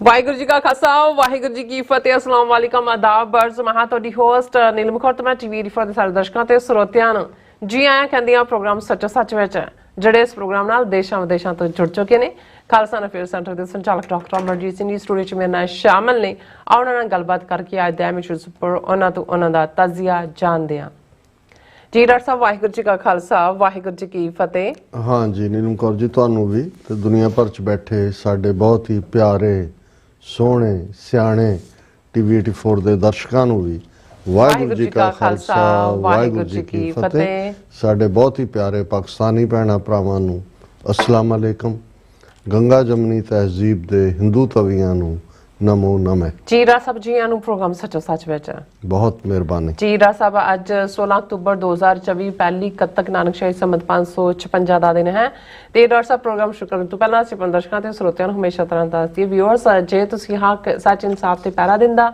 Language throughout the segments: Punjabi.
ਵਾਹਿਗੁਰੂ जी का खालसा वाहिगुरू जी की फतेह अस्सलाम वालेकुम आदाब बर्ज मैं ਤੁਹਾਡੀ ਹੋਸਟ ਨੀਲਮ ਕੌਰ ਤੇ ਮੈਂ ਟੀਵੀ ਰਿਫਰ ਦੇ ਸਾਰੇ ਦਰਸ਼ਕਾਂ ਤੇ ਸਰੋਤਿਆਂ ਨੂੰ ਜੀ ਆਇਆਂ ਕਹਿੰਦੀਆਂ ਪ੍ਰੋਗਰਾਮ ਸੱਚੋ ਸੱਚ ਵਿੱਚ ਜਿਹੜੇ ਇਸ ਪ੍ਰੋਗਰਾਮ ਨਾਲ ਦੇਸ਼ਾਂ ਵਿਦੇਸ਼ਾਂ ਤੋਂ ਜੁੜ ਚੁੱਕੇ ਨੇ ਖਾਲਸਾ ਅਫੇਅਰ ਸੈਂਟਰ ਦੇ ਸੰਚਾਲਕ ਡਾਕਟਰ ਅਮਰਜੀਤ ਸਿੰਘ ਜੀ ਸਟੂਡੀਓ 'ਚ ਮੇਰੇ ਨਾਲ ਸ਼ਾਮਲ ਨੇ ਉਹਨਾਂ ਨਾਲ ਗੱਲਬਾਤ ਕਰਕੇ ਅੱਜ ਦੇ ਐਮਿਸ਼ਰਸ ਉੱਪਰ ਉਹਨਾਂ ਤੋਂ ਉਹਨਾਂ ਦਾ ਤਾਜ਼ੀਆ ਜਾਣਦੇ ਹਾਂ जी डॉक्टर साहब वाहिगुरू जी का खालसा वाहिगुरू जी की फतेह। हाँ जी नीलम कौर जी तुहानू भी ते दुनिया भर च बैठे साडे बहुत ही प्यारे सोहणे सियाणे टीवी 84 दे दर्शकां नू भी वाहिगुरू जी का खालसा वाहिगुरू जी की फतेह। साडे बहुत ही प्यारे पाकिस्तानी भैणां भरावां नू अस्सलाम अलैकुम। गंगा जमनी तहजीब दे हिंदू तवियां नू नमो नमः। जीरा साहब जी आनू प्रोग्राम सचो सच विच बहुत मेहरबानी। जीरा साहब अज 16 अक्तूबर 2024 पहली कत्तक नानकशाही संमत 556 ਦਾ ਦਿਨ ਹੈ ਤੇ ਡਾਕਟਰ ਸਾਹਿਬ ਪ੍ਰੋਗਰਾਮ ਸ਼ੁਰੂ ਕਰਨ ਤੋਂ ਪਹਿਲਾਂ ਅਸੀਂ ਆਪਣੇ ਦਰਸ਼ਕਾਂ ਤੇ ਸਰੋਤਿਆਂ ਨੂੰ ਹਮੇਸ਼ਾ ਤਰ੍ਹਾਂ ਦੱਸਦੀ ਵਿਊਅਰਸ ਜੇ ਤੁਸੀਂ ਹੱਕ ਸੱਚ ਇਨਸਾਫ ਤੇ ਪਹਿਰਾ ਦਿੰਦਾ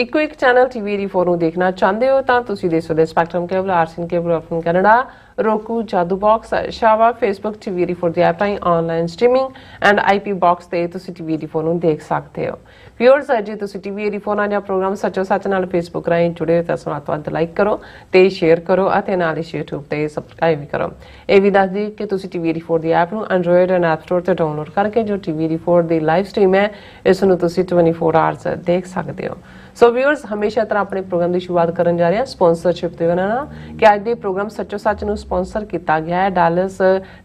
ਇੱਕੋ ਇੱਕ ਚੈਨਲ ਟੀਵੀ ਰੀ 4 ਨੂੰ ਦੇਖਣਾ ਚਾਹੁੰਦੇ ਹੋ ਤਾਂ ਤੁਸੀਂ ਦੇਖ ਸਕਦੇ ਸਪੈਕਟਰਮ ਕੇਬਲ ਆਰਸੀਨ ਕੇਬਲ ਆਪਨ ਕੈਨੇਡਾ roku ਜਾਦੂ ਬਾਕਸ ਸ਼ਾਵਾ ਫੇਸਬੁੱਕ ਟੀਵੀ ਰੀ 4 ਦੀ ਐਪ ਰਾਹੀਂ online streaming and IP box ਤੇ ਤੁਸੀਂ ਟੀਵੀ ਰੀ 4 ਨੂੰ ਦੇਖ ਸਕਦੇ ਹੋ। ਵਿਊਅਰਸ ਜੇ ਤੁਸੀਂ ਟੀਵੀ ਰੀ 4 ਨਾਲ ਪ੍ਰੋਗਰਾਮ ਸੱਚੋ ਸੱਚ ਨਾਲ ਫੇਸਬੁੱਕ ਰਾਹੀਂ ਜੁੜੇ ਹੋ ਤਾਂ ਸੁਣਾਤਵੰਤ ਲਾਈਕ ਕਰੋ ਤੇ ਸ਼ੇਅਰ ਕਰੋ ਅਤੇ ਨਾਲ ਹੀ YouTube ਤੇ ਸਬਸਕ੍ਰਾਈਬ ਵੀ ਕਰੋ। ਇਹ ਵੀ ਦੱਸ ਦਿਓ ਕਿ ਤੁਸੀਂ ਟੀਵੀ ਰੀ 4 ਦੀ ਐਪ ਨੂੰ ਐਂਡਰੋਇਡ ਐਂਡ ਐਪ ਸਟੋਰ ਤੇ ਡਾਊਨਲੋਡ ਕਰਕੇ ਜੋ ਟੀਵੀ ਰੀ 4 ਦੀ ਲਾਈਵ ਸਟ੍ਰੀਮ ਹੈ ਇਸ ਨੂੰ ਤੁਸੀਂ 24 ਆਵਰਸ ਦੇਖ ਸਕਦੇ ਹੋ। ਸੋ ਵਿਊਅਰਸ ਹਮੇਸ਼ਾ ਤਰ੍ਹਾਂ ਆਪਣੇ ਪ੍ਰੋਗਰਾਮ ਦੀ ਸ਼ੁਰੂਆਤ ਕਰਨ ਜਾ ਰਹੇ ਹਾਂ ਸਪਾਂਸਰਸ਼ਿਪ ਦੇ ਨਾਲ ਕਿ ਅੱਜ ਦੇ ਪ੍ਰੋਗਰਾਮ ਸੱਚੋ ਸੱਚ ਨੂੰ ਸਪਾਂਸਰ ਕੀਤਾ ਗਿਆ ਹੈ ਡਾਲਸ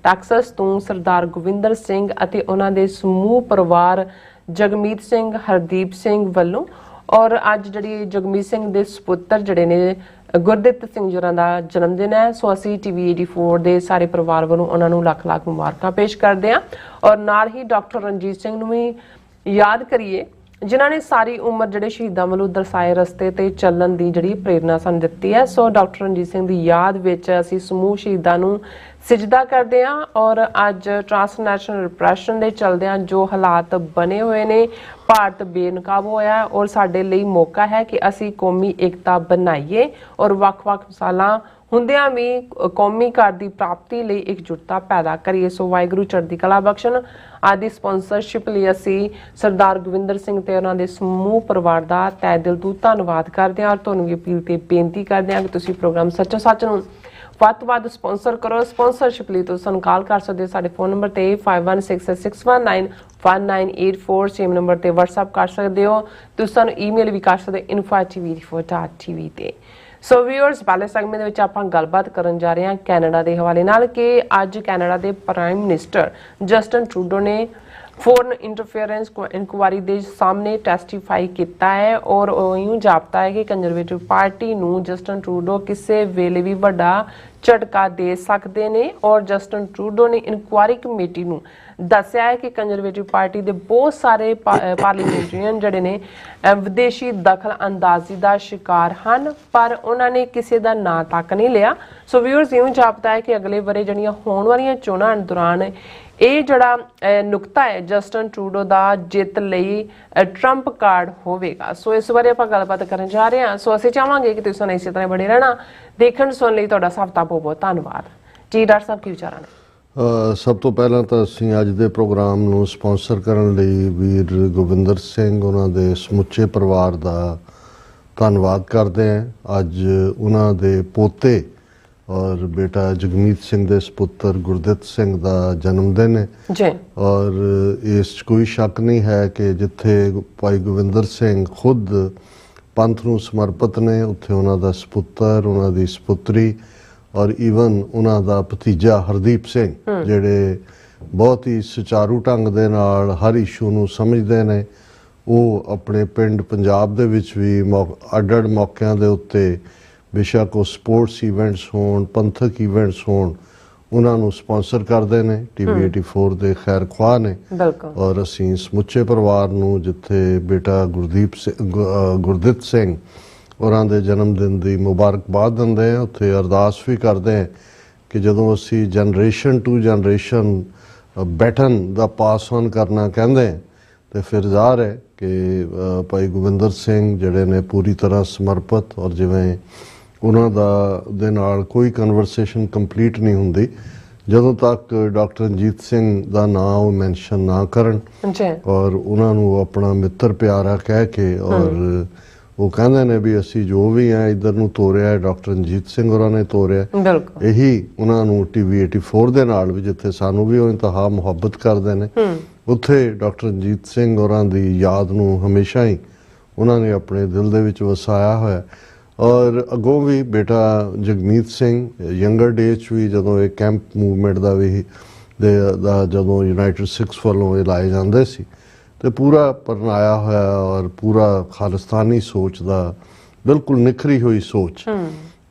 ਟੈਕਸਸ ਤੋਂ ਸਰਦਾਰ ਗੋਵਿੰਦਰ ਸਿੰਘ ਅਤੇ ਉਹਨਾਂ ਦੇ ਸਮੂਹ ਪਰਿਵਾਰ ਜਗਮੀਤ ਸਿੰਘ ਹਰਦੀਪ ਸਿੰਘ ਵੱਲੋਂ ਔਰ ਅੱਜ ਜਿਹੜੀ ਜਗਮੀਤ ਸਿੰਘ ਦੇ ਸੁਪੁੱਤਰ ਜਿਹੜੇ ਨੇ ਗੁਰਦਿੱਤ ਸਿੰਘ ਜਰਾਂ ਦਾ ਜਨਮ ਦਿਨ ਹੈ ਸੋ ਅਸੀਂ ਟੀਵੀ 84 ਦੇ ਸਾਰੇ ਪਰਿਵਾਰ ਵੱਲੋਂ ਉਹਨਾਂ ਨੂੰ ਲੱਖ ਲੱਖ ਮੁਬਾਰਕਾਂ ਪੇਸ਼ ਕਰਦੇ ਹਾਂ ਔਰ ਨਾਲ ਹੀ ਡਾਕਟਰ ਰਣਜੀਤ ਸਿੰਘ ਨੂੰ ਵੀ ਯਾਦ ਕਰੀਏ ਜਿਨ੍ਹਾਂ ਨੇ ਸਾਰੀ ਉਮਰ ਜਿਹੜੇ ਸ਼ਹੀਦਾਂ ਵੱਲੋਂ ਦਰਸਾਏ ਰਸਤੇ ਤੇ ਚੱਲਣ ਦੀ ਜਿਹੜੀ ਪ੍ਰੇਰਨਾ ਸਾਨੂੰ ਦਿੱਤੀ ਹੈ ਸੋ ਡਾਕਟਰ ਰਣਜੀਤ ਸਿੰਘ ਦੀ ਯਾਦ ਵਿੱਚ ਅਸੀਂ ਸਮੂਹ ਸ਼ਹੀਦਾਂ ਨੂੰ ਸਿਜਦਾ ਕਰਦੇ ਹਾਂ ਔਰ ਅੱਜ ਟ੍ਰਾਂਸਨੈਸ਼ਨਲ ਰਿਪਰੈਸ਼ਨ ਦੇ ਚਲਦਿਆਂ ਜੋ ਹਾਲਾਤ ਬਣੇ ਹੋਏ ਨੇ ਭਾਰਤ ਬੇਨਕਾਬ ਹੋਇਆ ਔਰ ਸਾਡੇ ਲਈ ਮੌਕਾ ਹੈ ਕਿ ਅਸੀਂ ਕੌਮੀ ਏਕਤਾ ਬਣਾਈਏ ਔਰ ਵੱਖ-ਵੱਖ ਮਿਸਾਲਾਂ ਹੁੰਦਿਆਂ ਵੀ ਕੌਮੀ ਘਰ ਦੀ ਪ੍ਰਾਪਤੀ ਲਈ ਇਕਜੁੱਟਤਾ ਪੈਦਾ ਕਰੀਏ ਸੋ ਵਾਹਿਗੁਰੂ ਚੜ੍ਹਦੀ ਕਲਾ ਬਖਸ਼ਣ। ਆਦਿ ਸਪਾਂਸਰਸ਼ਿਪ ਲਈ ਅਸੀਂ ਸਰਦਾਰ ਗੋਵਿੰਦਰ ਸਿੰਘ ਤੇ ਉਹਨਾਂ ਦੇ ਸਮੂਹ ਪਰਿਵਾਰ ਦਾ ਤਹਿ ਦਿਲ ਤੋਂ ਧੰਨਵਾਦ ਕਰਦੇ ਹਾਂ ਔਰ ਤੁਹਾਨੂੰ ਵੀ ਅਪੀਲ ਤੇ ਬੇਨਤੀ ਕਰਦੇ ਹਾਂ ਕਿ ਤੁਸੀਂ ਪ੍ਰੋਗਰਾਮ ਸੱਚੋ ਸੱਚ ਨੂੰ ਵੱਧ ਤੋਂ ਵੱਧ ਸਪਾਂਸਰ ਕਰੋ। ਸਪਾਂਸਰਸ਼ਿਪ ਲਈ ਤੁਸੀਂ ਸਾਨੂੰ ਕਾਲ ਕਰ ਸਕਦੇ ਹੋ ਸਾਡੇ ਫੋਨ ਨੰਬਰ ਤੇ 5166191984 ਸੇਮ ਨੰਬਰ ਤੇ WhatsApp ਕਰ ਸਕਦੇ ਹੋ ਤੁਸੀਂ ਸਾਨੂੰ ਈਮੇਲ ਵੀ ਕਰ ਸਕਦੇ info@tv4.tv ਤੇ। ਸੋ ਵਿਊਅਰਸ ਪਹਿਲੇ ਸੈਗਮੈਂਟ ਦੇ ਵਿੱਚ ਆਪਾਂ ਗੱਲਬਾਤ ਕਰਨ ਜਾ ਰਹੇ ਹਾਂ ਕੈਨੇਡਾ ਦੇ ਹਵਾਲੇ ਨਾਲ ਕਿ ਅੱਜ ਕੈਨੇਡਾ ਦੇ ਪ੍ਰਾਈਮ ਮਿਨਿਸਟਰ ਜਸਟਨ ਟਰੂਡੋ ਨੇ ਫੋਰਨ ਇੰਟਰਫੇਰੈਂਸ ਇਨਕੁਆਰੀ ਦੇ ਸਾਹਮਣੇ ਟੈਸਟੀਫਾਈ ਕੀਤਾ ਹੈ ਔਰ ਉਹ ਇਉਂ ਜਾਪਦਾ ਹੈ ਕਿ ਕੰਜ਼ਰਵੇਟਿਵ ਪਾਰਟੀ ਨੂੰ ਜਸਟਨ ਟਰੂਡੋ ਕਿਸੇ ਵੇਲੇ ਵੀ ਵੱਡਾ ਝਟਕਾ ਦੇ ਸਕਦੇ ਨੇ ਔਰ ਜਸਟਨ ਟਰੂਡੋ ਨੇ ਇਨਕੁਆਰੀ ਕਮੇਟੀ ਨੂੰ ਦੱਸਿਆ ਹੈ ਕਿ ਕੰਜ਼ਰਵੇਟਿਵ ਪਾਰਟੀ ਦੇ ਬਹੁਤ ਸਾਰੇ ਪਾਰਲੀਮੈਂਟਰੀਅਨ ਜਿਹੜੇ ਨੇ ਵਿਦੇਸ਼ੀ ਦਖਲ ਅੰਦਾਜ਼ੀ ਦਾ ਸ਼ਿਕਾਰ ਹਨ ਪਰ ਉਹਨਾਂ ਨੇ ਕਿਸੇ ਦਾ ਨਾਂ ਤੱਕ ਨਹੀਂ ਲਿਆ। ਸੋ ਵਿਊਅਰਸ ਇਉਂ ਜਾਪਦਾ ਹੈ ਕਿ ਅਗਲੇ ਵਰੇ ਜਿਹੜੀਆਂ ਹੋਣ ਵਾਲੀਆਂ ਚੋਣਾਂ ਦੌਰਾਨ ਇਹ ਜਿਹੜਾ ਨੁਕਤਾ ਹੈ ਜਸਟਨ ਟਰੂਡੋ ਦਾ ਜਿੱਤ ਲਈ ਟਰੰਪ ਕਾਰਡ ਹੋਵੇਗਾ। ਸੋ ਇਸ ਬਾਰੇ ਆਪਾਂ ਗੱਲਬਾਤ ਕਰਨ ਜਾ ਰਹੇ ਹਾਂ ਸੋ ਅਸੀਂ ਚਾਹਾਂਗੇ ਕਿ ਤੁਸੀਂ ਇਸੇ ਤਰ੍ਹਾਂ ਬਣੇ ਰਹਿਣਾ ਦੇਖਣ ਸੁਣਨ ਲਈ ਤੁਹਾਡਾ ਸਭ ਦਾ ਬਹੁਤ ਬਹੁਤ ਧੰਨਵਾਦ ਜੀ। ਡਾਕਟਰ ਸਾਹਿਬ ਕੀ ਵਿਚਾਰਾਂ ਨੇ? ਸਭ ਤੋਂ ਪਹਿਲਾਂ ਤਾਂ ਅਸੀਂ ਅੱਜ ਦੇ ਪ੍ਰੋਗਰਾਮ ਨੂੰ ਸਪਾਂਸਰ ਕਰਨ ਲਈ ਵੀਰ ਗੋਵਿੰਦਰ ਸਿੰਘ ਉਹਨਾਂ ਦੇ ਸਮੁੱਚੇ ਪਰਿਵਾਰ ਦਾ ਧੰਨਵਾਦ ਕਰਦੇ ਹਾਂ। ਅੱਜ ਉਹਨਾਂ ਦੇ ਪੋਤੇ ਔਰ ਬੇਟਾ ਜਗਮੀਤ ਸਿੰਘ ਦੇ ਸੁਪੁੱਤਰ ਗੁਰਦਿੱਤ ਸਿੰਘ ਦਾ ਜਨਮ ਦਿਨ ਹੈ ਜੀ ਔਰ ਇਸ 'ਚ ਕੋਈ ਸ਼ੱਕ ਨਹੀਂ ਹੈ ਕਿ ਜਿੱਥੇ ਭਾਈ ਗੋਵਿੰਦਰ ਸਿੰਘ ਖੁਦ ਪੰਥ ਨੂੰ ਸਮਰਪਿਤ ਨੇ ਉੱਥੇ ਉਹਨਾਂ ਦਾ ਸੁਪੁੱਤਰ ਉਹਨਾਂ ਦੀ ਸੁਪੁੱਤਰੀ ਔਰ ਈਵਨ ਉਹਨਾਂ ਦਾ ਭਤੀਜਾ ਹਰਦੀਪ ਸਿੰਘ ਜਿਹੜੇ ਬਹੁਤ ਹੀ ਸੁਚਾਰੂ ਢੰਗ ਦੇ ਨਾਲ ਹਰ ਇਸ਼ੂ ਨੂੰ ਸਮਝਦੇ ਨੇ ਉਹ ਆਪਣੇ ਪਿੰਡ ਪੰਜਾਬ ਦੇ ਵਿੱਚ ਵੀ ਅੱਡ-ਅੱਡ ਮੌਕਿਆਂ ਦੇ ਉੱਤੇ ਬੇਸ਼ੱਕ ਉਹ ਸਪੋਰਟਸ ਇਵੈਂਟਸ ਹੋਣ ਪੰਥਕ ਇਵੈਂਟਸ ਹੋਣ ਉਹਨਾਂ ਨੂੰ ਸਪਾਂਸਰ ਕਰਦੇ ਨੇ ਟੀਵੀ 84 ਦੇ ਖੈਰ ਖੁਆਹ ਨੇ ਔਰ ਅਸੀਂ ਸਮੁੱਚੇ ਪਰਿਵਾਰ ਨੂੰ ਜਿੱਥੇ ਬੇਟਾ ਗੁਰਦਿੱਤ ਸਿੰਘ ਉਹਨਾਂ ਦੇ ਜਨਮ ਦਿਨ ਦੀ ਮੁਬਾਰਕਬਾਦ ਦਿੰਦੇ ਹਾਂ ਉੱਥੇ ਅਰਦਾਸ ਵੀ ਕਰਦੇ ਹਾਂ ਕਿ ਜਦੋਂ ਅਸੀਂ ਜਨਰੇਸ਼ਨ ਟੂ ਜਨਰੇਸ਼ਨ ਬੈਟਨ ਦਾ ਪਾਸ ਔਨ ਕਰਨਾ ਕਹਿੰਦੇ ਤੇ ਫਿਰ ਜ਼ਾਹਰ ਹੈ ਕਿ ਭਾਈ ਗੋਵਿੰਦਰ ਸਿੰਘ ਜਿਹੜੇ ਨੇ ਪੂਰੀ ਤਰ੍ਹਾਂ ਸਮਰਪਿਤ ਔਰ ਜਿਵੇਂ ਉਹਨਾਂ ਦੇ ਨਾਲ ਕੋਈ ਕਨਵਰਸੇਸ਼ਨ ਕੰਪਲੀਟ ਨਹੀਂ ਹੁੰਦੀ ਜਦੋਂ ਤੱਕ ਡਾਕਟਰ ਰਣਜੀਤ ਸਿੰਘ ਦਾ ਨਾਂ ਉਹ ਮੈਂਸ਼ਨ ਨਾ ਕਰਨ ਔਰ ਉਹਨਾਂ ਨੂੰ ਆਪਣਾ ਮਿੱਤਰ ਪਿਆਰਾ ਕਹਿ ਕੇ ਔਰ ਉਹ ਕਹਿੰਦੇ ਨੇ ਵੀ ਅਸੀਂ ਜੋ ਵੀ ਆ ਇੱਧਰ ਨੂੰ ਤੋਰਿਆ ਡਾਕਟਰ ਰਣਜੀਤ ਸਿੰਘ ਹੋਰਾਂ ਨੇ ਤੋਰਿਆ। ਇਹੀ ਉਹਨਾਂ ਨੂੰ TV 84 ਦੇ ਨਾਲ ਵੀ ਜਿੱਥੇ ਸਾਨੂੰ ਵੀ ਉਹ ਇੰਤਹਾ ਮੁਹੱਬਤ ਕਰਦੇ ਨੇ ਉੱਥੇ ਡਾਕਟਰ ਰਣਜੀਤ ਸਿੰਘ ਹੋਰਾਂ ਦੀ ਯਾਦ ਨੂੰ ਹਮੇਸ਼ਾ ਹੀ ਉਹਨਾਂ ਨੇ ਆਪਣੇ ਦਿਲ ਦੇ ਵਿੱਚ ਵਸਾਇਆ ਹੋਇਆ। ਔਰ ਅੱਗੋਂ ਵੀ ਬੇਟਾ ਜਗਮੀਤ ਸਿੰਘ ਯੰਗਰ ਡੇਜ 'ਚ ਵੀ ਜਦੋਂ ਇਹ ਕੈਂਪ ਮੂਵਮੈਂਟ ਦਾ ਵੀ ਜਦੋਂ ਯੂਨਾਈਟਿਡ ਸਿੱਖਸ ਵੱਲੋਂ ਇਹ ਲਾਏ ਜਾਂਦੇ ਸੀ ਤੇ ਪੂਰਾ ਪਰਨਾਇਆ ਹੋਇਆ ਔਰ ਪੂਰਾ ਖਾਲਿਸਤਾਨੀ ਸੋਚ ਦਾ ਬਿਲਕੁਲ ਨਿਖਰੀ ਹੋਈ ਸੋਚ।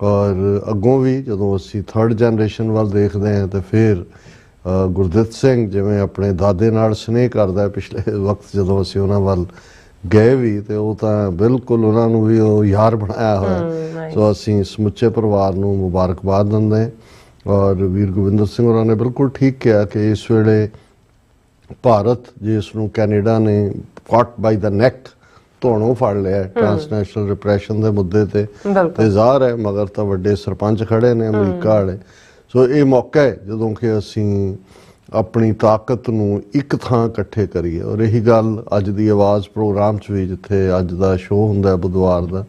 ਔਰ ਅੱਗੋਂ ਵੀ ਜਦੋਂ ਅਸੀਂ 3rd ਜਨਰੇਸ਼ਨ ਵੱਲ ਦੇਖਦੇ ਹਾਂ ਤਾਂ ਫਿਰ ਗੁਰਦਿੱਤ ਸਿੰਘ ਜਿਵੇਂ ਆਪਣੇ ਦਾਦੇ ਨਾਲ ਸਨੇਹ ਕਰਦਾ ਪਿਛਲੇ ਵਕਤ ਜਦੋਂ ਅਸੀਂ ਉਹਨਾਂ ਵੱਲ ਗਏ ਵੀ ਤੇ ਉਹ ਤਾਂ ਬਿਲਕੁਲ ਉਹਨਾਂ ਨੂੰ ਵੀ ਉਹ ਯਾਰ ਬਣਾਇਆ ਹੋਇਆ। ਸੋ ਅਸੀਂ ਸਮੁੱਚੇ ਪਰਿਵਾਰ ਨੂੰ ਮੁਬਾਰਕਬਾਦ ਦਿੰਦੇ ਔਰ ਵੀਰ ਗੋਬਿੰਦਰ ਸਿੰਘ ਹੋਰਾਂ ਨੇ ਬਿਲਕੁਲ ਠੀਕ ਕਿਹਾ ਕਿ ਇਸ ਵੇਲੇ ਭਾਰਤ ਜਿਸ ਨੂੰ ਕੈਨੇਡਾ ਨੇ ਕਾਟ ਬਾਈ ਦਾ ਨੈਕ ਧੋਣੋਂ ਫੜ ਲਿਆ ਟ੍ਰਾਂਸਨੈਸ਼ਨਲ ਰਿਪਰੈਸ਼ਨ ਦੇ ਮੁੱਦੇ ਤੇ ਜ਼ਾਹਰ ਹੈ ਮਗਰ ਤਾਂ ਵੱਡੇ ਸਰਪੰਚ ਖੜੇ ਨੇ ਅਮਰੀਕਾ ਵਾਲੇ। ਸੋ ਇਹ ਮੌਕਾ ਹੈ ਜਦੋਂ ਕਿ ਅਸੀਂ ਆਪਣੀ ਤਾਕਤ ਨੂੰ ਇੱਕ ਥਾਂ ਇਕੱਠੇ ਕਰੀਏ। ਔਰ ਇਹੀ ਗੱਲ ਅੱਜ ਦੀ ਆਵਾਜ਼ ਪ੍ਰੋਗਰਾਮ 'ਚ ਵੀ ਜਿੱਥੇ ਅੱਜ ਦਾ ਸ਼ੋਅ ਹੁੰਦਾ ਬੁੱਧਵਾਰ ਦਾ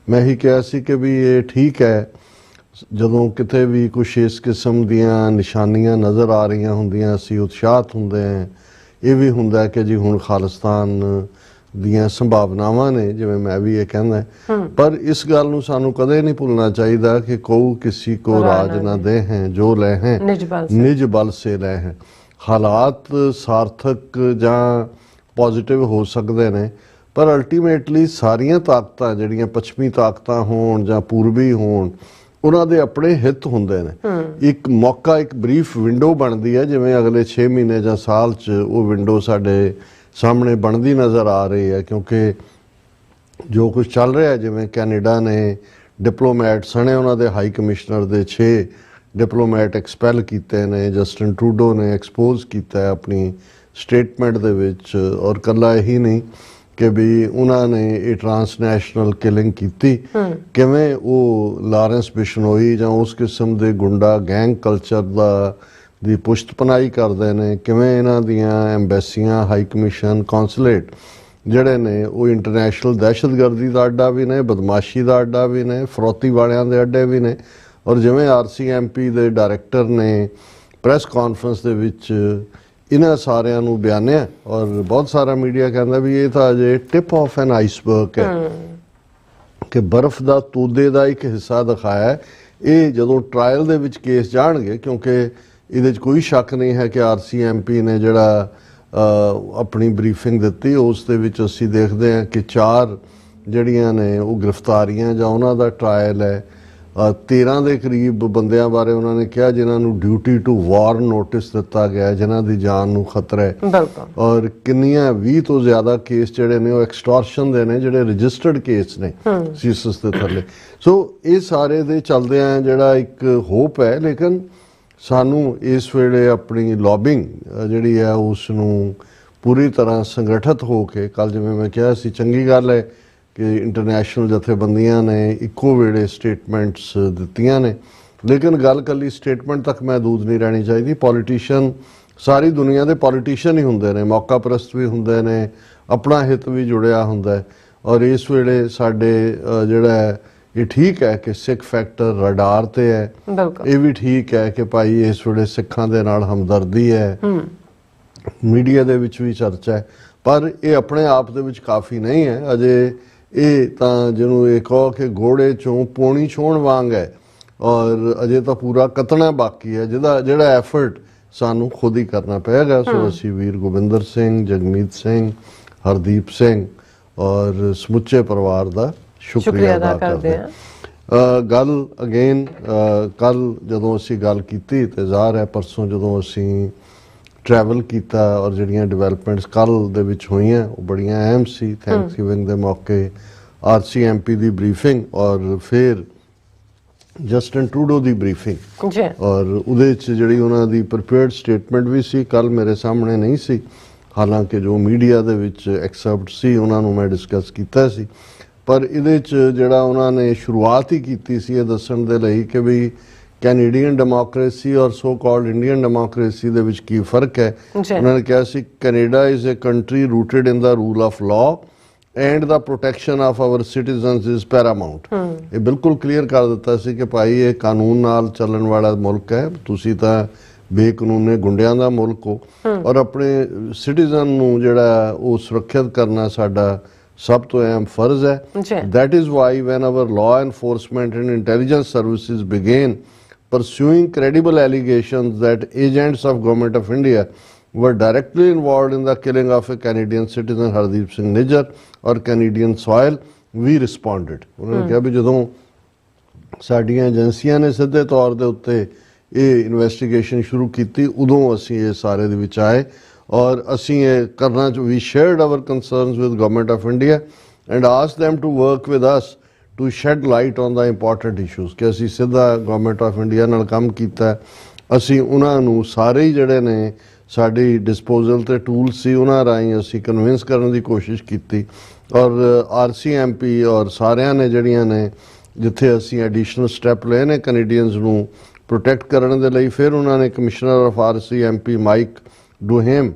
ਮੈਂ ਇਹੀ ਕਿਹਾ ਸੀ ਕਿ ਵੀ ਇਹ ਠੀਕ ਹੈ ਜਦੋਂ ਕਿਤੇ ਵੀ ਕੁਛ ਇਸ ਕਿਸਮ ਦੀਆਂ ਨਿਸ਼ਾਨੀਆਂ ਨਜ਼ਰ ਆ ਰਹੀਆਂ ਹੁੰਦੀਆਂ ਅਸੀਂ ਉਤਸ਼ਾਹਤ ਹੁੰਦੇ ਹਾਂ। ਇਹ ਵੀ ਹੁੰਦਾ ਕਿ ਜੀ ਹੁਣ ਖਾਲਿਸਤਾਨ ਦੀਆਂ ਸੰਭਾਵਨਾਵਾਂ ਨੇ ਜਿਵੇਂ ਮੈਂ ਵੀ ਇਹ ਕਹਿੰਦਾ ਪਰ ਇਸ ਗੱਲ ਨੂੰ ਸਾਨੂੰ ਕਦੇ ਨਹੀਂ ਭੁੱਲਣਾ ਚਾਹੀਦਾ ਕਿ ਕਉ ਕਿਸੇ ਕੋ ਰਾਜ ਨਾ ਦੇ ਹੈ ਜੋ ਲੈ ਹੈ ਨਿਜ ਬਲ ਸੇ ਲੈ ਹੈ। ਹਾਲਾਤ ਸਾਰਥਕ ਜਾਂ ਪੋਜ਼ਿਟਿਵ ਹੋ ਸਕਦੇ ਨੇ ਪਰ ਅਲਟੀਮੇਟਲੀ ਸਾਰੀਆਂ ਤਾਕਤਾਂ ਜਿਹੜੀਆਂ ਪੱਛਮੀ ਤਾਕਤਾਂ ਹੋਣ ਜਾਂ ਪੂਰਬੀ ਹੋਣ ਉਹਨਾਂ ਦੇ ਆਪਣੇ ਹਿੱਤ ਹੁੰਦੇ ਨੇ। ਇੱਕ ਮੌਕਾ ਇੱਕ ਬਰੀਫ ਵਿੰਡੋ ਬਣਦੀ ਹੈ ਜਿਵੇਂ ਅਗਲੇ 6 ਮਹੀਨੇ ਜਾਂ ਸਾਲ 'ਚ ਉਹ ਵਿੰਡੋ ਸਾਡੇ ਸਾਹਮਣੇ ਬਣਦੀ ਨਜ਼ਰ ਆ ਰਹੀ ਹੈ ਕਿਉਂਕਿ ਜੋ ਕੁਝ ਚੱਲ ਰਿਹਾ ਜਿਵੇਂ ਕੈਨੇਡਾ ਨੇ ਡਿਪਲੋਮੈਟ ਸਣੇ ਉਹਨਾਂ ਦੇ ਹਾਈ ਕਮਿਸ਼ਨਰ ਦੇ 6 ਡਿਪਲੋਮੈਟ ਐਕਸਪੈਲ ਕੀਤੇ ਨੇ। ਜਸਟਿਨ ਟਰੂਡੋ ਨੇ ਐਕਸਪੋਜ਼ ਕੀਤਾ ਆਪਣੀ ਸਟੇਟਮੈਂਟ ਦੇ ਵਿੱਚ ਔਰ ਇਕੱਲਾ ਇਹੀ ਨਹੀਂ ਕਿ ਵੀ ਉਹਨਾਂ ਨੇ ਇਹ ਟ੍ਰਾਂਸਨੈਸ਼ਨਲ ਕਿਲਿੰਗ ਕੀਤੀ ਕਿਵੇਂ ਉਹ ਲਾਰੈਂਸ ਬਿਸ਼ਨੋਈ ਜਾਂ ਉਸ ਕਿਸਮ ਦੇ ਗੁੰਡਾ ਗੈਂਗ ਕਲਚਰ ਦੀ ਪੁਸ਼ਤਪਨਾਹੀ ਕਰਦੇ ਨੇ ਕਿਵੇਂ ਇਹਨਾਂ ਦੀਆਂ ਐਮਬੈਸੀਆਂ ਹਾਈ ਕਮਿਸ਼ਨ ਕੌਂਸੂਲੇਟ ਜਿਹੜੇ ਨੇ ਉਹ ਇੰਟਰਨੈਸ਼ਨਲ ਦਹਿਸ਼ਤਗਰਦੀ ਦਾ ਅੱਡਾ ਵੀ ਨੇ ਬਦਮਾਸ਼ੀ ਦਾ ਅੱਡਾ ਵੀ ਨੇ ਫਰੋਤੀ ਵਾਲਿਆਂ ਦੇ ਅੱਡੇ ਵੀ ਨੇ। ਔਰ ਜਿਵੇਂ RCMP ਦੇ ਡਾਇਰੈਕਟਰ ਨੇ ਪ੍ਰੈਸ ਕਾਨਫਰੰਸ ਦੇ ਵਿੱਚ ਇਹਨਾਂ ਸਾਰਿਆਂ ਨੂੰ ਬਿਆਨਿਆ ਔਰ ਬਹੁਤ ਸਾਰਾ ਮੀਡੀਆ ਕਹਿੰਦਾ ਵੀ ਇਹ ਤਾਂ ਅਜੇ ਟਿਪ ਆਫ ਐਨ ਆਈਸਬਰਗ ਹੈ ਕਿ ਬਰਫ਼ ਦਾ ਤੋਦੇ ਦਾ ਇੱਕ ਹਿੱਸਾ ਦਿਖਾਇਆ। ਇਹ ਜਦੋਂ ਟਰਾਇਲ ਦੇ ਵਿੱਚ ਕੇਸ ਜਾਣਗੇ ਕਿਉਂਕਿ ਇਹਦੇ 'ਚ ਕੋਈ ਸ਼ੱਕ ਨਹੀਂ ਹੈ ਕਿ RCMP ਨੇ ਜਿਹੜਾ ਆਪਣੀ ਬਰੀਫਿੰਗ ਦਿੱਤੀ ਉਸ ਦੇ ਵਿੱਚ ਅਸੀਂ ਦੇਖਦੇ ਹਾਂ ਕਿ 4 ਜਿਹੜੀਆਂ ਨੇ ਉਹ ਗ੍ਰਿਫਤਾਰੀਆਂ ਜਾਂ ਉਹਨਾਂ ਦਾ ਟਰਾਇਲ ਹੈ। 13 ਦੇ ਕਰੀਬ ਬੰਦਿਆਂ ਬਾਰੇ ਉਹਨਾਂ ਨੇ ਕਿਹਾ ਜਿਨ੍ਹਾਂ ਨੂੰ ਡਿਊਟੀ ਟੂ ਵਾਰ ਨੋਟਿਸ ਦਿੱਤਾ ਗਿਆ ਜਿਨ੍ਹਾਂ ਦੀ ਜਾਨ ਨੂੰ ਖਤਰਾ ਹੈ। ਔਰ ਕਿੰਨੀਆਂ 20 ਤੋਂ ਜ਼ਿਆਦਾ ਕੇਸ ਜਿਹੜੇ ਨੇ ਉਹ ਐਕਸਟੋਰਸ਼ਨ ਦੇ ਨੇ ਜਿਹੜੇ ਰਜਿਸਟਰਡ ਕੇਸ ਨੇ ਸੀਸਸ ਦੇ ਥੱਲੇ। ਸੋ ਇਹ ਸਾਰੇ ਦੇ ਚੱਲਦਿਆਂ ਜਿਹੜਾ ਇੱਕ ਹੋਪ ਹੈ ਲੇਕਿਨ ਸਾਨੂੰ ਇਸ ਵੇਲੇ ਆਪਣੀ ਲੌਬਿੰਗ ਜਿਹੜੀ ਹੈ ਉਸ ਨੂੰ ਪੂਰੀ ਤਰ੍ਹਾਂ ਸੰਗਠਿਤ ਹੋ ਕੇ ਕੱਲ੍ਹ ਜਿਵੇਂ ਮੈਂ ਕਿਹਾ ਸੀ ਚੰਗੀ ਗੱਲ ਹੈ ਕਿ ਇੰਟਰਨੈਸ਼ਨਲ ਜਥੇਬੰਦੀਆਂ ਨੇ ਇੱਕੋ ਵੇਲੇ ਸਟੇਟਮੈਂਟਸ ਦਿੱਤੀਆਂ ਨੇ ਲੇਕਿਨ ਗੱਲ ਇਕੱਲੀ ਸਟੇਟਮੈਂਟ ਤੱਕ ਮਹਿਦੂਦ ਨਹੀਂ ਰਹਿਣੀ ਚਾਹੀਦੀ। ਪੋਲੀਟੀਸ਼ੀਅਨ ਸਾਰੀ ਦੁਨੀਆ ਦੇ ਪੋਲੀਟੀਸ਼ੀਅਨ ਹੀ ਹੁੰਦੇ ਨੇ ਮੌਕਾ ਪ੍ਰਸਤ ਵੀ ਹੁੰਦੇ ਨੇ ਆਪਣਾ ਹਿੱਤ ਵੀ ਜੁੜਿਆ ਹੁੰਦਾ ਔਰ ਇਸ ਵੇਲੇ ਸਾਡੇ ਜਿਹੜਾ ਇਹ ਠੀਕ ਹੈ ਕਿ ਸਿੱਖ ਫੈਕਟਰ ਰਡਾਰ ਤੇ ਹੈ। ਇਹ ਵੀ ਠੀਕ ਹੈ ਕਿ ਭਾਈ ਇਸ ਵੇਲੇ ਸਿੱਖਾਂ ਦੇ ਨਾਲ ਹਮਦਰਦੀ ਹੈ ਮੀਡੀਆ ਦੇ ਵਿੱਚ ਵੀ ਚਰਚਾ ਹੈ ਪਰ ਇਹ ਆਪਣੇ ਆਪ ਦੇ ਵਿੱਚ ਕਾਫੀ ਨਹੀਂ ਹੈ। ਅਜੇ ਇਹ ਤਾਂ ਜਿਹਨੂੰ ਇਹ ਕਹੋ ਕਿ ਘੋੜੇ ਚੋਂ ਪੌਣੀ ਛੋਹਣ ਵਾਂਗ ਹੈ ਔਰ ਅਜੇ ਤਾਂ ਪੂਰਾ ਕਤਣਾ ਬਾਕੀ ਹੈ ਜਿਹੜਾ ਐਫਰਟ ਸਾਨੂੰ ਖੁਦ ਹੀ ਕਰਨਾ ਪਏਗਾ। ਸੋ ਅਸੀਂ ਵੀਰ ਗੋਬਿੰਦਰ ਸਿੰਘ ਜਗਮੀਤ ਸਿੰਘ ਹਰਦੀਪ ਸਿੰਘ ਔਰ ਸਮੁੱਚੇ ਪਰਿਵਾਰ ਦਾ ਸ਼ੁਕਰੀਆ ਅਦਾ ਕਰਦੇ ਹਾਂ। ਗੱਲ ਅਗੇਨ ਕੱਲ ਜਦੋਂ ਅਸੀਂ ਗੱਲ ਕੀਤੀ ਤੇ ਜ਼ਾਹਰ ਹੈ ਪਰਸੋਂ ਜਦੋਂ ਅਸੀਂ ਟਰੈਵਲ ਕੀਤਾ ਔਰ ਜਿਹੜੀਆਂ ਡਿਵੈਲਪਮੈਂਟਸ ਕੱਲ੍ਹ ਦੇ ਵਿੱਚ ਹੋਈਆਂ ਉਹ ਬੜੀਆਂ ਅਹਿਮ ਸੀ। ਥੈਂਕਸਗਿਵਿੰਗ ਦੇ ਮੌਕੇ RCMP ਦੀ ਬਰੀਫਿੰਗ ਔਰ ਫਿਰ ਜਸਟਿਨ ਟਰੂਡੋ ਦੀ ਬਰੀਫਿੰਗ ਔਰ ਉਹਦੇ 'ਚ ਜਿਹੜੀ ਉਹਨਾਂ ਦੀ ਪ੍ਰੀਪੇਅਰਡ ਸਟੇਟਮੈਂਟ ਵੀ ਸੀ ਕੱਲ੍ਹ ਮੇਰੇ ਸਾਹਮਣੇ ਨਹੀਂ ਸੀ ਹਾਲਾਂਕਿ ਜੋ ਮੀਡੀਆ ਦੇ ਵਿੱਚ ਐਕਸੈਪਟ ਸੀ ਉਹਨਾਂ ਨੂੰ ਮੈਂ ਡਿਸਕਸ ਕੀਤਾ ਸੀ ਪਰ ਇਹਦੇ 'ਚ ਜਿਹੜਾ ਉਹਨਾਂ ਨੇ ਸ਼ੁਰੂਆਤ ਹੀ ਕੀਤੀ ਸੀ ਇਹ ਦੱਸਣ ਦੇ ਲਈ ਕਿ ਵੀ ਕੈਨੇਡੀਅਨ ਡੈਮੋਕ੍ਰੇਸੀ ਔਰ ਸੋ ਕਾਲਡ ਇੰਡੀਅਨ ਡੈਮੋਕ੍ਰੇਸੀ ਦੇ ਵਿੱਚ ਕੀ ਫਰਕ ਹੈ। ਉਹਨਾਂ ਨੇ ਕਿਹਾ ਸੀ Canada is a country rooted in the rule of law and the protection of our citizens is paramount. ਇਹ ਬਿਲਕੁਲ ਕਲੀਅਰ ਕਰ ਦਿੱਤਾ ਸੀ ਕਿ ਭਾਈ ਇਹ ਕਾਨੂੰਨ ਨਾਲ ਚੱਲਣ ਵਾਲਾ ਮੁਲਕ ਹੈ, ਤੁਸੀਂ ਤਾਂ ਬੇਕਾਨੂੰਨੇ ਗੁੰਡਿਆਂ ਦਾ ਮੁਲਕ ਹੋ ਔਰ ਆਪਣੇ ਸਿਟੀਜ਼ਨ ਨੂੰ ਜਿਹੜਾ ਉਹ ਸੁਰੱਖਿਅਤ ਕਰਨਾ ਸਾਡਾ ਸਭ ਤੋਂ ਅਹਿਮ ਫਰਜ਼ ਹੈ। That is why when our law enforcement and intelligence services began pursuing credible allegations that agents of Government of India were directly involved in the killing of a Canadian citizen Hardeep Singh Nijjar or Canadian soil, we responded। उन्होंने कहा भी ਜਦੋਂ ਸਾਡੀਆਂ ਏਜੰਸੀਆਂ ਨੇ ਸਿੱਧੇ ਤੌਰ ਦੇ ਉੱਤੇ ਇਹ ਇਨਵੈਸਟੀਗੇਸ਼ਨ ਸ਼ੁਰੂ ਕੀਤੀ ਉਦੋਂ ਅਸੀਂ ਇਹ ਸਾਰੇ ਦੇ ਵਿੱਚ ਆਏ ਔਰ ਅਸੀਂ ਇਹ ਕਰਨਾ we shared our concerns with Government of India and asked them to work with us to shed light on the important issues ਕਿ ਅਸੀਂ ਸਿੱਧਾ Government of India ਨਾਲ ਕੰਮ ਕੀਤਾ। ਅਸੀਂ ਉਹਨਾਂ ਨੂੰ ਸਾਰੇ ਹੀ ਜਿਹੜੇ ਨੇ ਸਾਡੀ ਡਿਸਪੋਜ਼ਲ ਤੇ ਟੂਲਸ ਸੀ ਉਹਨਾਂ ਰਾਹੀਂ ਅਸੀਂ ਕਨਵਿੰਸ ਕਰਨ ਦੀ ਕੋਸ਼ਿਸ਼ ਕੀਤੀ ਔਰ RCMP ਔਰ ਸਾਰਿਆਂ ਨੇ ਜਿਹੜੀਆਂ ਨੇ ਜਿੱਥੇ ਅਸੀਂ ਐਡੀਸ਼ਨਲ ਸਟੈਪ ਲਏ ਨੇ ਕੈਨੇਡੀਅਨਸ ਨੂੰ ਪ੍ਰੋਟੈਕਟ ਕਰਨ ਦੇ ਲਈ। ਫਿਰ ਉਹਨਾਂ ਨੇ ਕਮਿਸ਼ਨਰ ਆਫ RCMP ਮਾਈਕ ਡੂਹੇਮ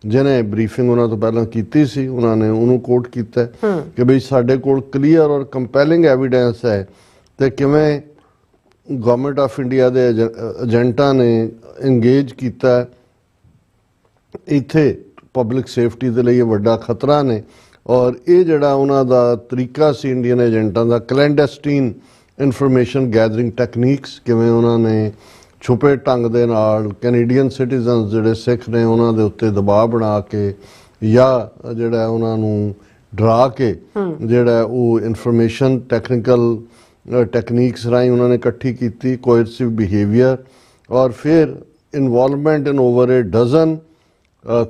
ਜਿਹਨੇ ਬਰੀਫਿੰਗ ਉਹਨਾਂ ਤੋਂ ਪਹਿਲਾਂ ਕੀਤੀ ਸੀ ਉਹਨਾਂ ਨੇ ਉਹਨੂੰ ਕੋਟ ਕੀਤਾ ਕਿ ਬਈ ਸਾਡੇ ਕੋਲ ਕਲੀਅਰ ਔਰ ਕੰਪੈਲਿੰਗ ਐਵੀਡੈਂਸ ਹੈ ਤੇ ਕਿਵੇਂ ਗਵਰਨਮੈਂਟ ਆਫ ਇੰਡੀਆ ਦੇ ਏਜੰਟਾਂ ਨੇ ਇੰਗੇਜ ਕੀਤਾ ਇੱਥੇ ਪਬਲਿਕ ਸੇਫਟੀ ਦੇ ਲਈ ਇਹ ਵੱਡਾ ਖਤਰਾ ਨੇ ਔਰ ਇਹ ਜਿਹੜਾ ਉਹਨਾਂ ਦਾ ਤਰੀਕਾ ਸੀ ਇੰਡੀਅਨ ਏਜੰਟਾਂ ਦਾ ਕਲੈਂਡੈਸਟੀਨ ਇਨਫੋਰਮੇਸ਼ਨ ਗੈਦਰਿੰਗ ਟੈਕਨੀਕਸ ਕਿਵੇਂ ਉਹਨਾਂ ਨੇ ਛੁਪੇ ਢੰਗ ਦੇ ਨਾਲ ਕੈਨੇਡੀਅਨ ਸਿਟੀਜ਼ਨਸ ਜਿਹੜੇ ਸਿੱਖ ਨੇ ਉਹਨਾਂ ਦੇ ਉੱਤੇ ਦਬਾਅ ਬਣਾ ਕੇ ਜਾਂ ਜਿਹੜਾ ਉਹਨਾਂ ਨੂੰ ਡਰਾ ਕੇ ਜਿਹੜਾ ਉਹ ਇਨਫੋਰਮੇਸ਼ਨ ਟੈਕਨੀਕਲ ਟੈਕਨੀਕਸ ਰਾਹੀਂ ਉਹਨਾਂ ਨੇ ਇਕੱਠੀ ਕੀਤੀ ਕੋਇਰਸਿਵ ਬਿਹੇਵੀਅਰ ਔਰ ਫਿਰ involvement in over a dozen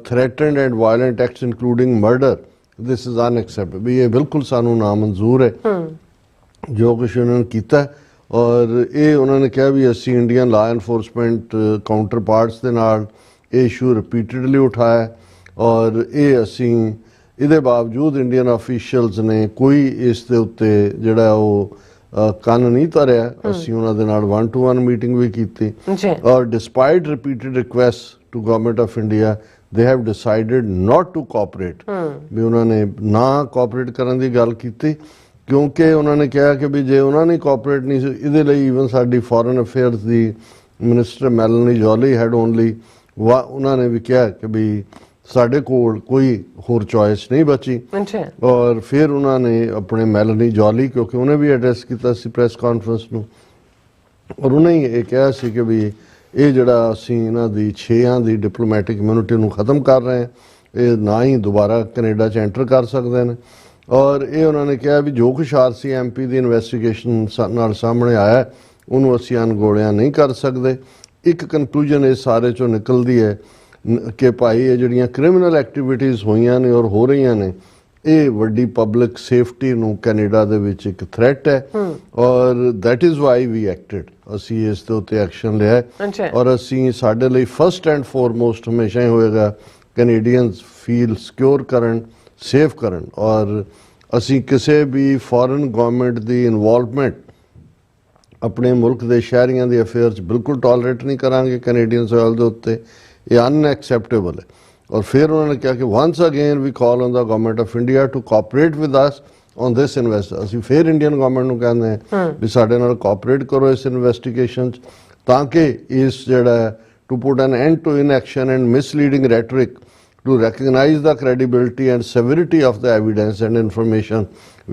threatened and violent acts including murder. This is unacceptable ਵੀ ਇਹ ਬਿਲਕੁਲ ਸਾਨੂੰ ਨਾਮਨਜ਼ੂਰ ਹੈ ਜੋ ਕੁਛ ਉਹਨਾਂ ਨੇ ਕੀਤਾ ਔਰ ਇਹ ਉਹਨਾਂ ਨੇ ਕਿਹਾ ਵੀ ਅਸੀਂ ਇੰਡੀਅਨ ਲਾ ਐਨਫੋਰਸਮੈਂਟ ਕਾਊਂਟਰ ਪਾਰਟਸ ਦੇ ਨਾਲ ਇਹ ਇਸ਼ੂ ਰਿਪੀਟਡਲੀ ਉਠਾਇਆ ਔਰ ਇਹ ਅਸੀਂ ਇਹਦੇ ਬਾਵਜੂਦ ਇੰਡੀਅਨ ਆਫੀਸ਼ੀਅਲਸ ਨੇ ਕੋਈ ਇਸ ਦੇ ਉੱਤੇ ਜਿਹੜਾ ਉਹ ਕੰਨ ਨਹੀਂ ਧਰਿਆ। ਅਸੀਂ ਉਹਨਾਂ ਦੇ ਨਾਲ 1-to-1 ਮੀਟਿੰਗ ਵੀ ਕੀਤੀ ਔਰ despite repeated request to Government of India they have decided not to cooperate ਵੀ ਉਹਨਾਂ ਨੇ ਨਾ ਕੋਆਪਰੇਟ ਕਰਨ ਦੀ ਗੱਲ ਕੀਤੀ ਕਿਉਂਕਿ ਉਹਨਾਂ ਨੇ ਕਿਹਾ ਕਿ ਵੀ ਜੇ ਉਹਨਾਂ ਨੇ ਕੋਆਪਰੇਟ ਨਹੀਂ ਇਹਦੇ ਲਈ ਈਵਨ ਸਾਡੀ ਫੋਰਨ ਅਫੇਅਰਸ ਦੀ ਮਿਨਿਸਟਰ ਮੈਲਨੀ ਜੋਲੀ ਹੈਡ ਓਨਲੀ ਉਹਨਾਂ ਨੇ ਵੀ ਕਿਹਾ ਕਿ ਵੀ ਸਾਡੇ ਕੋਲ ਕੋਈ ਹੋਰ ਚੋਇਸ ਨਹੀਂ ਬਚੀ ਔਰ ਫਿਰ ਉਹਨਾਂ ਨੇ ਆਪਣੇ ਮੈਲਨੀ ਜੋਲੀ ਕਿਉਂਕਿ ਉਹਨੇ ਵੀ ਐਡਰੈਸ ਕੀਤਾ ਸੀ ਪ੍ਰੈਸ ਕਾਨਫਰੰਸ ਨੂੰ ਔਰ ਉਹਨੇ ਇਹ ਕਿਹਾ ਸੀ ਕਿ ਵੀ ਇਹ ਜਿਹੜਾ ਅਸੀਂ ਇਹਨਾਂ ਦੀ 6 ਦੀ ਡਿਪਲੋਮੈਟਿਕ ਕਮਿਊਨਿਟੀ ਨੂੰ ਖਤਮ ਕਰ ਰਹੇ ਹਾਂ ਇਹ ਨਾ ਹੀ ਦੁਬਾਰਾ ਕੈਨੇਡਾ 'ਚ ਐਂਟਰ ਕਰ ਸਕਦੇ ਨੇ ਔਰ ਇਹ ਉਹਨਾਂ ਨੇ ਕਿਹਾ ਵੀ ਜੋ ਕੁਛ RCMP ਦੀ ਇਨਵੈਸਟੀਗੇਸ਼ਨ ਨਾਲ ਸਾਹਮਣੇ ਆਇਆ ਉਹਨੂੰ ਅਸੀਂ ਅਣਗੌਲਿਆ ਨਹੀਂ ਕਰ ਸਕਦੇ। ਇੱਕ ਕਨਕਲੂਜਨ ਇਸ ਸਾਰੇ 'ਚੋਂ ਨਿਕਲਦੀ ਹੈ ਕਿ ਭਾਈ ਇਹ ਜਿਹੜੀਆਂ ਕ੍ਰਿਮੀਨਲ ਐਕਟੀਵਿਟੀਜ਼ ਹੋਈਆਂ ਨੇ ਔਰ ਹੋ ਰਹੀਆਂ ਨੇ ਇਹ ਵੱਡੀ ਪਬਲਿਕ ਸੇਫਟੀ ਨੂੰ ਕੈਨੇਡਾ ਦੇ ਵਿੱਚ ਇੱਕ ਥ੍ਰੈਟ ਹੈ ਔਰ ਦੈਟ ਇਜ਼ ਵਾਈ ਵੀ ਐਕਟਿਡ ਅਸੀਂ ਇਸ ਦੇ ਉੱਤੇ ਐਕਸ਼ਨ ਲਿਆ ਔਰ ਅਸੀਂ ਸਾਡੇ ਲਈ ਫਸਟ ਐਂਡ ਫੋਰਮੋਸਟ ਹਮੇਸ਼ਾ ਹੀ ਹੋਏਗਾ ਕੈਨੇਡੀਅਨਸ ਫੀਲ ਸਿਕਿਉਰ ਕਰਨ ਸੇਫ ਕਰਨ ਔਰ ਅਸੀਂ ਕਿਸੇ ਵੀ ਫੋਰਨ ਗਵਰਨਮੈਂਟ ਦੀ ਇਨਵੋਲਵਮੈਂਟ ਆਪਣੇ ਮੁਲਕ ਦੇ ਸ਼ਹਿਰੀਆਂ ਦੇ ਅਫੇਅਰਸ ਬਿਲਕੁਲ ਟੋਲਰੇਟ ਨਹੀਂ ਕਰਾਂਗੇ ਕੈਨੇਡੀਅਨ ਸੋਇਲ ਦੇ ਉੱਤੇ ਇਹ ਅਨਐਕਸੈਪਟੇਬਲ ਹੈ। ਔਰ ਫਿਰ ਉਹਨਾਂ ਨੇ ਕਿਹਾ ਕਿ ਵਾਂਸ ਅਗੇਨ ਵੀ call on the Government of India to cooperate with us on this invest ਅਸੀਂ ਫਿਰ ਇੰਡੀਅਨ ਗਵਰਨਮੈਂਟ ਨੂੰ ਕਹਿੰਦੇ ਹਾਂ ਵੀ ਸਾਡੇ ਨਾਲ ਕੋਆਪਰੇਟ ਕਰੋ ਇਸ ਇਨਵੈਸਟੀਗੇਸ਼ਨ 'ਚ ਤਾਂ ਕਿ ਇਸ ਜਿਹੜਾ to put an end to inaction and misleading rhetoric to recognize the credibility and severity of the evidence and information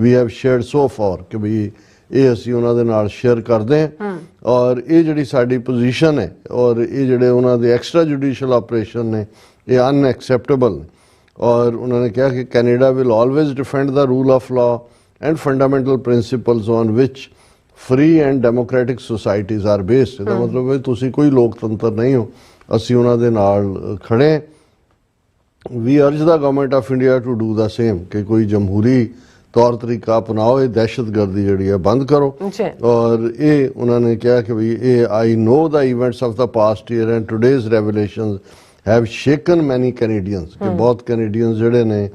we have shared so far ਕਿ ਵੀ ਇਹ ਅਸੀਂ ਉਹਨਾਂ ਦੇ ਨਾਲ ਸ਼ੇਅਰ ਕਰਦੇ ਹਾਂ ਔਰ ਇਹ ਜਿਹੜੀ ਸਾਡੀ ਪੋਜੀਸ਼ਨ ਹੈ ਔਰ ਇਹ ਜਿਹੜੇ ਉਹਨਾਂ ਦੇ ਐਕਸਟਰਾ ਜੁਡੀਸ਼ੀਅਲ ਆਪਰੇਸ਼ਨ ਨੇ ਇਹ ਅਨਐਕਸੈਪਟੇਬਲ ਨੇ ਔਰ ਉਹਨਾਂ ਨੇ ਕਿਹਾ ਕਿ Canada will always defend the rule of law and fundamental principles on which free and democratic societies are based। ਇਹਦਾ ਮਤਲਬ ਹੈ ਤੁਸੀਂ ਕੋਈ ਲੋਕਤੰਤਰ ਨਹੀਂ ਹੋ ਅਸੀਂ ਉਹਨਾਂ ਦੇ ਨਾਲ ਖੜੇ ਹਾਂ। We urge the government of India to do the same ਕਿ ਕੋਈ ਜਮਹੂਰੀ ਤੌਰ ਤਰੀਕਾ ਅਪਣਾਓ ਇਹ ਦਹਿਸ਼ਤਗਰਦੀ ਜਿਹੜੀ ਹੈ ਬੰਦ ਕਰੋ ਔਰ ਇਹ ਉਹਨਾਂ ਨੇ ਕਿਹਾ ਕਿ ਵੀ ਇਹ I know the events of the past year and today's revelations have shaken many Canadians ਕਿ ਬਹੁਤ ਕੈਨੇਡੀਅਨਸ ਜਿਹੜੇ ਨੇ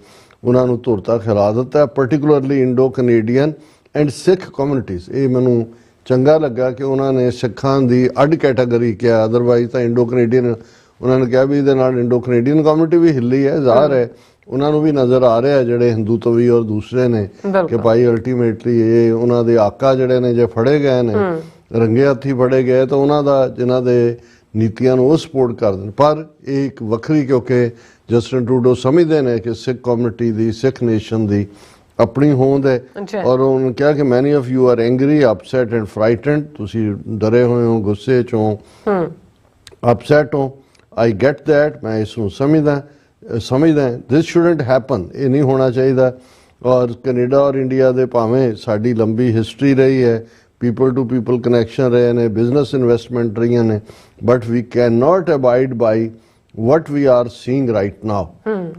ਉਹਨਾਂ ਨੂੰ ਧੁਰ ਤੱਕ ਹਿਲਾ ਦਿੱਤਾ particularly Indo-Canadian and Sikh communities। ਇਹ ਮੈਨੂੰ ਚੰਗਾ ਲੱਗਾ ਕਿ ਉਹਨਾਂ ਨੇ ਸਿੱਖਾਂ ਦੀ ਅੱਡ ਕੈਟਾਗਰੀ ਕਿਹਾ, ਅਦਰਵਾਈਜ਼ ਤਾਂ ਇੰਡੋ ਕੈਨੇਡੀਅਨ ਉਹਨਾਂ ਨੇ ਕਿਹਾ ਵੀ ਇਹਦੇ ਨਾਲ ਇੰਡੋ ਕੈਨੇਡੀਅਨ ਕਮਿਊਨਿਟੀ ਵੀ ਹਿੱਲੀ ਹੈ, ਜ਼ਾਹਰ ਹੈ ਉਹਨਾਂ ਨੂੰ ਵੀ ਨਜ਼ਰ ਆ ਰਿਹਾ ਜਿਹੜੇ ਹਿੰਦੂਤਵੀ ਔਰ ਦੂਸਰੇ ਨੇ ਕਿ ਭਾਈ ਅਲਟੀਮੇਟਲੀ ਇਹ ਉਹਨਾਂ ਦੇ ਆਕਾ ਜਿਹੜੇ ਨੇ ਜੇ ਫੜੇ ਗਏ ਨੇ ਰੰਗੇ ਹੱਥੀ ਫੜੇ ਗਏ ਤਾਂ ਉਹਨਾਂ ਦਾ ਜਿਨ੍ਹਾਂ ਦੇ ਨੀਤੀਆਂ ਨੂੰ ਉਹ ਸਪੋਰਟ ਕਰਦੇ ਨੇ। ਪਰ ਇਹ ਇੱਕ ਵੱਖਰੀ ਕਿਉਂਕਿ ਜਸਟਿਨ ਟਰੂਡੋ ਸਮਝਦੇ ਨੇ ਕਿ ਸਿੱਖ ਕਮਿਊਨਿਟੀ ਦੀ ਸਿੱਖ ਨੇਸ਼ਨ ਦੀ ਆਪਣੀ ਹੋਂਦ ਹੈ ਔਰ ਉਹਨਾਂ ਨੇ ਕਿਹਾ ਕਿ many of you are angry upset and frightened, ਤੁਸੀਂ ਡਰੇ ਹੋਏ ਹੋ, ਗੁੱਸੇ 'ਚੋਂ, ਅਪਸੈਟ ਹੋ, ਆਈ ਗੈਟ ਦੈਟ, ਮੈਂ ਇਸ ਨੂੰ ਸਮਝਦਾ ਦਿਸ ਸ਼ੁਡਨਟ ਹੈਪਨ, ਇਹ ਨਹੀਂ ਹੋਣਾ ਚਾਹੀਦਾ। ਔਰ ਕੈਨੇਡਾ ਔਰ ਇੰਡੀਆ ਦੇ ਭਾਵੇਂ ਸਾਡੀ ਲੰਬੀ ਹਿਸਟਰੀ ਰਹੀ ਹੈ, ਪੀਪਲ ਟੂ ਪੀਪਲ ਕਨੈਕਸ਼ਨ ਰਹੇ ਨੇ, ਬਿਜ਼ਨਸ ਇਨਵੈਸਟਮੈਂਟ ਰਹੀਆਂ ਨੇ, but we can not abide by what we are seeing right now,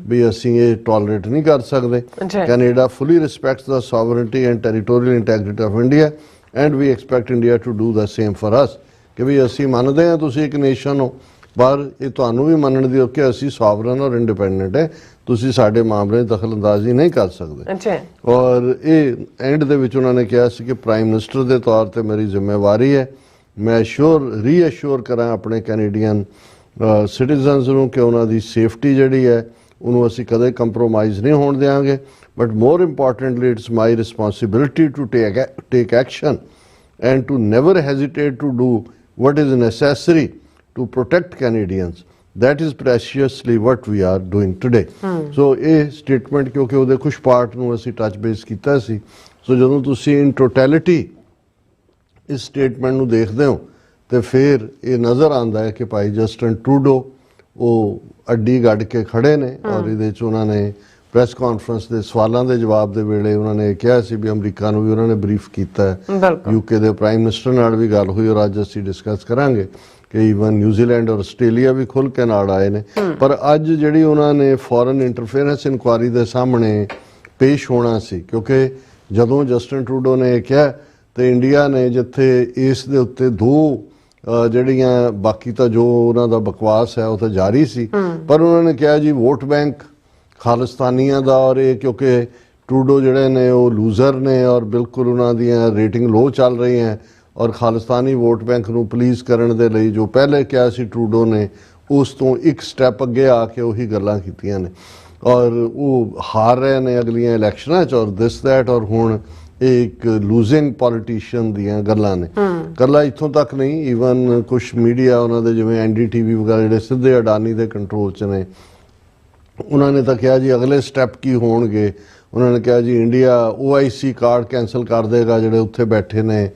ਵੀ ਅਸੀਂ ਇਹ ਟੋਲਰੇਟ ਨਹੀਂ ਕਰ ਸਕਦੇ। Canada fully respects the sovereignty and territorial integrity of India and we expect India to do the same for us, ਕਿ ਵੀ ਅਸੀਂ ਮੰਨਦੇ ਹਾਂ ਤੁਸੀਂ ਇੱਕ ਨੇਸ਼ਨ ਹੋ, ਪਰ ਇਹ ਤੁਹਾਨੂੰ ਵੀ ਮੰਨਣ ਦੀ ਕਿ ਅਸੀਂ ਸੋਵਰਨ ਔਰ ਇੰਡੀਪੈਂਡੈਂਟ ਹੈ, ਤੁਸੀਂ ਸਾਡੇ ਮਾਮਲੇ ਦਖਲ ਅੰਦਾਜ਼ੀ ਨਹੀਂ ਕਰ ਸਕਦੇ। ਔਰ ਇਹ ਐਂਡ ਦੇ ਵਿੱਚ ਉਹਨਾਂ ਨੇ ਕਿਹਾ ਸੀ ਕਿ ਪ੍ਰਾਈਮ ਮਿਨਿਸਟਰ ਦੇ ਤੌਰ ਤੇ ਮੇਰੀ ਜ਼ਿੰਮੇਵਾਰੀ ਹੈ ਮੈਂ ਰੀਅਸ਼ੋਰ ਕਰਾਂ ਆਪਣੇ ਕੈਨੇਡੀਅਨ ਸਿਟੀਜ਼ਨਸ ਨੂੰ ਕਿ ਉਹਨਾਂ ਦੀ ਸੇਫਟੀ ਜਿਹੜੀ ਹੈ ਉਹਨੂੰ ਅਸੀਂ ਕਦੇ ਕੰਪਰੋਮਾਈਜ਼ ਨਹੀਂ ਹੋਣ ਦਿਆਂਗੇ, but more importantly it's my responsibility to take action and to never hesitate to do what is necessary to protect Canadians. That is preciously what we are doing today. So ਇਹ ਸਟੇਟਮੈਂਟ ਕਿਉਂਕਿ ਉਹਦੇ ਕੁਝ ਪਾਰਟ ਨੂੰ ਅਸੀਂ ਟੱਚ ਬੇਸ ਕੀਤਾ ਸੀ, ਸੋ ਜਦੋਂ ਤੁਸੀਂ ਇਨ ਟੋਟੈਲਿਟੀ ਇਸ ਸਟੇਟਮੈਂਟ ਨੂੰ ਦੇਖਦੇ ਹੋ ਤੇ ਫਿਰ ਇਹ ਨਜ਼ਰ ਆਉਂਦਾ ਹੈ ਕਿ ਭਾਈ ਜਸਟਿਨ ਟਰੂਡੋ ਉਹ ਅੱਡੀ ਗੱਡ ਕੇ ਖੜੇ ਨੇ ਔਰ ਇਹਦੇ 'ਚ ਉਹਨਾਂ ਨੇ ਪ੍ਰੈਸ ਕਾਨਫਰੰਸ ਦੇ ਸਵਾਲਾਂ ਦੇ ਜਵਾਬ ਦੇ ਵੇਲੇ ਉਹਨਾਂ ਨੇ ਕਿਹਾ ਸੀ ਵੀ ਅਮਰੀਕਾ ਨੂੰ ਵੀ ਉਹਨਾਂ ਨੇ ਬਰੀਫ ਕੀਤਾ ਹੈ, ਯੂਕੇ ਦੇ ਪ੍ਰਾਈਮ ਮਿਨਿਸਟਰ ਨਾਲ ਵੀ ਗੱਲ ਹੋਈ ਔਰ ਅੱਜ ਅਸੀਂ ਡਿਸਕਸ ਕਰਾਂਗੇ ਕਿ ਈਵਨ ਨਿਊਜ਼ੀਲੈਂਡ ਔਰ ਆਸਟ੍ਰੇਲੀਆ ਵੀ ਖੁੱਲ੍ਹ ਕੇ ਨਾਲ ਆਏ ਨੇ। ਪਰ ਅੱਜ ਜਿਹੜੀ ਉਹਨਾਂ ਨੇ ਫੋਰਨ ਇੰਟਰਫੇਰੈਂਸ ਇਨਕੁਆਇਰੀ ਦੇ ਸਾਹਮਣੇ ਪੇਸ਼ ਹੋਣਾ ਸੀ, ਕਿਉਂਕਿ ਜਦੋਂ ਜਸਟਿਨ ਟਰੂਡੋ ਨੇ ਕਿਹਾ ਤੇ ਇੰਡੀਆ ਨੇ ਜਿੱਥੇ ਇਸ ਦੇ ਉੱਤੇ ਦੋ ਜਿਹੜੀਆਂ ਬਾਕੀ ਤਾਂ ਜੋ ਉਹਨਾਂ ਦਾ ਬਕਵਾਸ ਹੈ ਉਹ ਤਾਂ ਜਾਰੀ ਸੀ, ਪਰ ਉਹਨਾਂ ਨੇ ਕਿਹਾ ਜੀ ਵੋਟ ਬੈਂਕ ਖਾਲਿਸਤਾਨੀਆਂ ਦਾ ਔਰ ਇਹ ਕਿਉਂਕਿ ਟਰੂਡੋ ਜਿਹੜੇ ਨੇ ਉਹ ਲੂਜ਼ਰ ਨੇ ਔਰ ਬਿਲਕੁਲ ਉਹਨਾਂ ਦੀਆਂ ਰੇਟਿੰਗ ਲੋ ਚੱਲ ਰਹੀਆਂ ਔਰ ਖਾਲਿਸਤਾਨੀ ਵੋਟ ਬੈਂਕ ਨੂੰ ਪਲੀਜ਼ ਕਰਨ ਦੇ ਲਈ ਜੋ ਪਹਿਲੇ ਕਿਹਾ ਸੀ ਟਰੂਡੋ ਨੇ ਉਸ ਤੋਂ ਇੱਕ ਸਟੈਪ ਅੱਗੇ ਆ ਕੇ ਉਹੀ ਗੱਲਾਂ ਕੀਤੀਆਂ ਨੇ ਔਰ ਉਹ ਹਾਰ ਰਹੇ ਨੇ ਅਗਲੀਆਂ ਇਲੈਕਸ਼ਨਾਂ 'ਚ ਔਰ ਦਿਸ ਦੈਟ, ਔਰ ਹੁਣ ਇਹ ਇੱਕ ਲੂਜ਼ਿੰਗ ਪੋਲੀਟੀਸ਼ੀਅਨ ਦੀਆਂ ਗੱਲਾਂ ਨੇ। ਇਕੱਲਾ ਇੱਥੋਂ ਤੱਕ ਨਹੀਂ, ਈਵਨ ਕੁਛ ਮੀਡੀਆ ਉਹਨਾਂ ਦੇ ਜਿਵੇਂ NDTV ਵਗੈਰਾ ਜਿਹੜੇ ਸਿੱਧੇ ਅਡਾਨੀ ਦੇ ਕੰਟਰੋਲ 'ਚ ਨੇ, ਉਹਨਾਂ ਨੇ ਤਾਂ ਕਿਹਾ ਜੀ ਅਗਲੇ ਸਟੈਪ ਕੀ ਹੋਣਗੇ। ਉਹਨਾਂ ਨੇ ਕਿਹਾ ਜੀ ਇੰਡੀਆ OIC ਕਾਰਡ ਕੈਂਸਲ ਕਰ ਦੇਗਾ, ਜਿਹੜੇ ਉੱਥੇ ਬੈਠੇ ਨੇ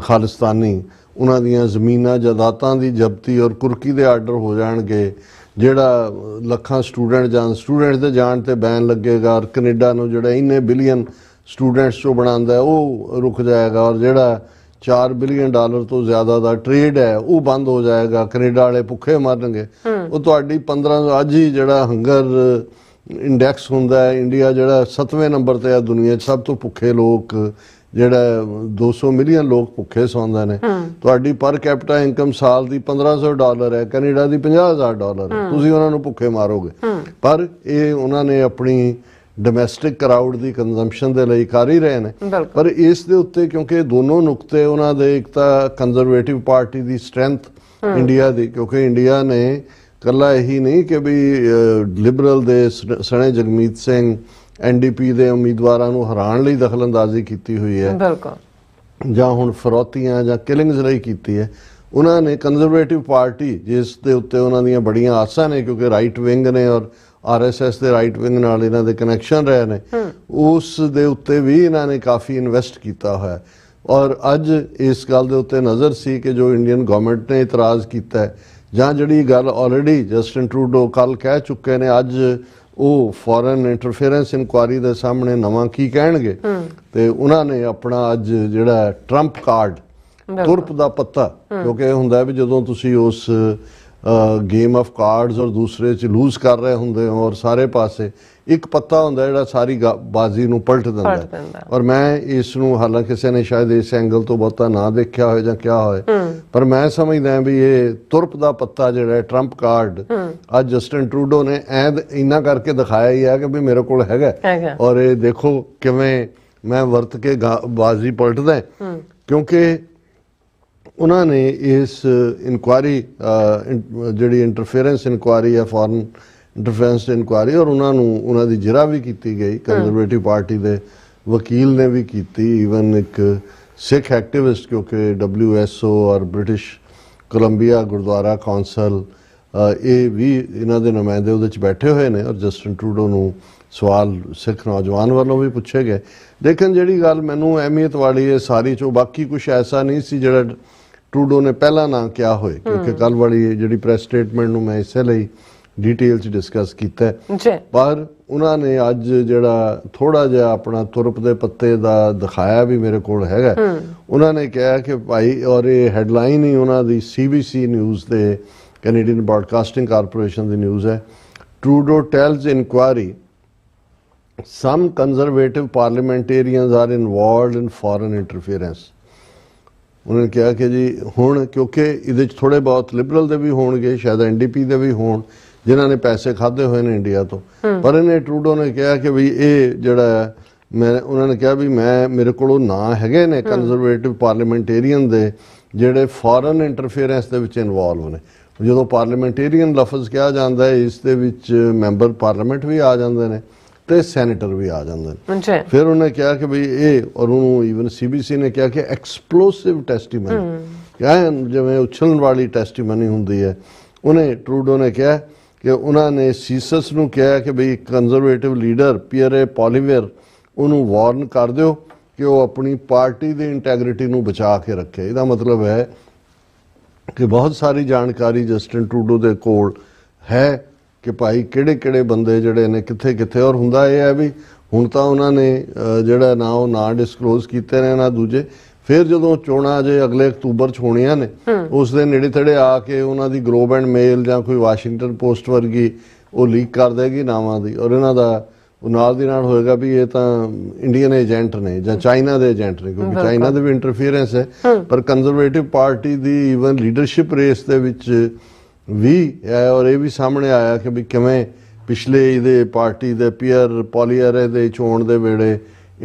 ਖਾਲਿਸਤਾਨੀ ਉਹਨਾਂ ਦੀਆਂ ਜ਼ਮੀਨਾਂ ਜਾਇਦਾਦਾਂ ਦੀ ਜ਼ਬਤੀ ਔਰ ਕੁਰਕੀ ਦੇ ਆਰਡਰ ਹੋ ਜਾਣਗੇ, ਜਿਹੜਾ ਲੱਖਾਂ ਸਟੂਡੈਂਟਸ ਦੇ ਜਾਣ ਤੇ ਬੈਨ ਲੱਗੇਗਾ ਔਰ ਕੈਨੇਡਾ ਨੂੰ ਜਿਹੜਾ ਇੰਨੇ ਬਿਲੀਅਨ ਸਟੂਡੈਂਟਸ ਚੋਂ ਬਣਾਉਂਦਾ ਉਹ ਰੁਕ ਜਾਏਗਾ ਔਰ ਜਿਹੜਾ $4 ਬਿਲੀਅਨ ਤੋਂ ਜ਼ਿਆਦਾ ਦਾ ਟ੍ਰੇਡ ਹੈ ਉਹ ਬੰਦ ਹੋ ਜਾਏਗਾ, ਕੈਨੇਡਾ ਵਾਲੇ ਭੁੱਖੇ ਮਰਨਗੇ। ਉਹ ਤੁਹਾਡੀ 15 ਅੱਜ ਹੀ ਜਿਹੜਾ ਹੰਗਰ ਇੰਡੈਕਸ ਹੁੰਦਾ ਹੈ, ਇੰਡੀਆ ਜਿਹੜਾ 7ਵੇਂ ਨੰਬਰ ਤੇ ਹੈ ਦੁਨੀਆ 'ਚ ਸਭ ਤੋਂ ਭੁੱਖੇ ਲੋਕ, ਜਿਹੜਾ 200 ਮਿਲੀਅਨ ਲੋਕ ਭੁੱਖੇ ਸੌਂਦੇ ਨੇ। ਤੁਹਾਡੀ ਪਰ ਕੈਪੀਟਾ ਇਨਕਮ ਸਾਲ ਦੀ $1500 ਹੈ, ਕੈਨੇਡਾ ਦੀ $50000 ਹੈ, ਤੁਸੀਂ ਉਹਨਾਂ ਨੂੰ ਭੁੱਖੇ ਮਾਰੋਗੇ। ਪਰ ਇਹ ਉਹਨਾਂ ਨੇ ਆਪਣੀ ਡੋਮੈਸਟਿਕ ਕਰਾਊਡ ਦੀ ਕੰਜ਼ੰਪਸ਼ਨ ਦੇ ਲਈ ਕਰ ਹੀ ਰਹੇ ਨੇ। ਪਰ ਇਸ ਦੇ ਉੱਤੇ ਕਿਉਂਕਿ ਦੋਨੋਂ ਨੁਕਤੇ ਉਹਨਾਂ ਦੇ, ਇੱਕ ਤਾਂ ਕੰਜ਼ਰਵੇਟਿਵ ਪਾਰਟੀ ਦੀ ਸਟਰੈਂਥ ਇੰਡੀਆ ਦੀ, ਕਿਉਂਕਿ ਇੰਡੀਆ ਨੇ ਇਕੱਲਾ ਇਹੀ ਨਹੀਂ ਕਿ ਵੀ ਲਿਬਰਲ ਦੇ ਸਣੇ ਜਗਮੀਤ ਸਿੰਘ NDP ਦੇ ਉਮੀਦਵਾਰਾਂ ਨੂੰ ਹਰਾਉਣ ਲਈ ਦਖਲਅੰਦਾਜ਼ੀ ਕੀਤੀ ਹੋਈ ਹੈ ਜਾਂ ਹੁਣ ਫਰੌਤੀਆਂ ਜਾਂ ਕਿਲਿੰਗਸ ਲਈ ਕੀਤੀ ਹੈ। ਉਹਨਾਂ ਨੇ ਕੰਜ਼ਰਵੇਟਿਵ ਪਾਰਟੀ ਜਿਸ ਦੇ ਉੱਤੇ ਉਹਨਾਂ ਦੀਆਂ ਬੜੀਆਂ ਆਸਾਂ ਨੇ ਕਿਉਂਕਿ ਰਾਈਟ ਵਿੰਗ ਨੇ ਔਰ RSS ਦੇ ਰਾਈਟ ਵਿੰਗ ਨਾਲ ਇਹਨਾਂ ਦੇ ਕਨੈਕਸ਼ਨ ਰਹੇ ਨੇ, ਉਸ ਦੇ ਉੱਤੇ ਵੀ ਇਹਨਾਂ ਨੇ ਕਾਫੀ ਇਨਵੈਸਟ ਕੀਤਾ ਹੋਇਆ ਔਰ ਅੱਜ ਇਸ ਗੱਲ ਦੇ ਉੱਤੇ ਨਜ਼ਰ ਸੀ ਕਿ ਜੋ ਇੰਡੀਅਨ ਗਵਰਨਮੈਂਟ ਨੇ ਇਤਰਾਜ਼ ਕੀਤਾ ਜਾਂ ਜਿਹੜੀ ਗੱਲ ਆਲਰੇਡੀ ਜਸਟਿਨ ਟਰੂਡੋ ਕੱਲ ਕਹਿ ਚੁੱਕੇ ਨੇ, ਅੱਜ ਉਹ ਫੋਰਨ ਇੰਟਰਫੇਰੈਂਸ ਇਨਕੁਆਇਰੀ ਦੇ ਸਾਹਮਣੇ ਨਵਾਂ ਕੀ ਕਹਿਣਗੇ। ਤੇ ਉਹਨਾਂ ਨੇ ਆਪਣਾ ਅੱਜ ਜਿਹੜਾ ਟਰੰਪ ਕਾਰਡ, ਤੁਰਪ ਦਾ ਪੱਤਾ, ਕਿਉਂਕਿ ਇਹ ਹੁੰਦਾ ਵੀ ਜਦੋਂ ਤੁਸੀਂ ਉਸ ਗੇਮ ਆਫ ਕਾਰਡਸ ਔਰ ਦੂਸਰੇ 'ਚ ਲੂਜ਼ ਕਰ ਰਹੇ ਹੁੰਦੇ ਹੋ ਔਰ ਸਾਰੇ ਪਾਸੇ ਇੱਕ ਪੱਤਾ ਹੁੰਦਾ ਜਿਹੜਾ ਸਾਰੀ ਬਾਜ਼ੀ ਨੂੰ ਪਲਟ ਦਿੰਦਾ। ਔਰ ਮੈਂ ਇਸ ਨੂੰ ਹਾਲਾਂਕਿ ਕਿਸੇ ਨੇ ਸ਼ਾਇਦ ਇਸ ਐਂਗਲ ਤੋਂ ਬਹੁਤਾ ਨਾ ਦੇਖਿਆ ਹੋਏ ਜਾਂ ਕਿਹਾ ਹੋਏ, ਪਰ ਮੈਂ ਸਮਝਦਾ ਵੀ ਇਹ ਤੁਰਪ ਦਾ ਪੱਤਾ ਜਿਹੜਾ ਟਰੰਪ ਕਾਰਡ ਅੱਜ ਜਸਟਿਨ ਟਰੂਡੋ ਨੇ ਇੰਨਾ ਕਰਕੇ ਦਿਖਾਇਆ ਹੀ ਹੈ ਕਿ ਵੀ ਮੇਰੇ ਕੋਲ ਹੈਗਾ ਔਰ ਇਹ ਦੇਖੋ ਕਿਵੇਂ ਮੈਂ ਵਰਤ ਕੇ ਬਾਜ਼ੀ ਪਲਟਦਾ। ਕਿਉਂਕਿ उन्होंने इस इनकुआरी जिहड़ी इंटरफेरेंस इनकुआरी है फॉरन इंटरफेरेंस इनकुआरी और उन्होंने जिरा भी की गई कंजरवेटिव पार्टी के वकील ने भी की ईवन एक सिख एक्टिविस्ट क्योंकि WSO और ब्रिटिश कोलंबिया गुरुद्वारा कौंसल ये भी इन्हों के नुमाइंदे उहदे बैठे हुए हैं और जस्टिन ट्रूडो नूं सवाल सिख नौजवान वालों भी पूछे गए। लेकिन जिहड़ी गल मैनूं अहमियत वाली है सारी चो बाकी कुछ ऐसा नहीं सी जिहड़ा ट्रूडो ने पहला ना क्या होए क्योंकि कल वाली जिहड़ी प्रेस स्टेटमेंट नूं मैं इसे लिए डिटेल च डिस्कस किया पर उन्होंने अज जिहड़ा थोड़ा जिहा अपना तुरप दे पत्ते दा दिखाया भी मेरे कोल हैगा। उन्होंने कहा कि भाई और ये हैडलाइन ही उन्हों दी CBC news the Canadian Broadcasting Corporation की न्यूज़ है Trudeau tells inquiry some conservative parliamentarians are involved in foreign interference। उन्होंने कहा कि जी हुण क्योंकि ये थोड़े बहुत लिबरल दे भी होणगे शायद NDP दे भी होण जिन्होंने पैसे खाधे हुए हैं इंडिया तो पर इन्हें ट्रूडो ने कहा कि भी ये जड़ा मैं उन्होंने कहा भी मैं मेरे को ना है ने कंजरवेटिव पार्लीमेंटेरियन दे ਜਿਹੜੇ ਫੋਰਨ ਇੰਟਰਫੇरेंस ਦੇ ਵਿੱਚ ਇਨਵੋਲਵ ਨੇ। ਜਦੋਂ ਪਾਰਲੀਮੈਂਟੇਰੀਅਨ ਲਫ਼ਜ਼ ਕਿਹਾ ਜਾਂਦਾ ਹੈ ਇਸ ਦੇ ਵਿੱਚ ਮੈਂਬਰ ਪਾਰਲੀਮੈਂਟ ਵੀ ਆ ਜਾਂਦੇ ਨੇ ਤੇ ਸੈਨੇਟਰ ਵੀ ਆ ਜਾਂਦੇ ਨੇ। ਫਿਰ ਉਹਨੇ ਕਿਹਾ ਕਿ ਬਈ ਇਹ ਔਰ ਉਹਨੂੰ ਈਵਨ CBC ਨੇ ਕਿਹਾ ਕਿ ਐਕਸਪਲੋਸਿਵ ਟੈਸਟੀਮਨੀ ਕਿਹਾ ਜਿਵੇਂ ਉਛਲਣ ਵਾਲੀ ਟੈਸਟੀਮਨੀ ਹੁੰਦੀ ਹੈ। ਉਹਨੇ ਟਰੂਡੋ ਨੇ ਕਿਹਾ ਕਿ ਉਹਨਾਂ ਨੇ ਸੀਸਸ ਨੂੰ ਕਿਹਾ ਕਿ ਬਈ ਕੰਜ਼ਰਵੇਟਿਵ ਲੀਡਰ ਪੀਅਰੇ ਪੋਲੀਵੇਰ ਉਹਨੂੰ ਵਾਰਨ ਕਰ ਦਿਓ कि वो अपनी पार्टी की इंटैग्रिटी नूं बचा के रखे। इसका मतलब है कि बहुत सारी जानकारी जस्टिन ट्रूडो के कोल है कि भाई किहड़े किहड़े बंदे जिहड़े ने कित्थे कित्थे और हुंदा यह है भी हुण तां उन्होंने जिहड़ा ना वो ना डिस्कलोज कीते ने ना दूजे फिर जदों चोणां जे अगले अक्तूबर च होणीआं ने उस दे नेड़े तेड़े आके उन्हां दी ग्लोब एंड मेल जां कोई वाशिंगटन पोस्ट वर्गी वो लीक कर देगी नावां दी और इन्हां दा नाल दी नाल होएगा भी ये तां इंडियन एजेंट ने जां चाइना दे एजेंट ने क्योंकि चाइना दे भी इंटरफेरेंस है पर कंजरवेटिव पार्टी दी ईवन लीडरशिप रेस दे विच भी है और ये भी सामने आया कि भी किवें पिछले इहदे पार्टी दे पीयर पॉलीअरे दे चोण दे वेड़े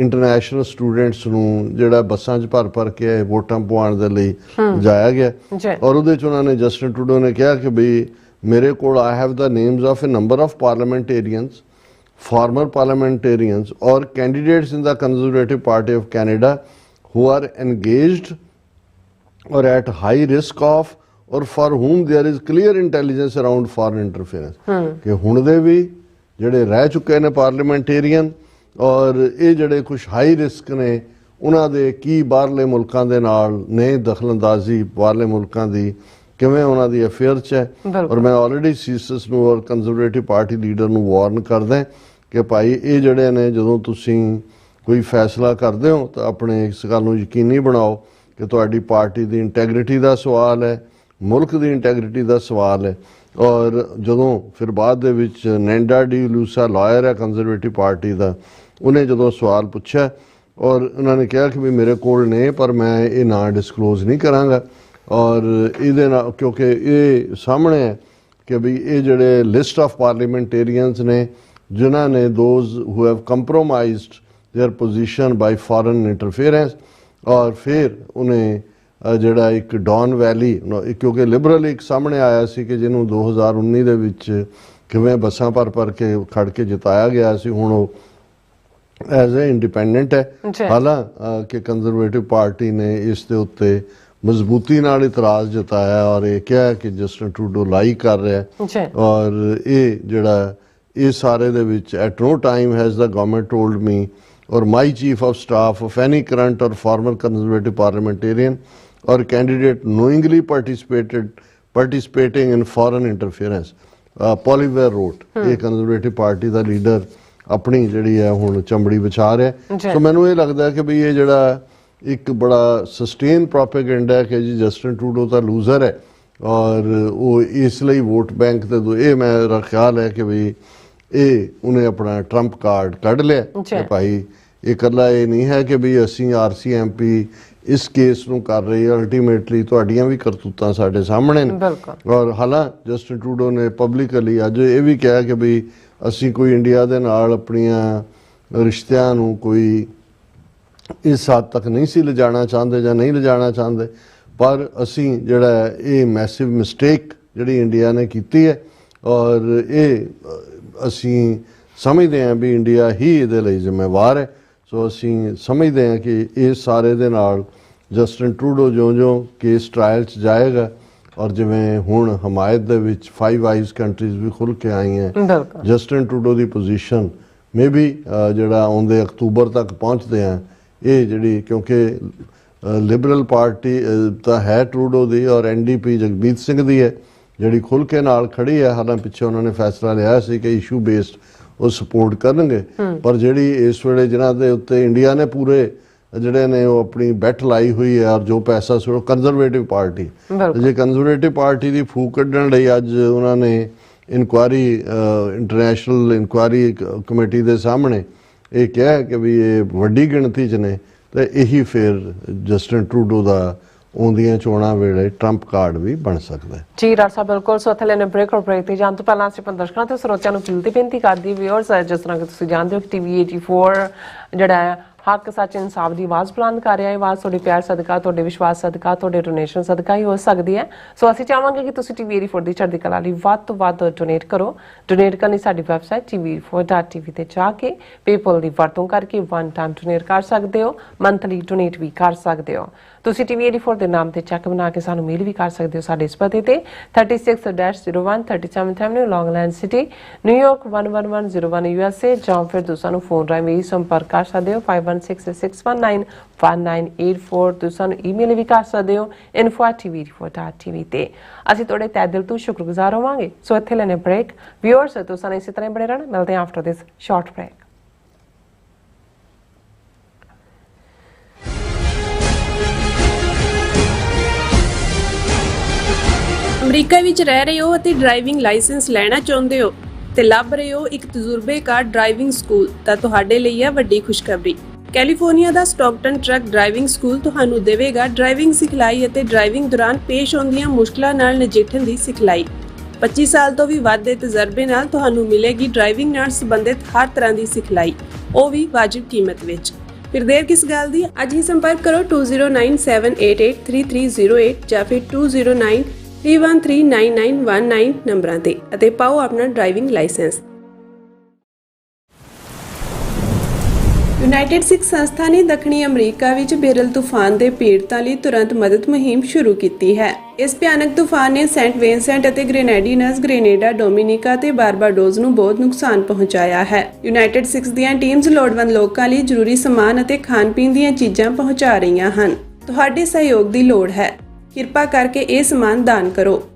इंटरनेशनल स्टूडेंट्स नूं जिहड़ा बसां च भर के वोटां पवाउण दे लई जाया गया और उहदे च उन्होंने जस्टिन ट्रूडो ने कहा कि भी मेरे कोल I have the names of a number of parliamentarians former parliamentarians or candidates in the Conservative Party of Canada who are engaged or at high risk of or for whom there is clear intelligence around foreign interference। कि हुण दे भी जिहड़े रह चुके ने पार्लीमेंटेरियन और ये जिहड़े कुछ हाई रिस्क ने उन्हां दे की बाहरले मुल्कां दे नाल ने दखलअंदाजी बाहरले मुल्कां दी किवें उन्हां दी अफेयर च है। और मैं ऑलरेडी सीसस नूं और कंजरवेटिव पार्टी लीडर नूं वार्न करदा कि भाई ये जिहड़े ने जदों तुसीं कोई फैसला करदे हो तो अपने इस गल नूं यकीनी बनाओ कि तुहाडी पार्टी दी इंटैग्रिटी दा सवाल है मुल्क दी इंटैग्रिटी दा सवाल है। और जदों फिर बाद दे विच नैंडा डी लूसा लॉयर है कंजरवेटिव पार्टी दा उन्हें जदों सवाल पूछा और उन्होंने कहा कि भी मेरे कोल ने पर मैं ये ना डिस्कलोज नहीं करांगा और इहदे नाल क्योंकि ये सामने है कि भी ये जिहड़े लिस्ट ऑफ पार्लीमेंटेरियंस ने जिन्हां ने those who have compromised their position by foreign interference और फिर उन्हें जिहड़ा एक डॉन वैली क्योंकि लिबरल एक सामने आया सी कि जिन्हों 2019 दे विच किवें बसां भर के खड़ के जिताया गया सी हुण वो एज ए इंडिपेंडेंट है। हालांकि कंजरवेटिव पार्टी ने इस दे उत्ते मजबूती नाल इतराज़ जताया और ये क्या है कि जस्टिन ट्रूडो लाई कर रहा है और ये जिहड़ा ये सारे दे विच at no time has the government told me or my chief of staff of any current or former conservative parliamentarian or candidate knowingly participating in foreign interference Poilievre wrote ये कंजरवेटिव पार्टी का लीडर अपनी जिहड़ी है हुण चमड़ी विछा रहा है। सो मैनूं ये लगता है कि भी ये जिहड़ा एक बड़ा सस्टेन प्रोपेगेंडा है कि जी जस्टिन ट्रूडो तो लूजर है और वो इसलिए वोट बैंक तो ये मेरा ख्याल है कि भी ये उन्हें अपना ट्रंप कार्ड कढ़ लिया कि भाई ये कला ये नहीं है कि भी असी RCMP इस केस नूं कर रही है अल्टीमेटली तुहाडियां भी करतूतां साडे सामने ने। और हालां जस्टिन ट्रूडो ने पब्लिकली अज ये भी कहा कि भी असी कोई इंडिया दे नाल अपनियां रिश्तियां नूं कोई इस हद तक नहीं सी ले जाना चाहते या नहीं ले जाना चाहते ਪਰ ਅਸੀਂ ਜਿਹੜਾ ਇਹ ਮੈਸਿਵ ਮਿਸਟੇਕ ਜਿਹੜੀ ਇੰਡੀਆ ਨੇ ਕੀਤੀ ਹੈ ਔਰ ਇਹ ਅਸੀਂ ਸਮਝਦੇ ਹਾਂ ਵੀ ਇੰਡੀਆ ਹੀ ਇਹਦੇ ਲਈ ਜ਼ਿੰਮੇਵਾਰ ਹੈ। ਸੋ ਅਸੀਂ ਸਮਝਦੇ ਹਾਂ ਕਿ ਇਸ ਸਾਰੇ ਦੇ ਨਾਲ ਜਸਟਿਨ ਟਰੂਡੋ ਜਿਉਂ ਕੇਸ ਟਰਾਇਲ 'ਚ ਜਾਏਗਾ ਔਰ ਜਿਵੇਂ ਹੁਣ ਹਮਾਇਤ ਦੇ ਵਿੱਚ 5 ਆਈਜ਼ ਕੰਟਰੀਜ਼ ਵੀ ਖੁੱਲ੍ਹ ਕੇ ਆਈਆਂ, Justin Trudeau the position may be ਜਿਹੜਾ ਆਉਂਦੇ ਅਕਤੂਬਰ ਤੱਕ ਪਹੁੰਚਦੇ ਆ ਇਹ ਜਿਹੜੀ, ਕਿਉਂਕਿ ਲਿਬਰਲ ਪਾਰਟੀ ਤਾਂ ਹੈ ਟਰੂਡੋ ਦੀ ਔਰ NDP ਜਗਮੀਤ ਸਿੰਘ ਦੀ ਹੈ ਜਿਹੜੀ ਖੁੱਲ੍ਹ ਕੇ ਨਾਲ ਖੜੀ ਹੈ। ਹਾਲਾਂ ਪਿੱਛੇ ਉਹਨਾਂ ਨੇ ਫੈਸਲਾ ਲਿਆ ਸੀ ਕਿ ਇਸ਼ੂ ਬੇਸਡ ਉਹ ਸਪੋਰਟ ਕਰਨਗੇ, ਪਰ ਜਿਹੜੀ ਇਸ ਵੇਲੇ ਜਿਨ੍ਹਾਂ ਦੇ ਉੱਤੇ ਇੰਡੀਆ ਨੇ ਪੂਰੇ ਜਿਹੜੇ ਨੇ ਉਹ ਆਪਣੀ ਬੈਠ ਲਾਈ ਹੋਈ ਹੈ ਔਰ ਜੋ ਪੈਸਾ ਸੀ ਉਹ ਕੰਜ਼ਰਵੇਟਿਵ ਪਾਰਟੀ, ਜੇ ਕੰਜ਼ਰਵੇਟਿਵ ਪਾਰਟੀ ਦੀ ਫੂਕ ਕੱਢਣ ਲਈ ਅੱਜ ਉਹਨਾਂ ਨੇ ਇਨਕੁਆਇਰੀ ਇੰਟਰਨੈਸ਼ਨਲ ਇਨਕੁਆਇਰੀ ਕਮੇਟੀ ਦੇ ਸਾਹਮਣੇ ਇਹ ਕਿਹਾ ਕਿ ਵੀ ਇਹ ਵੱਡੀ ਗਿਣਤੀ 'ਚ ਨੇ ਤੇ ਇਹੀ ਫਿਰ ਜਸਟਿਨ ਟਰੂਡੋ ਦਾ ਆਉਂਦੀਆਂ ਚੋਣਾਂ ਵੇਲੇ ਟਰੰਪ ਕਾਰਡ ਵੀ ਬਣ ਸਕਦਾ ਹੈ। ਜੀ ਡਾਕਟਰ ਸਾਹਿਬ ਬਿਲਕੁਲ। ਸੋ ਇੱਥੇ ਲੈਣੇ ਬ੍ਰੇਕ ਔਰ ਬ੍ਰੇਕ ਤੇ ਜਾਣ ਤੋਂ ਪਹਿਲਾਂ ਅਸੀਂ ਆਪਣੇ ਦਰਸ਼ਕਾਂ ਤੇ ਸਰੋਤਿਆਂ ਨੂੰ ਅਪੀਲ ਤੇ ਬੇਨਤੀ ਕਰਦੀ ਵਿਊਅਰਸ, ਜਿਸ ਤਰ੍ਹਾਂ ਕਿ ਤੁਸੀਂ ਜਾਣਦੇ ਹੋ ਕਿ TV 84 ਜਿਹੜਾ ਹੈ ਹੱਕ ਸੱਚ ਇਨਸਾਫ ਦੀ ਆਵਾਜ਼ ਬੁਲੰਦ ਕਰ ਰਿਹਾ ਹੈ। ਆਵਾਜ਼ ਤੁਹਾਡੇ ਪਿਆਰ ਸਦਕਾ, ਤੁਹਾਡੇ ਵਿਸ਼ਵਾਸ ਸਦਕਾ, ਤੁਹਾਡੇ ਡੋਨੇਸ਼ਨ ਸਦਕਾ ਹੀ ਹੋ ਸਕਦੀ ਹੈ। ਸੋ ਅਸੀਂ ਚਾਹਾਂਗੇ ਕਿ ਤੁਸੀਂ TV 84 ਦੀ ਚੜ੍ਹਦੀ ਕਲਾ ਲਈ ਵੱਧ ਤੋਂ ਵੱਧ ਡੋਨੇਟ ਕਰੋ। ਡੋਨੇਟ ਕਰਨ ਲਈ ਸਾਡੀ ਵੈਬਸਾਈਟ tv84.tv ਤੇ ਜਾ ਕੇ ਪੇਪਲ ਦੀ ਵਰਤੋਂ ਕਰਕੇ ਵਨ ਟਾਈਮ ਡੋਨੇਟ ਕਰ ਸਕਦੇ ਹੋ, ਮੰਥਲੀ ਡੋਨੇਟ ਵੀ ਕਰ ਸਕਦੇ ਹੋ। ਤੁਸੀਂ TV 84 ਦੇ ਨਾਮ ਤੇ ਚੈੱਕ ਬਣਾ ਕੇ ਸਾਨੂੰ ਮੇਲ ਵੀ ਕਰ ਸਕਦੇ ਹੋ ਸਾਡੇ ਇਸ ਪਤੇ ਤੇ 36-01 37th Avenue, Long Island City, New York 11101 USA, ਜਾਂ ਫਿਰ ਤੁਸੀਂ ਸਾਨੂੰ ਫੋਨ ਰਾਹੀਂ ਵੀ ਸੰਪਰਕ ਕਰ ਸਕਦੇ ਹੋ 5166191984। ਤੁਸੀਂ ਸਾਨੂੰ ਈਮੇਲ ਵੀ ਕਰ ਸਕਦੇ ਹੋ info@tv84.tv ਤੇ। ਅਸੀਂ ਤੁਹਾਡੇ ਤਹਿ ਦਿਲ ਤੋਂ ਸ਼ੁਕਰਗੁਜ਼ਾਰ ਹੋਵਾਂਗੇ। ਸੋ ਇੱਥੇ ਲੈਣੇ ਬ੍ਰੇਕ। ਵਿਊਅਰਸ ਤੁਸੀਂ ਸਾਨੂੰ ਇਸੇ ਤਰ੍ਹਾਂ ਬਣੇ ਰਹਿਣਾ। ਮਿਲਦੇ ਹਾਂ after this short break. America ਵਿੱਚ ਰਹਿ ਰਹੇ ਹੋ ਅਤੇ ਡਰਾਈਵਿੰਗ ਲਾਇਸੈਂਸ ਲੈਣਾ ਚਾਹੁੰਦੇ ਹੋ ਤੇ ਲੱਭ ਰਹੇ ਹੋ ਇੱਕ ਤਜਰਬੇਕਾਰ ਡਰਾਈਵਿੰਗ ਸਕੂਲ, ਤਾਂ ਤੁਹਾਡੇ ਲਈ ਹੈ ਵੱਡੀ ਖੁਸ਼ਖਬਰੀ। ਕੈਲੀਫੋਰਨੀਆ ਦਾ ਸਟਾਕਟਨ ਟਰੱਕ ਡਰਾਈਵਿੰਗ ਸਕੂਲ ਤੁਹਾਨੂੰ ਦੇਵੇਗਾ ਡਰਾਈਵਿੰਗ ਸਿਖਲਾਈ ਅਤੇ ਡਰਾਈਵਿੰਗ ਦੌਰਾਨ ਪੇਸ਼ ਆਉਂਦੀਆਂ ਮੁਸ਼ਕਲਾਂ ਨਾਲ ਨਜਿੱਠਣ ਦੀ ਸਿਖਲਾਈ। 25 ਸਾਲ ਤੋਂ ਵੀ ਵੱਧ ਦੇ ਤਜਰਬੇ ਨਾਲ ਤੁਹਾਨੂੰ ਮਿਲੇਗੀ ਡਰਾਈਵਿੰਗ ਨਾਲ ਸੰਬੰਧਿਤ ਹਰ ਤਰ੍ਹਾਂ ਦੀ ਸਿਖਲਾਈ, ਉਹ ਵੀ ਵਾਜਿਬ ਕੀਮਤ ਵਿੱਚ। ਫਿਰ ਦੇਰ ਕਿਸ ਗੱਲ ਦੀ? ਅੱਜ ਹੀ ਸੰਪਰਕ ਕਰੋ 2097883308 ਜਾਂ ਫਿਰ 2093139919 ਨੰਬਰਾਂ ਤੇ ਅਤੇ ਪਾਓ ਆਪਣਾ ਡਰਾਈਵਿੰਗ ਲਾਇਸੈਂਸ। ਯੂਨਾਈਟਿਡ ਸਿੱਖ ਸੰਸਥਾ ਨੇ ਦੱਖਣੀ ਅਮਰੀਕਾ ਵਿੱਚ ਬੇਰਲ ਤੂਫਾਨ ਦੇ ਪੀੜਤਾਂ ਲਈ ਤੁਰੰਤ ਮਦਦ ਮੁਹਿੰਮ ਸ਼ੁਰੂ ਕੀਤੀ ਹੈ। ਇਸ ਭਿਆਨਕ ਤੂਫਾਨ ਨੇ ਸੈਂਟ ਵਿੰਸੈਂਟ ਅਤੇ ਗ੍ਰੇਨੇਡੀਨਸ, ਗ੍ਰੇਨੇਡਾ, ਡੋਮਿਨਿਕਾ ਤੇ ਬਾਰਬਾਡੋਸ ਨੂੰ ਬਹੁਤ ਨੁਕਸਾਨ ਪਹੁੰਚਾਇਆ ਹੈ। ਯੂਨਾਈਟਿਡ ਸਿੱਖਸ ਦੀਆਂ ਟੀਮਸ ਲੋੜਵੰਦ ਲੋਕਾਂ ਲਈ ਜ਼ਰੂਰੀ ਸਮਾਨ ਅਤੇ ਖਾਣ ਪੀਣ ਦੀਆਂ ਚੀਜ਼ਾਂ ਪਹੁੰਚਾ ਰਹੀਆਂ ਹਨ। ਤੁਹਾਡੇ ਸਹਿਯੋਗ ਦੀ ਲੋੜ ਹੈ। ਕਿਰਪਾ ਕਰਕੇ ਇਹ ਸਮਾਨ ਦਾਨ ਕਰੋ।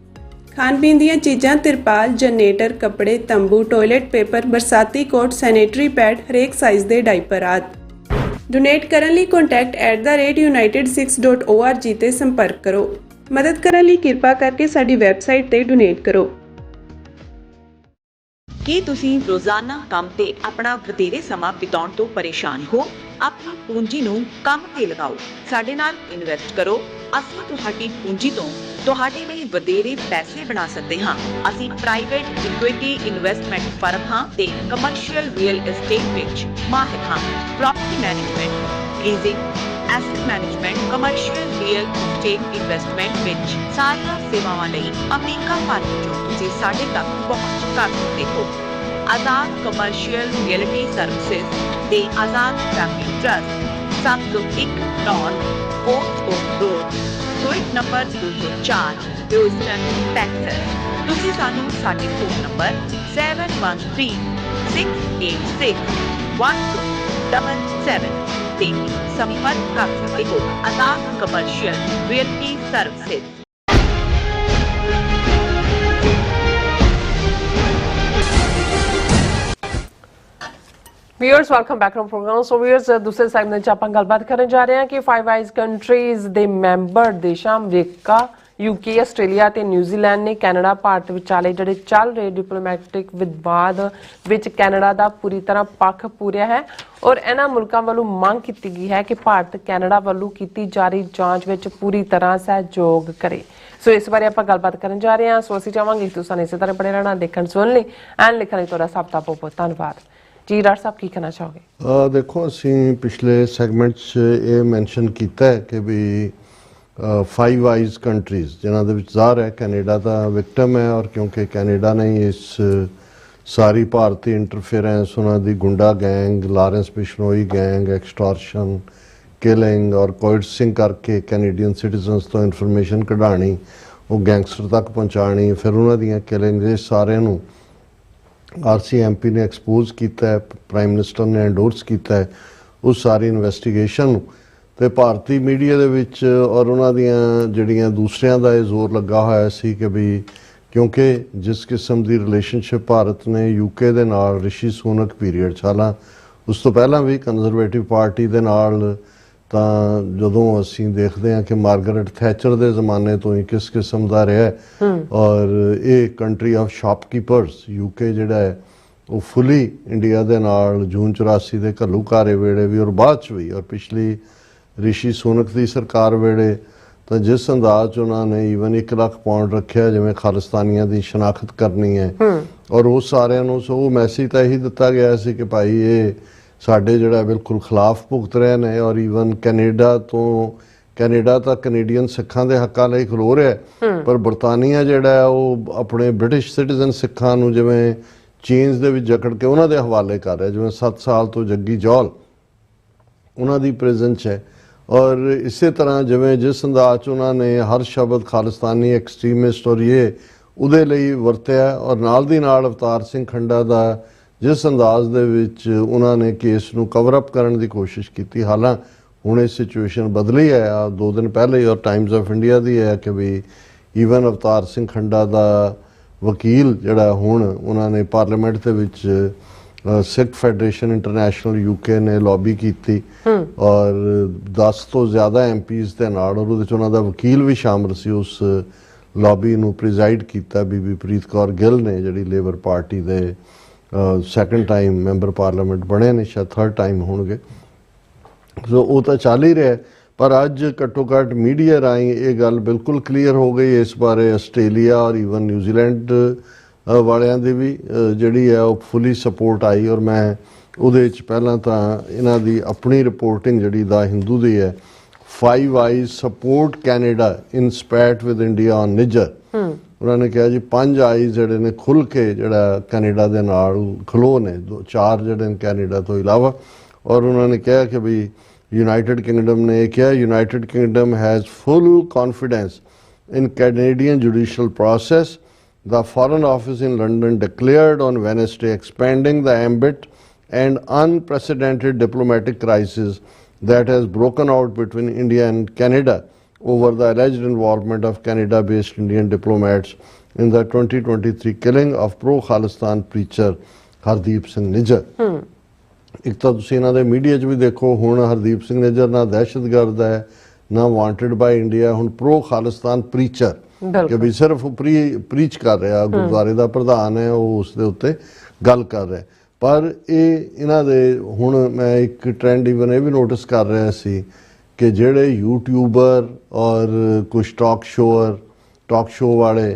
ਖਾਣ ਪੀਣ ਦੀਆਂ ਚੀਜ਼ਾਂ, ਤਿਰਪਾਲ, ਜਨਰੇਟਰ, ਕੱਪੜੇ, ਤੰਬੂ, ਟਾਇਲਟ ਪੇਪਰ, ਬਰਸਾਤੀ ਕੋਟ, ਸੈਨੇਟਰੀ ਪੈਡ, ਹਰੇਕ ਸਾਈਜ਼ ਦੇ ਡਾਈਪਰ ਆਦਿ। ਡੋਨੇਟ ਕਰਨ ਲਈ contact@unitedsikhs.org ਤੇ ਸੰਪਰਕ ਕਰੋ। ਮਦਦ ਕਰਨ ਲਈ ਕਿਰਪਾ ਕਰਕੇ ਸਾਡੀ ਵੈਬਸਾਈਟ ਤੇ ਡੋਨੇਟ ਕਰੋ। ਕੀ ਤੁਸੀਂ ਰੋਜ਼ਾਨਾ ਕੰਮ ਤੇ ਆਪਣਾ ਵਧੇਰੇ ਸਮਾਂ ਬਿਤਾਉਣ ਤੋਂ ਪਰੇਸ਼ਾਨ ਹੋ? ਆਪਣੀ ਪੂੰਜੀ ਨੂੰ ਕੰਮ ਤੇ ਲਗਾਓ, ਸਾਡੇ ਨਾਲ ਇਨਵੈਸਟ ਕਰੋ। ਅਸੀਂ ਤੁਹਾਡੀ ਪੂੰਜੀ ਤੋਂ ਤੁਹਾਡੇ ਲਈ ਵਧੇਰੇ ਪੈਸੇ ਬਣਾ ਸਕਦੇ ਹਾਂ। ਅਸੀਂ ਪ੍ਰਾਈਵੇਟ ਇਕੁਇਟੀ ਇਨਵੈਸਟਮੈਂਟ ਫਰਮ ਹਾਂ ਤੇ ਕਮਰਸ਼ੀਅਲ ਰੀਅਲ ਅਸਟੇਟ ਵਿੱਚ ਮਾਹਿਰ ਹਾਂ। Property management, leasing, asset management, commercial real estate investment ਵਿੱਚ ਸਾਰੀਆਂ ਸੇਵਾਵਾਂ ਲਈ ਅਮਰੀਕਾ ਭਰ ਵਿੱਚੋਂ ਤੁਸੀਂ ਸਾਡੇ ਤੱਕ ਪਹੁੰਚ ਕਰ ਸਕਦੇ ਹੋ। ਆਜ਼ਾਦ ਕਮਰਸ਼ੀਅਲ ਰੀਅਲਟੀ ਸਰਵਿਸਿਜ਼ ਤੇ Azad family trust, 701 north coast road, suite number 204, Houston, Texas. ਤੁਸੀਂ ਸਾਨੂੰ ਸਾਡੇ ਫੋਨ ਨੰਬਰ 7136861277 ਤੇ ਸੰਪਰਕ ਕਰ ਸਕਦੇ ਹੋ। Azad commercial realty services. Viewers, welcome back to our program. So viewers, दूसरे सेगमेंट 'ਚ ਆਪਾਂ ਗੱਲਬਾਤ ਕਰਨ ਜਾ ਰਹੇ ਹਾਂ ਕਿ ਫਾਈਵ ਆਈਜ਼ ਕੰਟਰੀਜ਼ ਦੇ ਮੈਂਬਰ ਦੇਸ਼ਾਂ ਅਮਰੀਕਾ, UK, ਆਸਟ੍ਰੇਲੀਆ ਤੇ ਨਿਊਜ਼ੀਲੈਂਡ ਨੇ ਕੈਨੇਡਾ ਭਾਰਤ ਵਿਚਾਲੇ ਜਿਹੜੇ ਚੱਲ ਰਹੇ ਡਿਪਲੋਮੈਟਿਕ ਵਿਵਾਦ ਵਿੱਚ ਕੈਨੇਡਾ ਦਾ ਪੂਰੀ ਤਰ੍ਹਾਂ ਪੱਖ ਪੂਰਿਆ ਹੈ ਔਰ ਇਹਨਾਂ ਮੁਲਕਾਂ ਵੱਲੋਂ ਮੰਗ ਕੀਤੀ ਗਈ ਹੈ ਕਿ ਭਾਰਤ ਕੈਨੇਡਾ ਵੱਲੋਂ ਕੀਤੀ ਜਾ ਰਹੀ ਜਾਂਚ ਵਿੱਚ ਪੂਰੀ ਤਰ੍ਹਾਂ ਸਹਿਯੋਗ ਕਰੇ। ਸੋ ਇਸ ਬਾਰੇ ਆਪਾਂ ਗੱਲਬਾਤ ਕਰਨ ਜਾ ਰਹੇ ਹਾਂ। ਸੋ ਅਸੀਂ ਚਾਹਾਂਗੇ ਕਿ ਤੁਸੀਂ ਇਸੇ ਤਰ੍ਹਾਂ ਬਣੇ ਰਹਿਣਾ, ਦੇਖਣ ਸੁਣਨ ਲਈ ਐਂਡ ਲਿਖਣ ਲਈ ਤੁਹਾਡਾ ਸਭ ਦਾ ਬਹੁਤ ਬਹੁਤ ਧੰਨਵਾਦ। ਜੀ ਡਾਕਟਰ ਸਾਹਿਬ, ਕੀ ਕਹਿਣਾ ਚਾਹੋਗੇ? ਦੇਖੋ, ਅਸੀਂ ਪਿਛਲੇ ਸੈਗਮੈਂਟ 'ਚ ਇਹ ਮੈਂਸ਼ਨ ਕੀਤਾ ਹੈ ਕਿ ਵੀ फाइव आइज कंट्रीज़ जिन्हां दे विच ज़ाहिर है कैनेडा दा विक्टम है, और क्योंकि कैनेडा ने इस सारी भारतीय इंटरफेरेंस उन्हां दी गुंडा gang, Lawrence Bishnoi gang, extortion, killing और कोइट्सिंग करके कैनेडियन सिटीजनस तो इनफॉर्मेशन कढाणी, वो गैंगस्टर तक पहुँचानी, फिर उन्हां दियां किलिंग, इस सारे नूं RCMP ने एक्सपोज किया है, प्राइम मिनिस्टर ने एंडोर्स किया है उस सारी इन्वेस्टिगेशन। तो भारतीय मीडिया दे विच और उन्हां दियां जिहड़ियां दूसरियां दा जोर लगा होया सी कि भी क्योंकि जिस किस्म की रिलेशनशिप भारत ने UK दे नाल ऋषि सुनक पीरीयड हालां उस तो पहलां भी कंजरवेटिव पार्टी दे नाल ਤਾਂ ਜਦੋਂ ਅਸੀਂ ਦੇਖਦੇ ਹਾਂ ਕਿ ਮਾਰਗਰਟ ਥੈਚਰ ਦੇ ਜ਼ਮਾਨੇ ਤੋਂ ਹੀ ਕਿਸ ਕਿਸਮ ਦਾ ਰਿਹਾ ਔਰ ਇਹ ਕੰਟਰੀ ਆਫ ਸ਼ਾਪਕੀਪਰਸ UK ਜਿਹੜਾ ਹੈ ਉਹ ਫੁੱਲੀ ਇੰਡੀਆ ਦੇ ਨਾਲ ਜੂਨ 84 ਦੇ ਘੱਲੂਘਾਰੇ ਵੇਲੇ ਵੀ ਔਰ ਬਾਅਦ 'ਚ ਵੀ ਔਰ ਪਿਛਲੀ ਰਿਸ਼ੀ ਸੁਨਕ ਦੀ ਸਰਕਾਰ ਵੇਲੇ ਤਾਂ ਜਿਸ ਅੰਦਾਜ਼ 'ਚ ਉਹਨਾਂ ਨੇ ਈਵਨ 1 ਲੱਖ ਪਾਉਂਡ ਰੱਖਿਆ ਜਿਵੇਂ ਖਾਲਿਸਤਾਨੀਆਂ ਦੀ ਸ਼ਨਾਖਤ ਕਰਨੀ ਹੈ ਔਰ ਉਹ ਸਾਰਿਆਂ ਨੂੰ ਉਹ ਮੈਸੇਜ ਤਾਂ ਇਹੀ ਦਿੱਤਾ ਗਿਆ ਸੀ ਕਿ ਭਾਈ ਇਹ ਸਾਡੇ ਜਿਹੜਾ ਬਿਲਕੁਲ ਖਿਲਾਫ ਭੁਗਤ ਰਹੇ ਨੇ ਔਰ ਈਵਨ ਕੈਨੇਡਾ ਤਾਂ ਕੈਨੇਡੀਅਨ ਸਿੱਖਾਂ ਦੇ ਹੱਕਾਂ ਲਈ ਖਲੋ ਰਿਹਾ ਪਰ ਬਰਤਾਨੀਆ ਜਿਹੜਾ ਹੈ ਉਹ ਆਪਣੇ ਬ੍ਰਿਟਿਸ਼ ਸਿਟੀਜ਼ਨ ਸਿੱਖਾਂ ਨੂੰ ਜਿਵੇਂ ਚੇਂਜ ਦੇ ਵਿੱਚ ਜਕੜ ਕੇ ਉਹਨਾਂ ਦੇ ਹਵਾਲੇ ਕਰ ਰਿਹਾ, ਜਿਵੇਂ 7 ਸਾਲ ਤੋਂ ਜੱਗੀ ਜੌਲ ਉਹਨਾਂ ਦੀ ਪ੍ਰਿਜ਼ਨ 'ਚ ਹੈ। ਔਰ ਇਸੇ ਤਰ੍ਹਾਂ ਜਿਵੇਂ ਜਿਸ ਅੰਦਾਜ਼ 'ਚ ਉਹਨਾਂ ਨੇ ਹਰ ਸ਼ਬਦ ਖਾਲਿਸਤਾਨੀ ਐਕਸਟ੍ਰੀਮਿਸਟ ਔਰ ਇਹ ਉਹਦੇ ਲਈ ਵਰਤਿਆ ਔਰ ਨਾਲ ਦੀ ਨਾਲ ਅਵਤਾਰ ਸਿੰਘ ਖੰਡਾ ਦਾ जिस अंदाज दे विच उन्होंने केस नूं कवर अप करने की कोशिश की। हालां हुण ये सिचुएशन बदली है, 2 दिन पहले ही और टाइम्स ऑफ इंडिया दी है कि भी ईवन अवतार सिंह खंडा दा वकील जिहड़ा हुण उन्होंने पार्लीमेंट दे विच सिख फैडरेशन इंटरनेशनल UK ने लॉबी की और 10 तो ज़्यादा MPs दे नाल और उहदे च उन्हां दा वकील भी शामिल सी उस लॉबी नूं प्रिजाइड कीता बीबी प्रीत कौर गिल ने जिहड़ी लेबर पार्टी दे सैकेंड टाइम मैंबर पार्लीमेंट बने ने, शायद 3rd टाइम होंगे। सो वो तो चल ही रहा, पर अज घट्टो घट्ट मीडिया राही ये गल बिल्कुल क्लीयर हो गई इस बारे आस्ट्रेलिया और ईवन न्यूजीलैंड वालियां दी भी जिहड़ी है वो फुली सपोर्ट आई। और मैं उहदे च पहलां तां इन्हां दी अपनी रिपोर्टिंग जिहड़ी दा हिंदू दी है, 5 eyes support Canada in स्पैट with India on निजर। उन्होंने कहा जी 5 आइज जिहड़े ने खुल के जिहड़ा कैनेडा दे नाल खलो ने, 4 जिहड़े ने कैनेडा तो इलावा। और उन्होंने कहा कि भी यूनाइटेड किंगडम ने कहा United kingdom has full confidence in Canadian judicial process. The foreign office in London declared on Wednesday expanding the ambit and unprecedented diplomatic crisis that has broken out between India and Canada over the alleged involvement of Canada-based Indian diplomats in the 2023 killing of pro-Khalistan preacher Hardeep Singh Nijjar। एक तो तुसीं इन्हां दे मीडिया 'च भी देखो हुण हरदीप सिंह निज्जर ना दहशतगर्द है ना वांटेड बाय इंडिया, हुण प्रो खालिस्तान प्रीचर कि भी सिर्फ प्रीच कर रहा, गुरुद्वारे का प्रधान है वो उसके उत्ते गल कर रहा। पर ये इन्हां दे हुण मैं एक ट्रेंड ईवन ये भी नोटिस कर रहा सी कि जिहड़े यूट्यूबर और कुछ टॉक शो वाले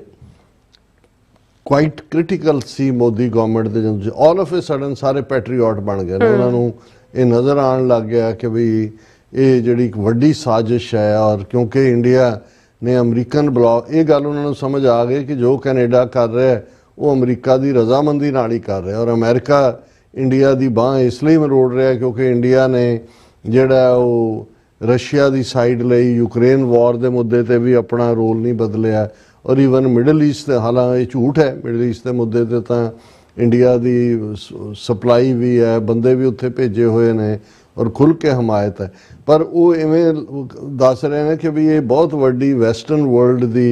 क्वाइट क्रिटिकल सी मोदी गवर्नमेंट दे, ऑल ऑफ ए सडन सारे पैट्रीऑट बन गए। उन्होंने ये नज़र आने लग गया कि भी ये जिहड़ी एक वड्डी साजिश है। और क्योंकि इंडिया ने अमरीकन ब्लॉक ये गल उन्होंने समझ आ गई कि जो कैनेडा कर रहा है वो अमरीका की रजामंदी नाल ही कर रहा है। और अमेरिका इंडिया की बांह इसलिए मरोड़ रहा है क्योंकि इंडिया ने जिहड़ा वो रशिया की साइड लई यूक्रेन वॉर के मुद्दे पर भी अपना रोल नहीं बदलिया। और ईवन मिडल ईस्ट, हालांकि ये झूठ है, मिडल ईस्ट के मुद्दे पर तो इंडिया की सप्लाई भी है, बंदे भी उत्थे भेजे हुए ने और खुल के हमायत है। पर वो इवें दस रहे हैं कि भी ये बहुत वड्डी वैसटर्न वर्ल्ड की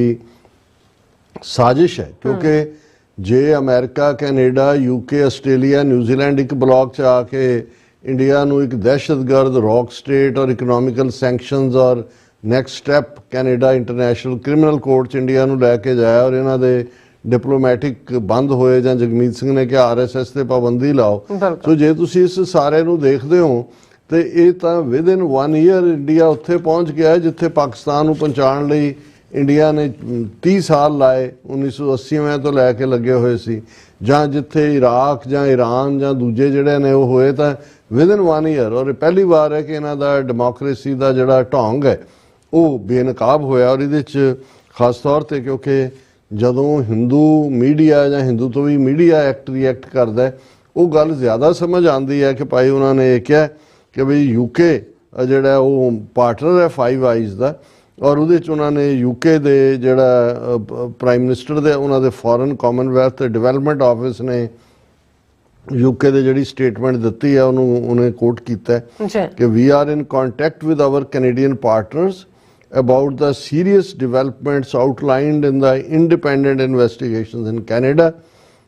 साजिश है। क्योंकि जे America Canada UK Australia New Zealand एक ब्लॉक च आके इंडिया नूं एक दहशतगर्द रॉक स्टेट और इकनॉमिकल सैंक्शनस और next step Canada international criminal court च इंडिया नूं लैके जाया और इन्हां दे डिप्लोमैटिक बंद होए जां जगमीत सिंह ने कहा RSS ते पाबंदी लाओ। सो जे तुसीं इस सारे नूं देखदे हो तो ये तो विद इन 1 ईयर इंडिया उत्थे पहुँच गया जिथे पाकिस्तान नूं पहुँचाउण लई इंडिया ने 30 साल लाए, 1980 तो लैके लगे हुए सी। जां जिथे इराक जां ईरान जां दूजे जिहड़े ने वो होए तो विद इन 1 ईयर। और पहली बार है कि इन्हां दा डेमोक्रेसी का जिहड़ा ढोंग है ਉਹ ਬੇਨਕਾਬ ਹੋਇਆ। ਔਰ ਇਹਦੇ 'ਚ ਖਾਸ ਤੌਰ 'ਤੇ ਕਿਉਂਕਿ ਜਦੋਂ ਹਿੰਦੂ ਮੀਡੀਆ ਜਾਂ ਹਿੰਦੂ ਤੋਂ ਵੀ ਮੀਡੀਆ ਐਕਟ ਰਿਐਕਟ ਕਰਦਾ ਉਹ ਗੱਲ ਜ਼ਿਆਦਾ ਸਮਝ ਆਉਂਦੀ ਹੈ ਕਿ ਭਾਈ ਉਹਨਾਂ ਨੇ ਇਹ ਕਿਹਾ ਕਿ ਬਈ ਯੂਕੇ ਜਿਹੜਾ ਉਹ ਪਾਰਟਨਰ ਹੈ ਫਾਈਵ ਆਈਜ਼ ਦਾ, ਔਰ ਉਹਦੇ 'ਚ ਉਹਨਾਂ ਨੇ ਯੂਕੇ ਦੇ ਜਿਹੜਾ ਪ੍ਰਾਈਮ ਮਿਨਿਸਟਰ ਦੇ ਉਹਨਾਂ ਦੇ ਫੋਰਨ ਕਾਮਨਵੈਲਥ ਤੇ ਡਿਵੈਲਪਮੈਂਟ ਆਫਿਸ ਨੇ ਯੂਕੇ ਦੇ ਜਿਹੜੀ ਸਟੇਟਮੈਂਟ ਦਿੱਤੀ ਹੈ ਉਹਨੇ ਕੋਟ ਕੀਤਾ ਕਿ we are in contact with our Canadian partners about the serious developments outlined in the independent investigations in Canada.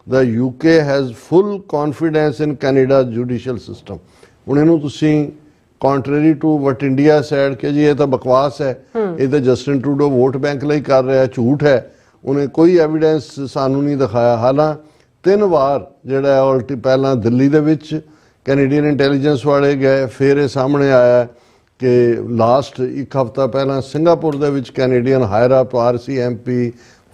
The UK has full confidence in Canada's judicial system. ਹੁਣ ਇਹਨੂੰ ਤੁਸੀਂ contrary to what India said ਕਿ ਜੀ ਇਹ ਤਾਂ ਬਕਵਾਸ ਹੈ, ਇਹ ਤਾਂ ਜਸਟਿਨ ਟਰੂਡੋ ਵੋਟ ਬੈਂਕ ਲਈ ਕਰ ਰਿਹਾ, ਝੂਠ ਹੈ, ਉਹਨੇ ਕੋਈ ਐਵੀਡੈਂਸ ਸਾਨੂੰ ਨਹੀਂ ਦਿਖਾਇਆ। ਹਾਲਾਂ 3 ਵਾਰ ਜਿਹੜਾ ਉਲਟੀ ਪਹਿਲਾਂ ਦਿੱਲੀ ਦੇ ਵਿੱਚ ਕੈਨੇਡੀਅਨ ਇੰਟੈਲੀਜੈਂਸ ਵਾਲੇ ਗਏ, ਫਿਰ ਇਹ ਸਾਹਮਣੇ ਆਇਆ ਕਿ ਲਾਸਟ 1 ਹਫ਼ਤਾ ਪਹਿਲਾਂ ਸਿੰਗਾਪੁਰ ਦੇ ਵਿੱਚ Canadian higher up RC MP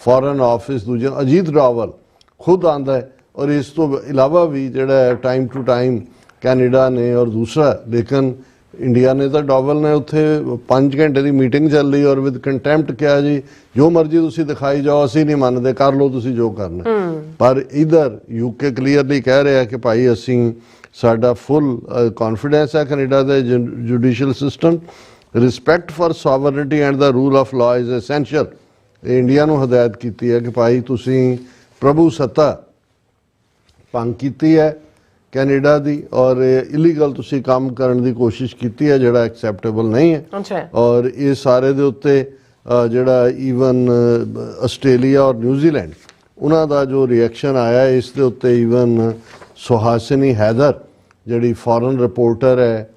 foreign office ਦੂਜੇ ਅਜੀਤ ਡੋਵਲ ਖੁਦ ਆਉਂਦਾ ਹੈ। ਔਰ ਇਸ ਤੋਂ ਇਲਾਵਾ ਵੀ ਜਿਹੜਾ ਟਾਈਮ ਟੂ ਟਾਈਮ ਕੈਨੇਡਾ ਨੇ ਔਰ ਦੂਸਰਾ ਲੇਕਿਨ ਇੰਡੀਆ ਨੇ ਤਾਂ ਡੋਵਲ ਨੇ ਉੱਥੇ 5 ਘੰਟੇ ਦੀ ਮੀਟਿੰਗ ਚੱਲ ਰਹੀ ਔਰ ਵਿਦ ਕੰਟੈਂਪਟ ਕਿਹਾ ਜੀ ਜੋ ਮਰਜ਼ੀ ਤੁਸੀਂ ਦਿਖਾਈ ਜਾਓ, ਅਸੀਂ ਨਹੀਂ ਮੰਨਦੇ, ਕਰ ਲਓ ਤੁਸੀਂ ਜੋ ਕਰਨਾ। ਪਰ ਇਧਰ ਯੂਕੇ ਕਲੀਅਰਲੀ ਕਹਿ ਰਿਹਾ ਕਿ ਭਾਈ ਅਸੀਂ ਸਾਡਾ ਫੁੱਲ ਕੌਨਫੀਡੈਂਸ ਹੈ ਕੈਨੇਡਾ ਦੇ judicial system, respect for sovereignty and the rule of law is essential. India ਨੂੰ ਹਦਾਇਤ ਕੀਤੀ ਹੈ ਕਿ ਭਾਈ ਤੁਸੀਂ ਪ੍ਰਭੂ ਸੱਤਾ ਭੰਗ ਕੀਤੀ ਹੈ ਕੈਨੇਡਾ ਦੀ ਔਰ ਇਲੀਗਲ ਤੁਸੀਂ ਕੰਮ ਕਰਨ ਦੀ ਕੋਸ਼ਿਸ਼ ਕੀਤੀ ਹੈ ਜਿਹੜਾ ਐਕਸੈਪਟੇਬਲ ਨਹੀਂ ਹੈ। ਔਰ ਇਹ ਸਾਰੇ ਦੇ ਉੱਤੇ ਜਿਹੜਾ ਈਵਨ ਆਸਟ੍ਰੇਲੀਆ ਔਰ ਨਿਊਜ਼ੀਲੈਂਡ ਉਹਨਾਂ ਦਾ ਜੋ ਰਿਐਕਸ਼ਨ ਆਇਆ ਇਸ ਦੇ ਉੱਤੇ ਈਵਨ ਸੁਹਾਸਿਨੀ ਹੈਦਰ ਜਿਹੜੀ ਫੋਰਨ ਰਿਪੋਰਟਰ ਹੈ,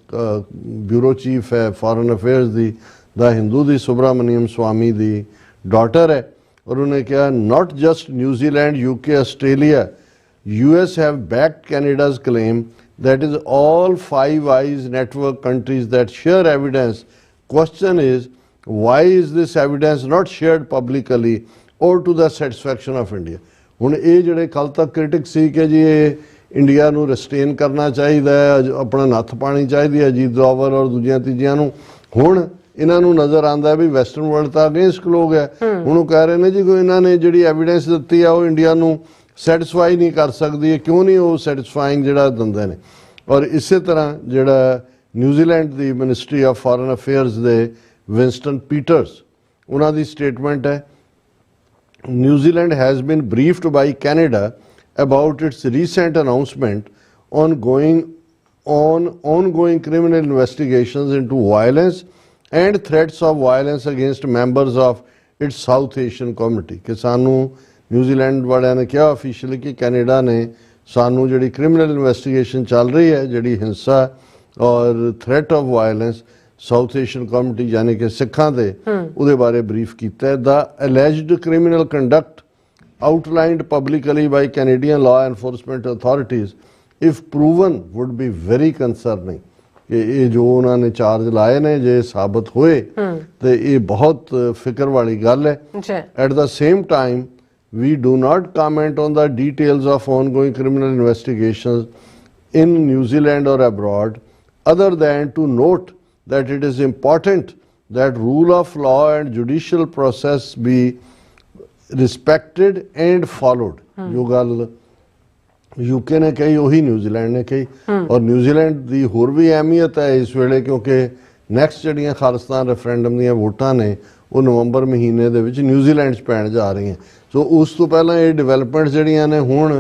ਬਿਊਰੋ ਚੀਫ ਹੈ ਫੋਰਨ ਅਫੇਅਰਸ ਦੀ, ਦਾ ਹਿੰਦੂ ਦੀ ਸੁਬਰਾਮਨੀਅਮ ਸਵਾਮੀ ਦੀ ਡਾਟਰ ਹੈ, ਔਰ ਉਹਨੇ ਕਿਹਾ not just New Zealand UK Australia US have backed Canada's claim that is all Five Eyes network countries that share evidence. Question is, why is this evidence not shared publicly or to the satisfaction of India? ਹੁਣ ਇਹ ਜਿਹੜੇ ਕੱਲ ਤੱਕ ਕ੍ਰਿਟਿਕ ਸੀ ਕਿ ਜੀ ਇਹ ਇੰਡੀਆ ਨੂੰ ਰਿਸਟੇਨ ਕਰਨਾ ਚਾਹੀਦਾ ਹੈ, ਆਪਣਾ ਨੱਥ ਪਾਣੀ ਚਾਹੀਦੀ ਹੈ ਅਜੀਤ ਡੋਵਲ ਔਰ ਦੂਜੀਆਂ ਤੀਜੀਆਂ ਨੂੰ, ਹੁਣ ਇਹਨਾਂ ਨੂੰ ਨਜ਼ਰ ਆਉਂਦਾ ਵੀ ਵੈਸਟਰਨ ਵਰਲਡ ਤਾਂ ਅਗੇਂਸਟ ਲੋਕ ਹੈ। ਹੁਣ ਉਹ ਕਹਿ ਰਹੇ ਨੇ ਜੀ ਕੋਈ ਇਹਨਾਂ ਨੇ ਜਿਹੜੀ ਐਵੀਡੈਂਸ ਦਿੱਤੀ ਆ ਉਹ ਇੰਡੀਆ ਨੂੰ ਸੈਟਿਸਫਾਈ ਨਹੀਂ ਕਰ ਸਕਦੀ ਹੈ, ਕਿਉਂ ਨਹੀਂ ਉਹ ਸੈਟਿਸਫਾਈਂਗ ਜਿਹੜਾ ਦਿੰਦੇ ਨੇ। ਔਰ ਇਸੇ ਤਰ੍ਹਾਂ ਜਿਹੜਾ ਨਿਊਜ਼ੀਲੈਂਡ ਦੀ ਮਿਨਿਸਟਰੀ ਆਫ ਫੋਰਨ ਅਫੇਅਰਸ ਦੇ ਵਿੰਸਟਨ ਪੀਟਰਸ ਉਹਨਾਂ ਦੀ ਸਟੇਟਮੈਂਟ ਹੈ, New Zealand has been briefed by Canada about its recent announcement on ongoing criminal investigations into violence and threats of violence against members of its South Asian community। कि सानू न्यूजीलैंड वालियां ने कहा ऑफिशियली कि कैनेडा ने सानू जिहड़ी क्रिमिनल इन्वेस्टिगेशन चल रही है जिहड़ी हिंसा और threat of violence south Asian community यानी कि सिखां दे उहदे बारे ब्रीफ कीता है। The alleged criminal conduct outlined publicly by Canadian law enforcement authorities if proven would be very concerning। कि ये जो उन्होंने चार्ज लाए ने जे साबित होए तो ये बहुत फिक्र वाली गल है। At the same time we do not comment on the details of ongoing criminal investigations in New Zealand or abroad other than to note that it is important that rule of law and judicial process be respected and followed। जो गल यूके ने कही वही न्यूजीलैंड ने कही, और न्यूजीलैंड की होर भी अहमियत है इस वेले क्योंकि नैक्सट जड़ियाँ खालिस्तान रेफरेंडम दी वोटां ने वो नवंबर महीने दे विच न्यूजीलैंड पैण जा रही हैं। सो उस तो पहला ये डिवेलपमेंट जड़ियाँ ने हुण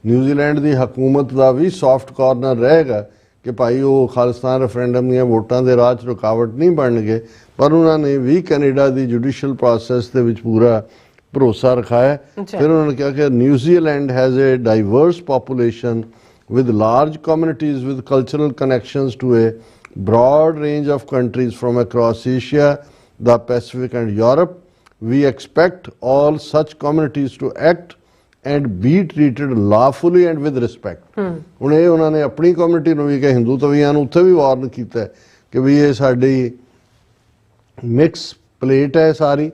न्यूजीलैंड की हकूमत का भी सॉफ्ट कॉर्नर रहेगा कि भाई वो खालिस्तान रेफरेंडम दी वोटां दे राह च रुकावट नहीं बनणगे, पर उन्होंने भी कैनेडा की जुडिशियल प्रोसैस दे विच पूरा भरोसा रखा है। फिर उन्होंने कहा कि New Zealand has a diverse population with large communities with cultural connections to a broad range of countries from across Asia, the Pacific and Europe. We expect all such communities to act and be treated lawfully and with respect। ਹੁਣ ਇਹ ਉਹਨਾਂ ਨੇ ਆਪਣੀ ਕਮਿਊਨਿਟੀ ਨੂੰ ਵੀ ਕਿ ਹਿੰਦੂ ਤਵੀਆਂ ਨੂੰ ਉੱਥੇ ਵੀ ਵਾਰਨ ਕੀਤਾ ਕਿ ਵੀ ਇਹ ਸਾਡੀ ਮਿਕਸ ਪਲੇਟ ਹੈ ਸਾਰੀ,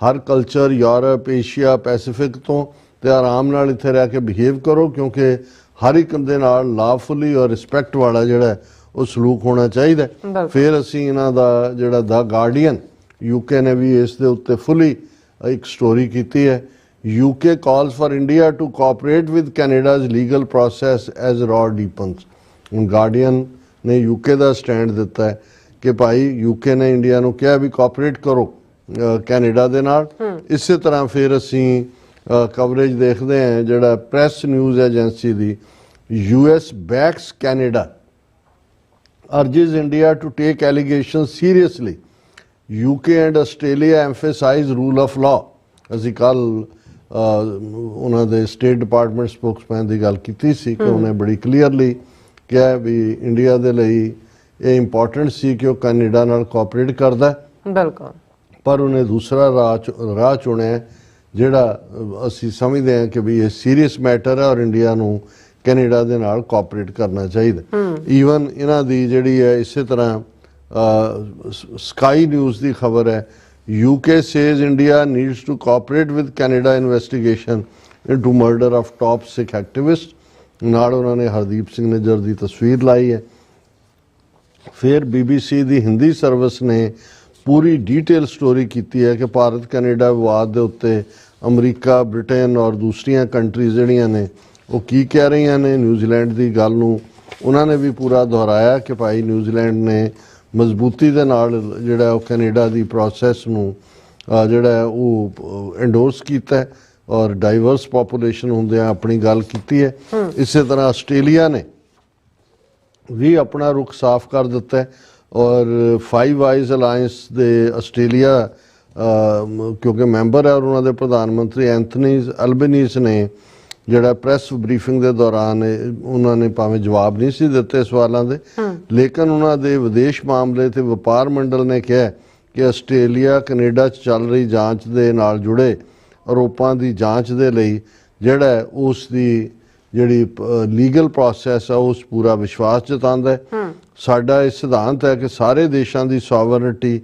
ਹਰ ਕਲਚਰ ਯੂਰਪ ਏਸ਼ੀਆ ਪੈਸੀਫਿਕ ਤੋਂ, ਤੇ ਆਰਾਮ ਨਾਲ ਇੱਥੇ ਰਹਿ ਕੇ ਬਿਹੇਵ ਕਰੋ ਕਿਉਂਕਿ ਹਰ ਇੱਕ ਦੇ ਨਾਲ ਲਾਫੁਲੀ ਔਰ ਰਿਸਪੈਕਟ ਵਾਲਾ ਜਿਹੜਾ ਉਹ ਸਲੂਕ ਹੋਣਾ ਚਾਹੀਦਾ। ਫਿਰ ਅਸੀਂ ਇਹਨਾਂ ਦਾ ਜਿਹੜਾ ਦਾ ਗਾਰਡੀਅਨ यूके ने भी इस दे उत्ते फुली एक स्टोरी की है। UK calls for India to cooperate with Canada's legal process as रॉ डीपन्स। हुण गार्डियन ने यूके का स्टैंड दिता है कि भाई यूके ने इंडिया नूं कहा भी कोऑपरेट करो कैनेडा दे नाल। इस तरह फिर असीं कवरेज देखते हैं जिहड़ा प्रैस न्यूज़ एजेंसी दी, US backs Canada urges India to take allegations seriously. UK and Australia emphasize rule of law. ਅਸੀਂ ਕੱਲ ਉਹਨਾਂ ਦੇ ਸਟੇਟ ਡਿਪਾਰਟਮੈਂਟ ਸਪੋਕਸਮੈਨ ਦੀ ਗੱਲ ਕੀਤੀ ਸੀ ਕਿ ਉਹਨੇ ਬੜੀ ਕਲੀਅਰਲੀ ਕਿਹਾ ਵੀ ਇੰਡੀਆ ਦੇ ਲਈ ਇਹ ਇੰਪੋਰਟੈਂਟ ਸੀ ਕਿ ਉਹ ਕੈਨੇਡਾ ਨਾਲ ਕੋਆਪਰੇਟ ਕਰਦਾ। ਬਿਲਕੁਲ। ਪਰ ਉਹਨੇ ਦੂਸਰਾ ਰਾਹ ਚੁਣਿਆ ਜਿਹੜਾ ਅਸੀਂ ਸਮਝਦੇ ਹਾਂ ਕਿ ਵੀ ਇਹ ਸੀਰੀਅਸ ਮੈਟਰ ਹੈ ਔਰ ਇੰਡੀਆ ਨੂੰ ਕੈਨੇਡਾ ਦੇ ਨਾਲ ਕੋਆਪਰੇਟ ਕਰਨਾ ਚਾਹੀਦਾ। ਈਵਨ ਇਹਨਾਂ ਦੀ ਜਿਹੜੀ ਹੈ ਇਸੇ ਤਰ੍ਹਾਂ ਸਕਾਈ ਨਿਊਜ਼ ਦੀ ਖਬਰ ਹੈ, UK says India needs to cooperate with Canada investigation into murder of top Sikh activist। ਨਾਲ ਉਹਨਾਂ ਨੇ ਹਰਦੀਪ ਸਿੰਘ ਨਿੱਜਰ ਦੀ ਤਸਵੀਰ ਲਾਈ ਹੈ। ਫਿਰ BBC ਦੀ ਹਿੰਦੀ ਸਰਵਿਸ ਨੇ ਪੂਰੀ ਡੀਟੇਲ ਸਟੋਰੀ ਕੀਤੀ ਹੈ ਕਿ ਭਾਰਤ ਕੈਨੇਡਾ ਵਿਵਾਦ ਦੇ ਉੱਤੇ ਅਮਰੀਕਾ, ਬ੍ਰਿਟੇਨ ਔਰ ਦੂਸਰੀਆਂ ਕੰਟਰੀਜ਼ ਜਿਹੜੀਆਂ ਨੇ ਉਹ ਕੀ ਕਹਿ ਰਹੀਆਂ ਨੇ। ਨਿਊਜ਼ੀਲੈਂਡ ਦੀ ਗੱਲ ਨੂੰ ਉਹਨਾਂ ਨੇ ਵੀ ਪੂਰਾ ਦੁਹਰਾਇਆ ਕਿ ਭਾਈ ਨਿਊਜ਼ੀਲੈਂਡ ਨੇ ਮਜ਼ਬੂਤੀ ਦੇ ਨਾਲ ਜਿਹੜਾ ਉਹ ਕੈਨੇਡਾ ਦੀ ਪ੍ਰੋਸੈਸ ਨੂੰ ਜਿਹੜਾ ਉਹ ਐਂਡੋਰਸ ਕੀਤਾ ਔਰ ਡਾਈਵਰਸ ਪਾਪੂਲੇਸ਼ਨ ਹੁੰਦਿਆਂ ਆਪਣੀ ਗੱਲ ਕੀਤੀ ਹੈ। ਇਸੇ ਤਰ੍ਹਾਂ ਆਸਟ੍ਰੇਲੀਆ ਨੇ ਵੀ ਆਪਣਾ ਰੁਖ ਸਾਫ਼ ਕਰ ਦਿੱਤਾ ਔਰ ਫਾਈਵ ਆਈਜ਼ ਅਲਾਇੰਸ ਦੇ ਆਸਟ੍ਰੇਲੀਆ ਕਿਉਂਕਿ ਮੈਂਬਰ ਹੈ ਔਰ ਉਹਨਾਂ ਦੇ ਪ੍ਰਧਾਨ ਮੰਤਰੀ ਐਂਥਨੀ ਅਲਬਨੀਜ਼ ਨੇ ਜਿਹੜਾ ਪ੍ਰੈਸ ਬਰੀਫਿੰਗ ਦੇ ਦੌਰਾਨ ਉਹਨਾਂ ਨੇ ਭਾਵੇਂ ਜਵਾਬ ਨਹੀਂ ਸੀ ਦਿੱਤੇ ਸਵਾਲਾਂ ਦੇ, ਲੇਕਿਨ ਉਹਨਾਂ ਦੇ ਵਿਦੇਸ਼ ਮਾਮਲੇ ਤੇ ਵਪਾਰ ਮੰਡਲ ਨੇ ਕਿਹਾ ਕਿ ਆਸਟ੍ਰੇਲੀਆ ਕੈਨੇਡਾ 'ਚ ਚੱਲ ਰਹੀ ਜਾਂਚ ਦੇ ਨਾਲ ਜੁੜੇ ਆਰੋਪਾਂ ਦੀ ਜਾਂਚ ਦੇ ਲਈ ਜਿਹੜਾ ਉਸ ਦੀ ਜਿਹੜੀ ਲੀਗਲ ਪ੍ਰੋਸੈਸ ਆ ਉਸ ਪੂਰਾ ਵਿਸ਼ਵਾਸ ਜਤਾਉਂਦਾ ਹੈ। ਸਾਡਾ ਇਹ ਸਿਧਾਂਤ ਹੈ ਕਿ ਸਾਰੇ ਦੇਸ਼ਾਂ ਦੀ ਸੋਵਰਨਿਟੀ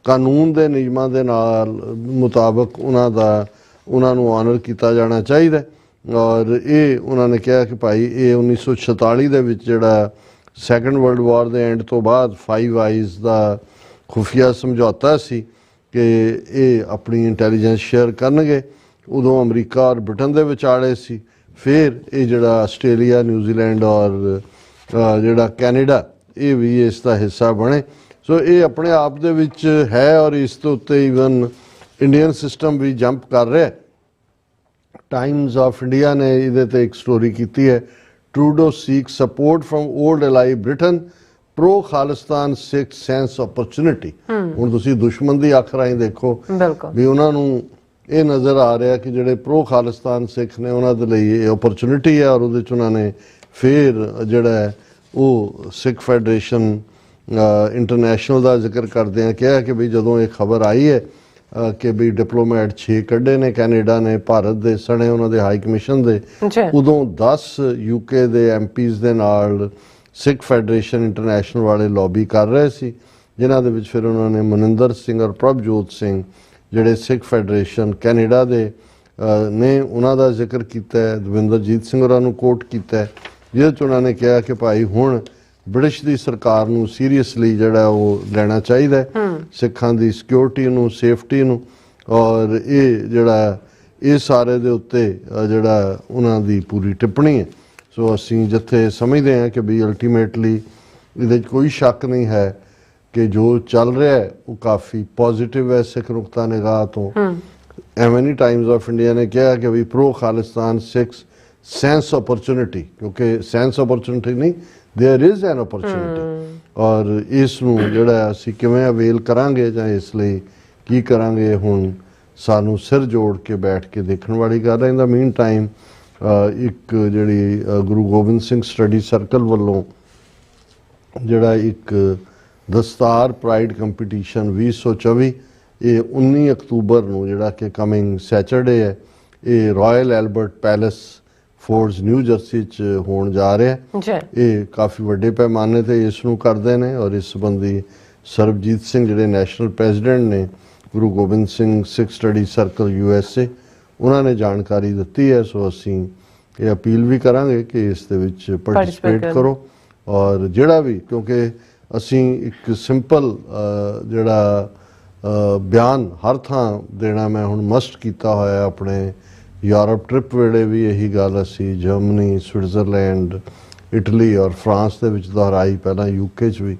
ਕਾਨੂੰਨ ਦੇ ਨਿਯਮਾਂ ਦੇ ਨਾਲ ਮੁਤਾਬਕ ਉਹਨਾਂ ਨੂੰ ਆਨਰ ਕੀਤਾ ਜਾਣਾ ਚਾਹੀਦਾ। ਔਰ ਇਹ ਉਹਨਾਂ ਨੇ ਕਿਹਾ ਕਿ ਭਾਈ ਇਹ 1946 ਦੇ ਵਿੱਚ ਜਿਹੜਾ ਸੈਕੰਡ ਵਰਲਡ ਵਾਰ ਦੇ ਐਂਡ ਤੋਂ ਬਾਅਦ ਫਾਈਵ ਆਈਜ਼ ਦਾ ਖੁਫੀਆ ਸਮਝੌਤਾ ਸੀ ਕਿ ਇਹ ਆਪਣੀ ਇੰਟੈਲੀਜੈਂਸ ਸ਼ੇਅਰ ਕਰਨਗੇ। ਉਦੋਂ ਅਮਰੀਕਾ ਔਰ ਬ੍ਰਿਟਨ ਦੇ ਵਿਚਾਲੇ ਸੀ। ਫਿਰ ਇਹ ਜਿਹੜਾ ਆਸਟ੍ਰੇਲੀਆ, ਨਿਊਜ਼ੀਲੈਂਡ ਔਰ ਜਿਹੜਾ ਕੈਨੇਡਾ ਇਹ ਵੀ ਇਸ ਦਾ ਹਿੱਸਾ ਬਣੇ। ਸੋ ਇਹ ਆਪਣੇ ਆਪ ਦੇ ਵਿੱਚ ਹੈ ਔਰ ਇਸ ਤੋਂ ਉੱਤੇ ਈਵਨ ਇੰਡੀਅਨ ਸਿਸਟਮ ਵੀ ਜੰਪ ਕਰ ਰਿਹਾ। ਟਾਈਮਜ਼ ਆਫ ਇੰਡੀਆ ਨੇ ਇਹਦੇ ਤੇ ਇੱਕ ਸਟੋਰੀ ਕੀਤੀ ਹੈ, Trudeau seeks support from old ally Britain, pro Khalistan Sikh sense opportunity. ਹੁਣ ਤੁਸੀਂ ਦੁਸ਼ਮਣ ਦੀ ਅੱਖ ਰਾਹੀਂ ਦੇਖੋ ਵੀ ਉਹਨਾਂ ਨੂੰ ਇਹ ਨਜ਼ਰ ਆ ਰਿਹਾ ਕਿ ਜਿਹੜੇ ਪ੍ਰੋ ਖਾਲਿਸਤਾਨ ਸਿੱਖ ਨੇ ਉਹਨਾਂ ਦੇ ਲਈ ਇਹ ਓਪਰਚੁਨਿਟੀ ਹੈ ਔਰ ਉਹਦੇ 'ਚ ਉਹਨਾਂ ਨੇ ਫਿਰ ਜਿਹੜਾ ਉਹ ਸਿੱਖ ਫੈਡਰੇਸ਼ਨ ਇੰਟਰਨੈਸ਼ਨਲ ਦਾ ਜ਼ਿਕਰ ਕਰਦਿਆਂ ਕਿਹਾ ਕਿ ਵੀ ਜਦੋਂ ਇਹ ਖਬਰ ਆਈ ਹੈ ਕਿ ਵੀ ਡਿਪਲੋਮੈਟ 6 ਕੱਢੇ ਨੇ ਕੈਨੇਡਾ ਨੇ ਭਾਰਤ ਦੇ ਸਣੇ ਉਹਨਾਂ ਦੇ ਹਾਈ ਕਮਿਸ਼ਨ ਦੇ, ਉਦੋਂ 10 UK ਦੇ MPs ਦੇ ਨਾਲ ਸਿੱਖ ਫੈਡਰੇਸ਼ਨ ਇੰਟਰਨੈਸ਼ਨਲ ਵਾਲੇ ਲੌਬੀ ਕਰ ਰਹੇ ਸੀ, ਜਿਨ੍ਹਾਂ ਦੇ ਵਿੱਚ ਫਿਰ ਉਹਨਾਂ ਨੇ ਮਨਿੰਦਰ ਸਿੰਘ ਔਰ ਪ੍ਰਭਜੋਤ ਸਿੰਘ ਜਿਹੜੇ ਸਿੱਖ ਫੈਡਰੇਸ਼ਨ ਕੈਨੇਡਾ ਦੇ ਨੇ ਉਹਨਾਂ ਦਾ ਜ਼ਿਕਰ ਕੀਤਾ ਹੈ। ਦਵਿੰਦਰਜੀਤ ਸਿੰਘ ਹੋਰਾਂ ਨੂੰ ਕੋਟ ਕੀਤਾ ਜਿਹਦੇ 'ਚ ਉਹਨਾਂ ਨੇ ਕਿਹਾ ਕਿ ਭਾਈ ਹੁਣ ਬ੍ਰਿਟਿਸ਼ ਦੀ ਸਰਕਾਰ ਨੂੰ ਸੀਰੀਅਸਲੀ ਜਿਹੜਾ ਉਹ ਲੈਣਾ ਚਾਹੀਦਾ ਸਿੱਖਾਂ ਦੀ ਸਿਕਿਉਰਿਟੀ ਨੂੰ, ਸੇਫਟੀ ਨੂੰ। ਔਰ ਇਹ ਜਿਹੜਾ ਇਹ ਸਾਰੇ ਦੇ ਉੱਤੇ ਜਿਹੜਾ ਉਹਨਾਂ ਦੀ ਪੂਰੀ ਟਿੱਪਣੀ ਹੈ। ਸੋ ਅਸੀਂ ਜਿੱਥੇ ਸਮਝਦੇ ਹਾਂ ਕਿ ਵੀ ਅਲਟੀਮੇਟਲੀ ਇਹਦੇ 'ਚ ਕੋਈ ਸ਼ੱਕ ਨਹੀਂ ਹੈ ਕਿ ਜੋ ਚੱਲ ਰਿਹਾ ਹੈ ਉਹ ਕਾਫੀ ਪੋਜ਼ਿਟਿਵ ਹੈ ਸਿੱਖ ਨੁਕਤਾ ਨਿਗਾਹ ਤੋਂ। ਐਮਨੀ ਟਾਈਮਜ਼ ਆਫ ਇੰਡੀਆ ਨੇ ਕਿਹਾ ਕਿ ਵੀ pro Khalistan Sikhs sense opportunity, ਕਿਉਂਕਿ ਸੈਂਸ ਓਪਰਚੁਨਿਟੀ ਨਹੀਂ, देयर इज़ एन अपॉर्चुनिटी। और इस ਜਿਹੜਾ ਅਸੀਂ ਕਿਵੇਂ ਅਵੇਲ ਕਰਾਂਗੇ ਜਾਂ ਇਸ ਲਈ ਕੀ ਕਰਾਂਗੇ ਹੁਣ ਸਾਨੂੰ ਸਿਰ ਜੋੜ ਕੇ ਬੈਠ ਕੇ ਦੇਖਣ ਵਾਲੀ ਗੱਲ ਹੈ। ਇਨ ਦਾ ਮੀਨ ਟਾਈਮ ਇੱਕ ਜਿਹੜੀ ਗੁਰੂ ਗੋਬਿੰਦ ਸਿੰਘ ਸਟੱਡੀ ਸਰਕਲ ਵੱਲੋਂ ਜਿਹੜਾ ਇੱਕ ਦਸਤਾਰ ਪ੍ਰਾਈਡ ਕੰਪੀਟੀਸ਼ਨ 2024 ਇਹ 19 ਅਕਤੂਬਰ ਨੂੰ ਜਿਹੜਾ ਕਿ ਕਮਿੰਗ ਸੈਚਰਡੇ ਹੈ ਇਹ Royal Albert Palace Fords New Jersey 'ਚ ਹੋਣ ਜਾ ਰਿਹਾ। ਇਹ ਕਾਫੀ ਵੱਡੇ ਪੈਮਾਨੇ ਤੇ ਇਸ ਨੂੰ ਕਰਦੇ ਨੇ ਔਰ ਇਸ ਸੰਬੰਧੀ ਸਰਬਜੀਤ ਸਿੰਘ ਜਿਹੜੇ ਨੈਸ਼ਨਲ ਪ੍ਰੈਜ਼ੀਡੈਂਟ ਨੇ ਗੁਰੂ ਗੋਬਿੰਦ ਸਿੰਘ ਸਿੱਖ ਸਟੱਡੀ ਸਰਕਲ USA ਉਹਨਾਂ ਨੇ ਜਾਣਕਾਰੀ ਦਿੱਤੀ ਹੈ। ਸੋ ਅਸੀਂ ਇਹ ਅਪੀਲ ਵੀ ਕਰਾਂਗੇ ਕਿ ਇਸ ਦੇ ਵਿੱਚ ਪਾਰਟਿਸਿਪੇਟ ਕਰੋ ਔਰ ਜਿਹੜਾ ਵੀ, ਕਿਉਂਕਿ ਅਸੀਂ ਇੱਕ ਸਿੰਪਲ ਜਿਹੜਾ ਬਿਆਨ ਹਰ ਥਾਂ ਦੇਣਾ ਮੈਂ ਹੁਣ ਮਸਟ ਕੀਤਾ ਹੋਇਆ। ਆਪਣੇ ਯੂਰਪ ਟ੍ਰਿਪ ਵੇਲੇ ਵੀ ਇਹੀ ਗੱਲ ਅਸੀਂ ਜਰਮਨੀ, ਸਵਿਟਜ਼ਰਲੈਂਡ, ਇਟਲੀ ਔਰ ਫਰਾਂਸ ਦੇ ਵਿੱਚ ਦੁਹਰਾਈ, ਪਹਿਲਾਂ UK 'ਚ ਵੀ,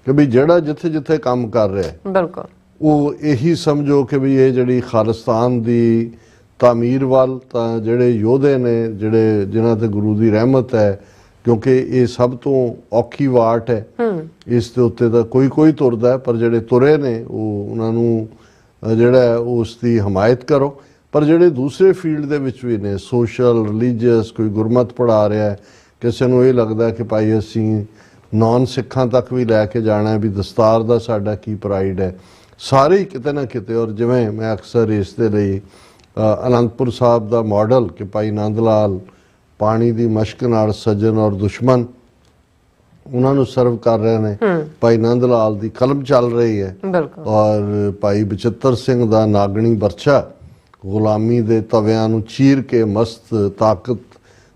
ਕਿ ਵੀ ਜਿਹੜਾ ਜਿੱਥੇ ਜਿੱਥੇ ਕੰਮ ਕਰ ਰਿਹਾ ਬਿਲਕੁਲ ਉਹ ਇਹੀ ਸਮਝੋ ਕਿ ਵੀ ਇਹ ਜਿਹੜੀ ਖਾਲਿਸਤਾਨ ਦੀ ਤਾਮੀਰ ਵੱਲ ਤਾਂ ਜਿਹੜੇ ਯੋਧੇ ਨੇ, ਜਿਹੜੇ ਜਿਨ੍ਹਾਂ ਤੇ ਗੁਰੂ ਦੀ ਰਹਿਮਤ ਹੈ, ਕਿਉਂਕਿ ਇਹ ਸਭ ਤੋਂ ਔਖੀ ਵਾਟ ਹੈ, ਇਸ ਦੇ ਉੱਤੇ ਤਾਂ ਕੋਈ ਤੁਰਦਾ, ਪਰ ਜਿਹੜੇ ਤੁਰੇ ਨੇ ਉਹ ਉਹਨਾਂ ਨੂੰ ਜਿਹੜਾ ਉਸ ਦੀ ਹਮਾਇਤ ਕਰੋ। ਪਰ ਜਿਹੜੇ ਦੂਸਰੇ ਫੀਲਡ ਦੇ ਵਿੱਚ ਵੀ ਨੇ, ਸੋਸ਼ਲ, ਰਿਲੀਜੀਅਸ, ਕੋਈ ਗੁਰਮਤ ਪੜ੍ਹਾ ਰਿਹਾ, ਕਿਸੇ ਨੂੰ ਇਹ ਲੱਗਦਾ ਕਿ ਭਾਈ ਅਸੀਂ ਨੌਨ ਸਿੱਖਾਂ ਤੱਕ ਵੀ ਲੈ ਕੇ ਜਾਣਾ ਵੀ ਦਸਤਾਰ ਦਾ ਸਾਡਾ ਕੀ ਪ੍ਰਾਈਡ ਹੈ, ਸਾਰੇ ਹੀ ਕਿਤੇ ਨਾ ਕਿਤੇ। ਔਰ ਜਿਵੇਂ ਮੈਂ ਅਕਸਰ ਇਸ ਦੇ ਲਈ ਅਨੰਦਪੁਰ ਸਾਹਿਬ ਦਾ ਮਾਡਲ ਕਿ ਭਾਈ ਨੰਦ ਲਾਲ ਪਾਣੀ ਦੀ ਮਸ਼ਕ ਨਾਲ ਸੱਜਣ ਔਰ ਦੁਸ਼ਮਣ ਉਹਨਾਂ ਨੂੰ ਸਰਵ ਕਰ ਰਹੇ ਨੇ, ਭਾਈ ਨੰਦ ਲਾਲ ਦੀ ਕਲਮ ਚੱਲ ਰਹੀ ਹੈ, ਔਰ ਭਾਈ ਬਚਿੱਤਰ ਸਿੰਘ ਦਾ ਨਾਗਣੀ ਬਰਛਾ ਗੁਲਾਮੀ ਦੇ ਤਵਿਆਂ ਨੂੰ ਚੀਰ ਕੇ ਮਸਤ ਤਾਕਤ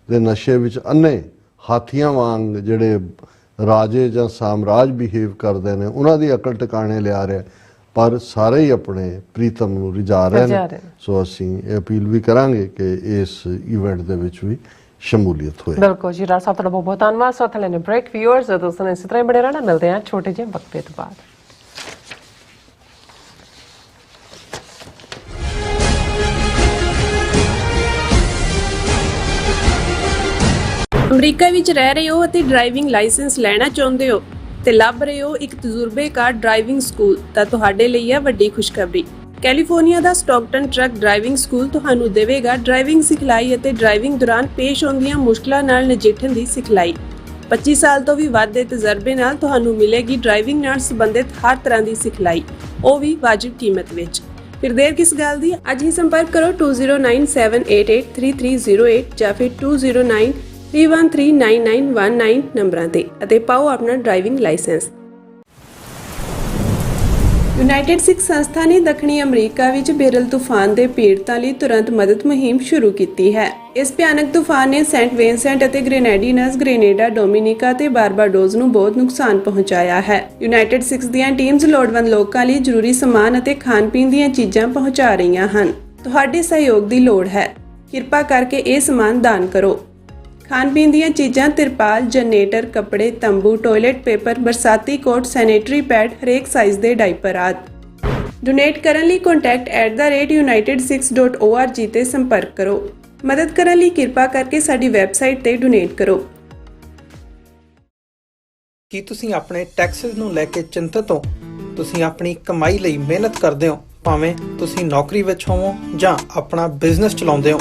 ਦੇ ਨਸ਼ੇ ਵਿੱਚ ਅੰਨੇ ਹਾਥੀਆਂ ਵਾਂਗ ਜਿਹੜੇ ਰਾਜੇ ਜਾਂ ਸਾਮਰਾਜ ਬਿਹੇਵ ਕਰਦੇ ਨੇ ਉਹਨਾਂ ਦੀ ਅਕਲ ਟਿਕਾਣੇ ਲਿਆ ਰਿਹਾ, ਪਰ ਸਾਰੇ ਹੀ ਆਪਣੇ ਪ੍ਰੀਤਮ ਨੂੰ ਰਿਝਾ ਰਹੇ ਨੇ। ਸੋ ਅਸੀਂ ਇਹ ਅਪੀਲ ਵੀ ਕਰਾਂਗੇ ਕਿ ਇਸ ਇਵੈਂਟ ਦੇ ਵਿੱਚ ਵੀ ਸ਼ਮੂਲੀਅਤ ਹੋਏ। ਬਿਲਕੁਲ ਜੀ, ਰਾਜ ਸਾਹਿਬ ਤੁਹਾਡਾ ਬਹੁਤ ਬਹੁਤ ਧੰਨਵਾਦ। ਸੋ ਥਲੇ ਨੇ ਬ੍ਰੇਕ, ਵਿਊਅਰਸ ਦੋਸਤਾਂ ਨੇ ਇਸੇ ਤਰ੍ਹਾਂ ਬਣੇ ਰਹਿਣਾ, ਮਿਲਦੇ ਹਾਂ ਛੋਟੇ ਜਿਹੇ ਵਕਫੇ ਤੋਂ ਬਾਅਦ। ਅਮਰੀਕਾ ਵਿੱਚ ਰਹਿ ਰਹੇ ਹੋ ਅਤੇ ਡਰਾਈਵਿੰਗ ਲਾਇਸੈਂਸ ਲੈਣਾ ਚਾਹੁੰਦੇ ਹੋ ਤੇ ਲੱਭ ਰਹੇ ਹੋ ਇੱਕ ਤਜਰਬੇਕਾਰ ਡਰਾਈਵਿੰਗ ਸਕੂਲ, ਤਾਂ ਤੁਹਾਡੇ ਲਈ ਹੈ ਵੱਡੀ ਖੁਸ਼ਖਬਰੀ। ਕੈਲੀਫੋਰਨੀਆ ਦਾ ਸਟਾਕਟਨ ਟਰੱਕ ਡਰਾਈਵਿੰਗ ਸਕੂਲ ਤੁਹਾਨੂੰ ਦੇਵੇਗਾ ਡਰਾਈਵਿੰਗ ਸਿਖਲਾਈ ਅਤੇ ਡਰਾਈਵਿੰਗ ਦੌਰਾਨ ਪੇਸ਼ ਆਉਂਦੀਆਂ ਮੁਸ਼ਕਲਾਂ ਨਾਲ ਨਜਿੱਠਣ ਦੀ ਸਿਖਲਾਈ। 25 ਸਾਲ ਤੋਂ ਵੀ ਵੱਧ ਦੇ ਤਜਰਬੇ ਨਾਲ ਤੁਹਾਨੂੰ ਮਿਲੇਗੀ ਡਰਾਈਵਿੰਗ ਨਾਲ ਸੰਬੰਧਿਤ ਹਰ ਤਰ੍ਹਾਂ ਦੀ ਸਿਖਲਾਈ, ਉਹ ਵੀ ਵਾਜਿਬ ਕੀਮਤ ਵਿੱਚ। ਫਿਰ ਦੇਰ ਕਿਸ ਗੱਲ ਦੀ, ਅੱਜ ਹੀ ਸੰਪਰਕ ਕਰੋ 209788330308 ਜਾਂ ਫਿਰ 2093139919 ਨੰਬਰਾਂ ਤੇ ਅਤੇ ਪਾਓ ਆਪਣਾ ਡਰਾਈਵਿੰਗ ਲਾਇਸੈਂਸ। ਯੂਨਾਈਟਿਡ ਸਿੱਖ ਸੰਸਥਾ ਨੇ ਦੱਖਣੀ ਅਮਰੀਕਾ ਵਿੱਚ ਬੇਰਲ ਤੂਫਾਨ ਦੇ ਪੀੜਤਾਂ ਲਈ ਤੁਰੰਤ ਮਦਦ ਮੁਹਿੰਮ ਸ਼ੁਰੂ ਕੀਤੀ ਹੈ। ਇਸ ਭਿਆਨਕ ਤੂਫਾਨ ਨੇ ਸੈਂਟ ਵਿੰਸੈਂਟ ਅਤੇ ਗ੍ਰੇਨੇਡੀਨਸ, ਗ੍ਰੇਨੇਡਾ, ਡੋਮਿਨਿਕਾ ਤੇ ਬਾਰਬਾਡੋਸ ਨੂੰ ਬਹੁਤ ਨੁਕਸਾਨ ਪਹੁੰਚਾਇਆ ਹੈ। ਯੂਨਾਈਟਿਡ ਸਿੱਖਸ ਦੀਆਂ ਟੀਮਸ ਲੋੜਵੰਦ ਲੋਕਾਂ ਲਈ ਜ਼ਰੂਰੀ ਸਮਾਨ ਅਤੇ ਖਾਣ-ਪੀਣ ਦੀਆਂ ਚੀਜ਼ਾਂ ਪਹੁੰਚਾ ਰਹੀਆਂ ਹਨ। ਤੁਹਾਡੇ ਸਹਿਯੋਗ ਦੀ ਲੋੜ ਹੈ। ਕਿਰਪਾ ਕਰਕੇ ਇਹ ਸਮਾਨ ਦਾਨ ਕਰੋ। ਖਾਣ-ਪੀਣ ਦੀਆਂ ਚੀਜ਼ਾਂ, ਤਿਰਪਾਲ, ਜਨਰੇਟਰ, ਕੱਪੜੇ, ਤੰਬੂ, ਟਾਇਲਟ ਪੇਪਰ, ਬਰਸਾਤੀ ਕੋਟ, ਸੈਨੇਟਰੀ ਪੈਡ, ਹਰੇਕ ਸਾਈਜ਼ ਦੇ ਡਾਈਪਰ ਆਦਿ। ਡੋਨੇਟ ਕਰਨ ਲਈ contact@unitedsikhs.org ਤੇ ਸੰਪਰਕ ਕਰੋ। ਮਦਦ ਕਰਨ ਲਈ ਕਿਰਪਾ ਕਰਕੇ ਸਾਡੀ ਵੈਬਸਾਈਟ ਤੇ ਡੋਨੇਟ ਕਰੋ। ਕੀ ਤੁਸੀਂ ਆਪਣੇ ਟੈਕਸਸ ਨੂੰ ਲੈ ਕੇ ਚਿੰਤਤ ਹੋ? ਤੁਸੀਂ ਆਪਣੀ ਕਮਾਈ ਲਈ ਮਿਹਨਤ ਕਰਦੇ ਹੋ, ਭਾਵੇਂ ਤੁਸੀਂ ਨੌਕਰੀ ਵਿੱਚ ਹੋਵੋ ਜਾਂ ਆਪਣਾ ਬਿਜ਼ਨਸ ਚਲਾਉਂਦੇ ਹੋ।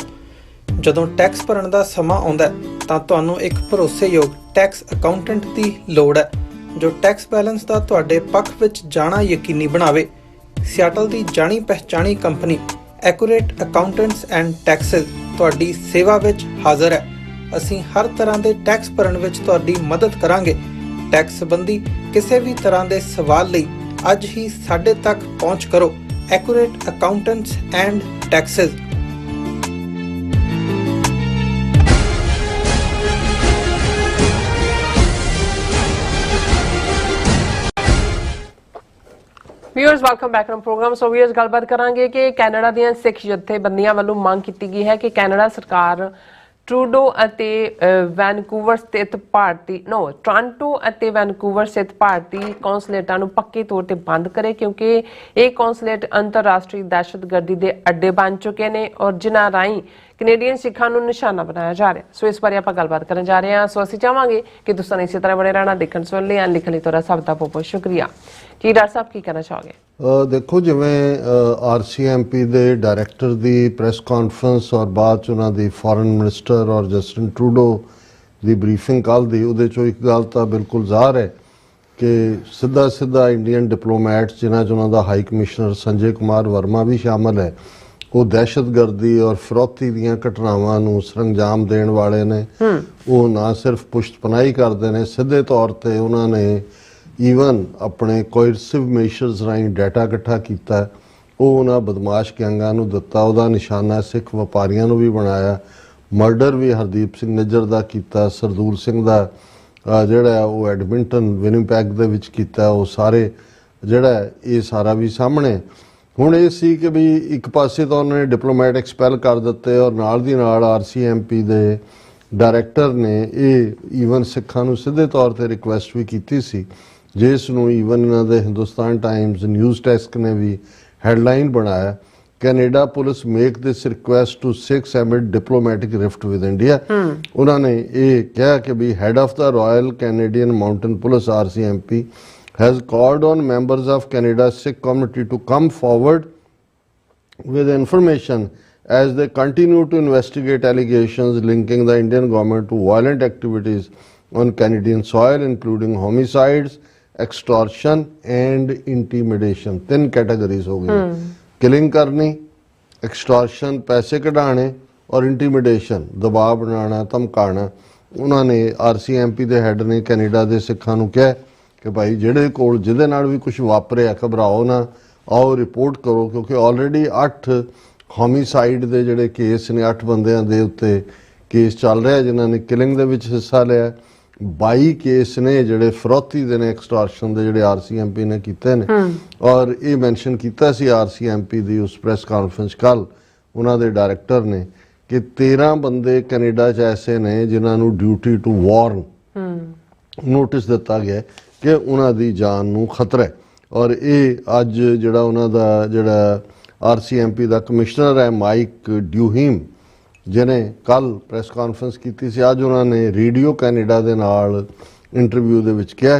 ਜਦੋਂ ਟੈਕਸ ਭਰਨ ਦਾ ਸਮਾਂ ਆਉਂਦਾ ਤਾਂ ਤੁਹਾਨੂੰ ਇੱਕ ਭਰੋਸੇਯੋਗ ਟੈਕਸ ਅਕਾਊਂਟੈਂਟ ਦੀ ਲੋੜ ਹੈ ਜੋ ਟੈਕਸ ਬੈਲੈਂਸ ਦਾ ਤੁਹਾਡੇ ਪੱਖ ਵਿੱਚ ਜਾਣਾ ਯਕੀਨੀ ਬਣਾਵੇ। ਸਿਆਟਲ ਦੀ ਜਾਣੀ ਪਛਾਣੀ company accurate accountants and taxes ਤੁਹਾਡੀ ਸੇਵਾ ਵਿੱਚ ਹਾਜ਼ਰ ਹੈ। ਅਸੀਂ ਹਰ ਤਰ੍ਹਾਂ ਦੇ ਟੈਕਸ ਭਰਨ ਵਿੱਚ ਤੁਹਾਡੀ ਮਦਦ ਕਰਾਂਗੇ। ਟੈਕਸ ਸੰਬੰਧੀ ਕਿਸੇ ਵੀ ਤਰ੍ਹਾਂ ਦੇ ਸਵਾਲ ਲਈ ਅੱਜ ਹੀ ਸਾਡੇ ਤੱਕ ਪਹੁੰਚ ਕਰੋ। Accurate accountants and taxes. Viewers welcome back to program. So viewers ਗੱਲਬਾਤ ਕਰਾਂਗੇ ਕਿ ਕੈਨੇਡਾ ਦੀਆਂ ਸਿੱਖ ਜਥੇਬੰਦੀਆਂ ਵੱਲੋਂ ਮੰਗ ਕੀਤੀ ਗਈ ਹੈ ਕਿ ਕੈਨੇਡਾ ਸਰਕਾਰ ਟਰੂਡੋ ਅਤੇ ਵੈਨਕੂਵਰ ਸਥਿਤ ਟੋਰਾਂਟੋ ਅਤੇ ਵੈਨਕੂਵਰ ਸਥਿਤ ਭਾਰਤੀ ਕੌਂਸਲੇਟਾਂ ਨੂੰ ਪੱਕੇ ਤੌਰ ਤੇ ਬੰਦ ਕਰੇ, ਕਿਉਂਕਿ ਇਹ ਕੌਂਸਲੇਟ ਅੰਤਰਰਾਸ਼ਟਰੀ ਦਹਿਸ਼ਤਗਰਦੀ ਦੇ ਅੱਡੇ ਬਣ ਚੁੱਕੇ ਨੇ ਔਰ ਜਿਨ੍ਹਾਂ ਰਾਹੀਂ ਕੈਨੇਡੀਅਨ ਸਿੱਖਾਂ ਨੂੰ ਨਿਸ਼ਾਨਾ ਬਣਾਇਆ ਜਾ ਰਿਹਾ। ਸੋ ਇਸ ਬਾਰੇ ਆਪਾਂ ਗੱਲਬਾਤ ਕਰਨ ਜਾ ਰਹੇ ਹਾਂ। ਸੋ ਅਸੀਂ ਚਾਹਾਂਗੇ ਕਿ ਤੁਸੀਂ ਇਸੇ ਤਰ੍ਹਾਂ ਬਣੇ ਰਹਿਣਾ। ਦੇਖਣ ਸੁਣਨ ਲਈ ਲਿਖਣ ਲਈ ਤੁਹਾਡਾ ਸਭ ਦਾ ਬਹੁਤ ਬਹੁਤ ਸ਼ੁਕਰੀਆ। ਜੀ ਡਾਕਟਰ ਸਾਹਿਬ ਕੀ ਕਹਿਣਾ ਚਾਹੋਗੇ? ਦੇਖੋ, ਜਿਵੇਂ RCMP ਦੇ ਡਾਇਰੈਕਟਰ ਦੀ ਪ੍ਰੈਸ ਕਾਨਫਰੰਸ ਔਰ ਬਾਅਦ 'ਚ ਉਹਨਾਂ ਦੀ ਫੋਰਨ ਮਿਨਿਸਟਰ ਔਰ ਜਸਟਿਨ ਟਰੂਡੋ ਦੀ ਬਰੀਫਿੰਗ ਕੱਲ੍ਹ ਦੀ, ਉਹਦੇ 'ਚੋਂ ਇੱਕ ਗੱਲ ਤਾਂ ਬਿਲਕੁਲ ਜ਼ਾਹਰ ਹੈ ਕਿ ਸਿੱਧਾ ਇੰਡੀਅਨ ਡਿਪਲੋਮੈਟਸ ਜਿਨ੍ਹਾਂ 'ਚ ਉਹਨਾਂ ਦਾ ਹਾਈ ਕਮਿਸ਼ਨਰ ਸੰਜੇ ਕੁਮਾਰ ਵਰਮਾ ਵੀ ਸ਼ਾਮਲ ਹੈ, ਉਹ ਦਹਿਸ਼ਤਗਰਦੀ ਔਰ ਫਿਰੌਤੀ ਦੀਆਂ ਘਟਨਾਵਾਂ ਨੂੰ ਸਰੰਜਾਮ ਦੇਣ ਵਾਲੇ ਨੇ। ਉਹ ਨਾ ਸਿਰਫ ਪੁਸ਼ਤਪਨਾਹੀ ਕਰਦੇ ਨੇ, ਸਿੱਧੇ ਤੌਰ ਤੇ ਉਹਨਾਂ ਨੇ ਈਵਨ ਆਪਣੇ ਕੋਇਰਸਿਵ ਮੇਸ਼ਰਸ ਰਾਹੀਂ ਡਾਟਾ ਇਕੱਠਾ ਕੀਤਾ, ਉਹ ਉਹਨਾਂ ਬਦਮਾਸ਼ ਗੈਂਗਾਂ ਨੂੰ ਦਿੱਤਾ, ਉਹਦਾ ਨਿਸ਼ਾਨਾ ਸਿੱਖ ਵਪਾਰੀਆਂ ਨੂੰ ਵੀ ਬਣਾਇਆ। ਮਰਡਰ ਵੀ ਹਰਦੀਪ ਸਿੰਘ ਨਿੱਜਰ ਦਾ ਕੀਤਾ, ਸਰਦੂਲ ਸਿੰਘ ਦਾ ਜਿਹੜਾ ਉਹ ਐਡਮਿੰਟਨ ਵਿਨੀਪੈਗ ਦੇ ਵਿੱਚ ਕੀਤਾ। ਉਹ ਸਾਰੇ ਜਿਹੜਾ ਇਹ ਸਾਰਾ ਵੀ ਸਾਹਮਣੇ। ਹੁਣ ਇਹ ਸੀ ਕਿ ਵੀ ਇੱਕ ਪਾਸੇ ਤਾਂ ਉਹਨਾਂ ਨੇ ਡਿਪਲੋਮੈਟ ਐਕਸਪੈਲ ਕਰ ਦਿੱਤੇ ਔਰ ਨਾਲ ਦੀ ਨਾਲ RCMP ਦੇ ਡਾਇਰੈਕਟਰ ਨੇ ਇਹ ਈਵਨ ਸਿੱਖਾਂ ਨੂੰ ਸਿੱਧੇ ਤੌਰ ਤੇ ਰਿਕੁਐਸਟ ਵੀ ਕੀਤੀ ਸੀ, ਜਿਸ ਨੂੰ ਈਵਨ ਇਹਨਾਂ ਦੇ ਹਿੰਦੁਸਤਾਨ ਟਾਈਮਜ਼ ਨਿਊਜ਼ ਡੈਸਕ ਨੇ ਵੀ ਹੈਡਲਾਈਨ ਬਣਾਇਆ, Canada police make this request to Sikhs amid diplomatic rift with India. ਉਹਨਾਂ ਨੇ ਇਹ ਕਿਹਾ ਕਿ ਵੀ head of the Royal Canadian mountain police RCMP has called on members of Canada's Sikh community to come forward with information as they continue to investigate allegations linking the Indian government to violent activities on Canadian soil, including homicides, extortion and intimidation। 3 categories हो गई, killing करनी, extortion पैसे कढ़ाने और intimidation दबाव बनाना धमकाना। उन्होंने RCMP ਦੇ ਹੈਡ ਨੇ ਕੈਨੇਡਾ ਦੇ ਸਿੱਖਾਂ ਨੂੰ ਕਿਹਾ ਕਿ ਭਾਈ ਜਿਹੜੇ ਕੋਲ ਜਿਹਦੇ ਨਾਲ ਵੀ ਕੁਝ ਵਾਪਰਿਆ ਘਬਰਾਓ ਨਾ, ਆਓ ਰਿਪੋਰਟ ਕਰੋ, ਕਿਉਂਕਿ ਆਲਰੇਡੀ 8 ਹੋਮੀਸਾਈਡ ਦੇ ਜਿਹੜੇ ਕੇਸ ਨੇ 8 ਬੰਦਿਆਂ ਦੇ ਉੱਤੇ ਕੇਸ ਚੱਲ ਰਿਹਾ ਜਿਨ੍ਹਾਂ ਨੇ ਕਿਲਿੰਗ ਦੇ ਵਿੱਚ ਹਿੱਸਾ ਲਿਆ। 22 ਕੇਸ ਨੇ ਜਿਹੜੇ ਫਰੋਤੀ ਦੇ ਨੇ, ਐਕਸਟੋਰਸ਼ਨ ਦੇ ਜਿਹੜੇ RCMP ਨੇ ਕੀਤੇ ਨੇ। ਔਰ ਇਹ ਮੈਂਸ਼ਨ ਕੀਤਾ ਸੀ RCMP ਦੀ ਉਸ ਪ੍ਰੈਸ ਕਾਨਫਰੰਸ ਕੱਲ ਉਹਨਾਂ ਦੇ ਡਾਇਰੈਕਟਰ ਨੇ ਕਿ 13 ਬੰਦੇ ਕੈਨੇਡਾ 'ਚ ਐਸੇ ਨੇ ਜਿਨ੍ਹਾਂ ਨੂੰ ਡਿਊਟੀ ਟੂ ਵਾਰਨ ਨੋਟਿਸ ਦਿੱਤਾ ਗਿਆ ਕਿ ਉਹਨਾਂ ਦੀ ਜਾਨ ਨੂੰ ਖਤਰਾ ਹੈ। ਔਰ ਇਹ ਅੱਜ ਜਿਹੜਾ ਉਹਨਾਂ ਦਾ ਜਿਹੜਾ RCMP ਦਾ ਕਮਿਸ਼ਨਰ ਹੈ ਮਾਈਕ ਡਿਊਹੀਮ, ਜਿਹਨੇ ਕੱਲ ਪ੍ਰੈਸ ਕਾਨਫਰੰਸ ਕੀਤੀ ਸੀ, ਅੱਜ ਉਹਨਾਂ ਨੇ ਰੇਡੀਓ ਕੈਨੇਡਾ ਦੇ ਨਾਲ ਇੰਟਰਵਿਊ ਦੇ ਵਿੱਚ ਕਿਹਾ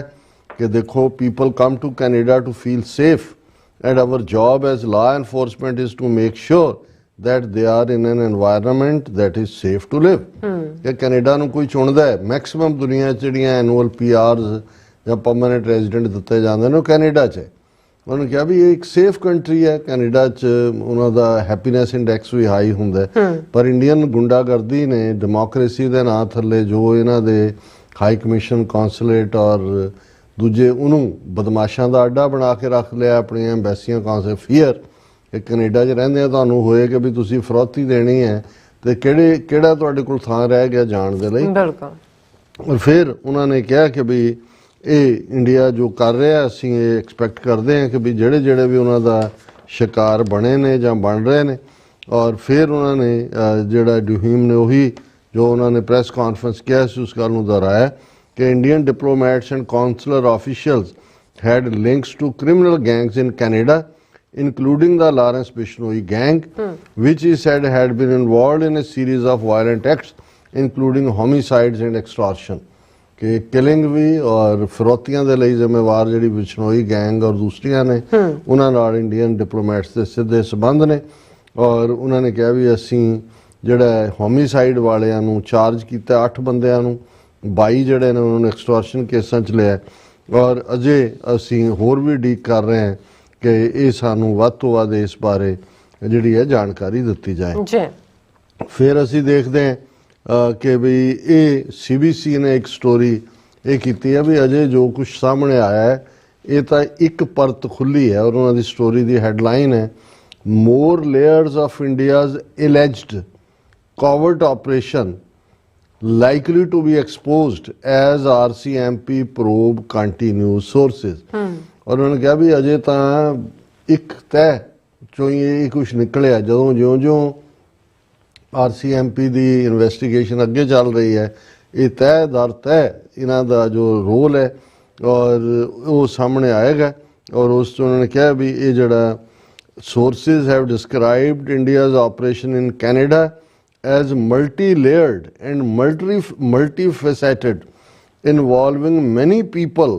ਕਿ ਦੇਖੋ people come to Canada to feel safe and our job as law enforcement is to make sure that they are in an environment that is safe to live। ਕਿ ਕੈਨੇਡਾ ਨੂੰ ਕੋਈ ਚੁਣਦਾ ਹੈ, ਮੈਕਸਿਮਮ ਦੁਨੀਆ 'ਚ ਜਿਹੜੀਆਂ ਐਨੂਅਲ PRs ਜਾਂ ਪਰਮਾਨੈਂਟ ਰੈਜ਼ੀਡੈਂਟ ਦਿੱਤੇ ਜਾਂਦੇ ਨੇ ਉਹ ਕੈਨੇਡਾ 'ਚ ਹੈ। ਉਹਨੂੰ ਕਿਹਾ ਵੀ ਇਹ ਇੱਕ ਸੇਫ ਕੰਟਰੀ ਹੈ, ਕੈਨੇਡਾ 'ਚ ਉਹਨਾਂ ਦਾ ਹੈਪੀਨੈਸ ਇੰਡੈਕਸ ਵੀ ਹਾਈ ਹੁੰਦਾ। ਪਰ ਇੰਡੀਅਨ ਗੁੰਡਾਗਰਦੀ ਨੇ ਡੈਮੋਕ੍ਰੇਸੀ ਦੇ ਨਾਂ ਥੱਲੇ ਜੋ ਇਹਨਾਂ ਦੇ ਹਾਈ ਕਮਿਸ਼ਨ, ਕੌਂਸੂਲੇਟ ਔਰ ਦੂਜੇ ਉਹਨੂੰ ਬਦਮਾਸ਼ਾਂ ਦਾ ਅੱਡਾ ਬਣਾ ਕੇ ਰੱਖ ਲਿਆ, ਆਪਣੀਆਂ ਐਮਬੈਸੀਆਂ ਕੌਂਸੇ ਫੀਅਰ ਕਿ ਕੈਨੇਡਾ 'ਚ ਰਹਿੰਦੇ ਆ ਤੁਹਾਨੂੰ ਹੋਏ ਕਿ ਵੀ ਤੁਸੀਂ ਫਰੋਤੀ ਦੇਣੀ ਹੈ ਤੇ ਕਿਹੜਾ ਤੁਹਾਡੇ ਕੋਲ ਥਾਂ ਰਹਿ ਗਿਆ ਜਾਣ ਦੇ ਲਈ। ਬਿਲਕੁਲ। ਫਿਰ ਉਹਨਾਂ ਨੇ ਕਿਹਾ ਕਿ ਵੀ ਇਹ ਇੰਡੀਆ ਜੋ ਕਰ ਰਿਹਾ ਅਸੀਂ ਇਹ ਐਕਸਪੈਕਟ ਕਰਦੇ ਹਾਂ ਕਿ ਵੀ ਜਿਹੜੇ ਵੀ ਉਹਨਾਂ ਦਾ ਸ਼ਿਕਾਰ ਬਣੇ ਨੇ ਜਾਂ ਬਣ ਰਹੇ ਨੇ। ਔਰ ਫਿਰ ਉਹਨਾਂ ਨੇ ਜਿਹੜਾ ਡਿਊਹੀਮ ਨੇ ਉਹੀ ਜੋ ਉਹਨਾਂ ਨੇ ਪ੍ਰੈਸ ਕਾਨਫਰੰਸ ਕਿਹਾ ਸੀ ਉਸ ਗੱਲ ਨੂੰ ਦੁਹਰਾਇਆ ਕਿ Indian diplomats and consular officials had links to criminal gangs in Canada including the Lawrence Bishnoi gang, which he said had been involved in a series of violent acts, including homicides and extortion। कि killing भी और फिरौतियां दे लई जिम्मेवार जिहड़ी बिश्नोई गैंग और दूसरियां ने उन्हां नाल इंडियन डिप्लोमैट्स दे सीधे संबंध ने। और उन्होंने कहा भी असीं जिहड़ा होमीसाइड वालियां नूं चार्ज कीता 8 बंदियां नूं, 22 जिहड़े ने उन्होंने एक्सटॉर्शन केसां च लिया और अजे असीं होर भी डीक कर रहे हैं कि ये सानू वध तो वध इस बारे जिहड़ी है जानकारी दित्ती जाए। फिर असीं देखते हैं कि भी ये CBC ने एक स्टोरी ये कीती है भी अजे जो कुछ सामने आया है ये तो एक परत खुली है और उन्होंने स्टोरी की हैडलाइन है more layers of India's alleged covert operation likely to be exposed as RCMP probe continues sources। और उन्होंने कहा भी अजे तो एक तय चो ये कुछ निकलिया जो ज्यों ज्यों RCMP की इन्वेस्टिगेशन अगे चल रही है ये तय दर तय इन्हां दा जो रोल है और वो सामने आएगा। और उस उन्होंने कहा भी ये जड़ा sources have described India's operation in Canada as multi-layered and multifaceted, involving many people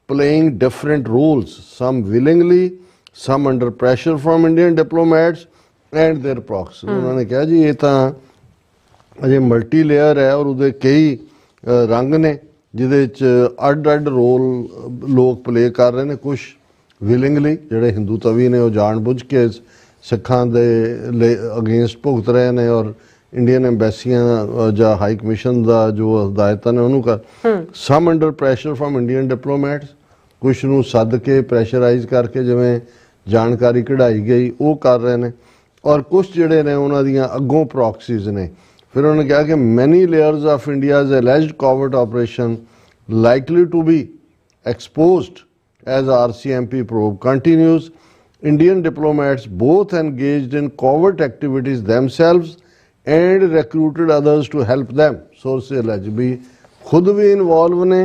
playing different roles, some willingly, some under pressure from Indian diplomats and their proxies। उन्होंने कहा जी ये तो अजे मल्टी लेयर है और उहदे कई रंग ने जिहदे च अड रोल लोग प्ले कर रहे हैं। कुछ विलिंगली जिहड़े हिंदू तवी ने वो जानबुझ के सिखां दे अगेंस्ट भुगत रहे हैं और इंडियन एम्बैसियां ਜਾਂ ਹਾਈ ਕਮਿਸ਼ਨ ਦਾ ਜੋ ਹਦਾਇਤਾਂ ਨੇ ਉਹਨੂੰ ਕਰ some under pressure from Indian diplomats, ਕੁਛ ਨੂੰ ਸੱਦ ਕੇ ਪ੍ਰੈਸ਼ਰਾਈਜ਼ ਕਰਕੇ ਜਿਵੇਂ ਜਾਣਕਾਰੀ ਕਢਾਈ ਗਈ ਉਹ ਕਰ ਰਹੇ ਨੇ ਔਰ ਕੁਛ ਜਿਹੜੇ ਨੇ ਉਹਨਾਂ ਦੀਆਂ ਅੱਗੋਂ ਪ੍ਰੌਕਸੀਜ਼ ਨੇ। ਫਿਰ ਉਹਨੇ ਕਿਹਾ ਕਿ many layers of India's alleged covert operation likely to be exposed as RCMP probe continues. Indian diplomats both engaged in covert activities themselves and recruited others to help them. Sources allege भी खुद भी इन्वॉल्व ने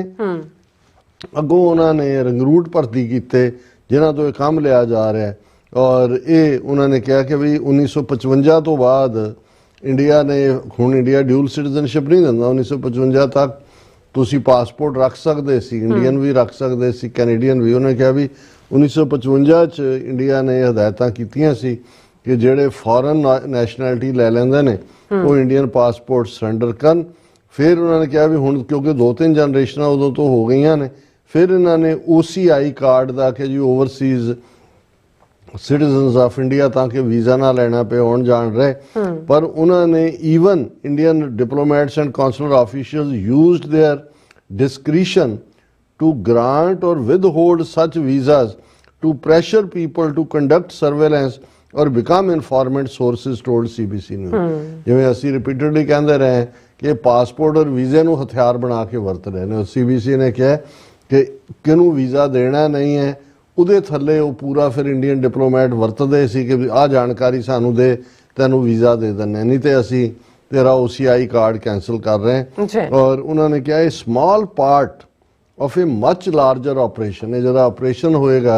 ਅੱਗੋਂ ਉਹਨਾਂ ਨੇ ਰੰਗਰੂਟ ਭਰਤੀ ਕੀਤੇ ਜਿਨ੍ਹਾਂ ਤੋਂ ਇਹ ਕੰਮ ਲਿਆ ਜਾ ਰਿਹਾ ਹੈ। ਔਰ ਇਹ ਉਹਨਾਂ ਨੇ ਕਿਹਾ ਕਿ ਵੀ 1955 ਤੋਂ ਬਾਅਦ ਇੰਡੀਆ ਨੇ ਹੁਣ ਇੰਡੀਆ ਡਿਊਲ ਸਿਟੀਜ਼ਨਸ਼ਿਪ ਨਹੀਂ ਦਿੰਦਾ। 1955 ਤੱਕ ਤੁਸੀਂ ਪਾਸਪੋਰਟ ਰੱਖ ਸਕਦੇ ਸੀ, ਇੰਡੀਅਨ ਵੀ ਰੱਖ ਸਕਦੇ ਸੀ, ਕੈਨੇਡੀਅਨ ਵੀ। ਉਹਨੇ ਕਿਹਾ ਵੀ 1955 ਚ ਇੰਡੀਆ ਨੇ ਹਦਾਇਤਾਂ ਕੀਤੀਆਂ ਸੀ ਕਿ ਜਿਹੜੇ ਫੋਰਨ ਨੈਸ਼ਨੈਲਿਟੀ ਲੈ ਲੈਂਦੇ ਨੇ ਉਹ ਇੰਡੀਅਨ ਪਾਸਪੋਰਟ ਸਰੈਂਡਰ ਕਰਨ। ਫਿਰ ਉਹਨਾਂ ਨੇ ਕਿਹਾ ਵੀ ਹੁਣ ਕਿਉਂਕਿ 2-3 ਜਨਰੇਸ਼ਨਾਂ ਉਦੋਂ ਤੋਂ ਹੋ ਗਈਆਂ ਨੇ, ਫਿਰ ਇਹਨਾਂ ਨੇ OCI ਕਾਰਡ ਦਾ ਕਿ ਜੀ ਓਵਰਸੀਜ਼ ਸਿਟੀਜ਼ਨਸ ਆਫ ਇੰਡੀਆ ਤਾਂ ਕਿ ਵੀਜ਼ਾ ਨਾ ਲੈਣਾ ਪਏ ਆਉਣ ਜਾਣ ਰਹੇ। ਪਰ ਉਹਨਾਂ ਨੇ even Indian diplomats and consular officials used their discretion to grant or withhold such visas to pressure people to conduct surveillance or become informant, sources told CBC News। ਜਿਵੇਂ ਅਸੀਂ ਰਿਪੀਟਡਲੀ ਕਹਿੰਦੇ ਰਹੇ ਕਿ ਪਾਸਪੋਰਟ ਔਰ ਵੀਜ਼ੇ ਨੂੰ ਹਥਿਆਰ ਬਣਾ ਕੇ ਵਰਤ ਰਹੇ ਨੇ। CBC ਨੇ ਕਿਹਾ ਕਿ ਕਿਹਨੂੰ ਵੀਜ਼ਾ ਦੇਣਾ ਨਹੀਂ ਹੈ ਉਹਦੇ ਥੱਲੇ ਉਹ ਪੂਰਾ ਫਿਰ ਇੰਡੀਅਨ ਡਿਪਲੋਮੈਟ ਵਰਤਦੇ ਸੀ ਕਿ ਆਹ ਜਾਣਕਾਰੀ ਸਾਨੂੰ ਦੇ ਤੈਨੂੰ ਵੀਜ਼ਾ ਦੇ ਦਿੰਦੇ, ਨਹੀਂ ਤੇ ਅਸੀਂ ਤੇਰਾ OCI ਕਾਰਡ ਕੈਂਸਲ ਕਰ ਰਹੇ। ਔਰ ਉਹਨਾਂ ਨੇ ਕਿਹਾ ਇਹ small part of a much larger operation है। जो ऑपरेशन होएगा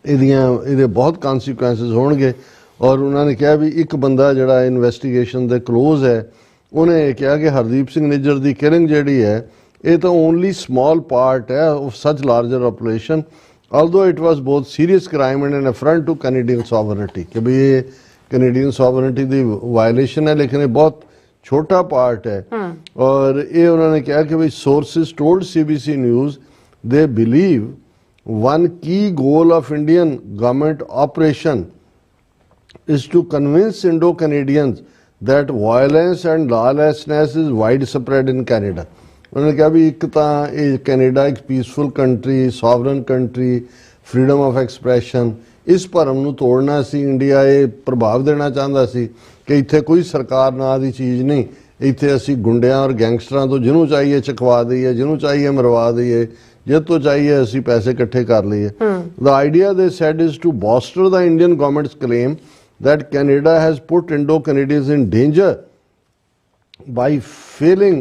ਇਹਦੇ बहुत कॉन्सिक्वेंसिस होणगे। और उन्होंने कहा भी एक बंदा जिहड़ा इन्वेस्टिगेशन दे क्लोज है उन्हें कहा कि हरदीप सिंह निज्जर दी किलिंग जिहड़ी है ये तो ओनली स्मॉल पार्ट है of such larger operation, although it was both serious crime and an affront to Canadian sovereignty। कि भाई ये कैनेडियन सॉवरेनिटी दी वायलेशन है लेकिन ये बहुत छोटा पार्ट है। और ये उन्होंने कहा कि भाई sources told CBC news they believe one key goal of Indian government operation is to convince Indo-Canadians that violence and lawlessness is widespread in Canada। उन्होंने कहा भी एक तो ये कैनेडा एक peaceful country, sovereign country, freedom of expression, इस भरम नूं तोड़ना सी इंडिया ये प्रभाव देना चाहता सी कि इत्थे कोई सरकार ना दी चीज़ नहीं, इत्थे असी गुंडियां और गैंगस्टरां तो जिन्हों चाहिए चकवा दईए, जिन्हों चाहिए मरवा दईए, जिस तो चाहिए असी पैसे इकट्ठे कर लीए। The idea they said is to bolster the Indian government's claim that Canada has put Indo Canadians in danger by failing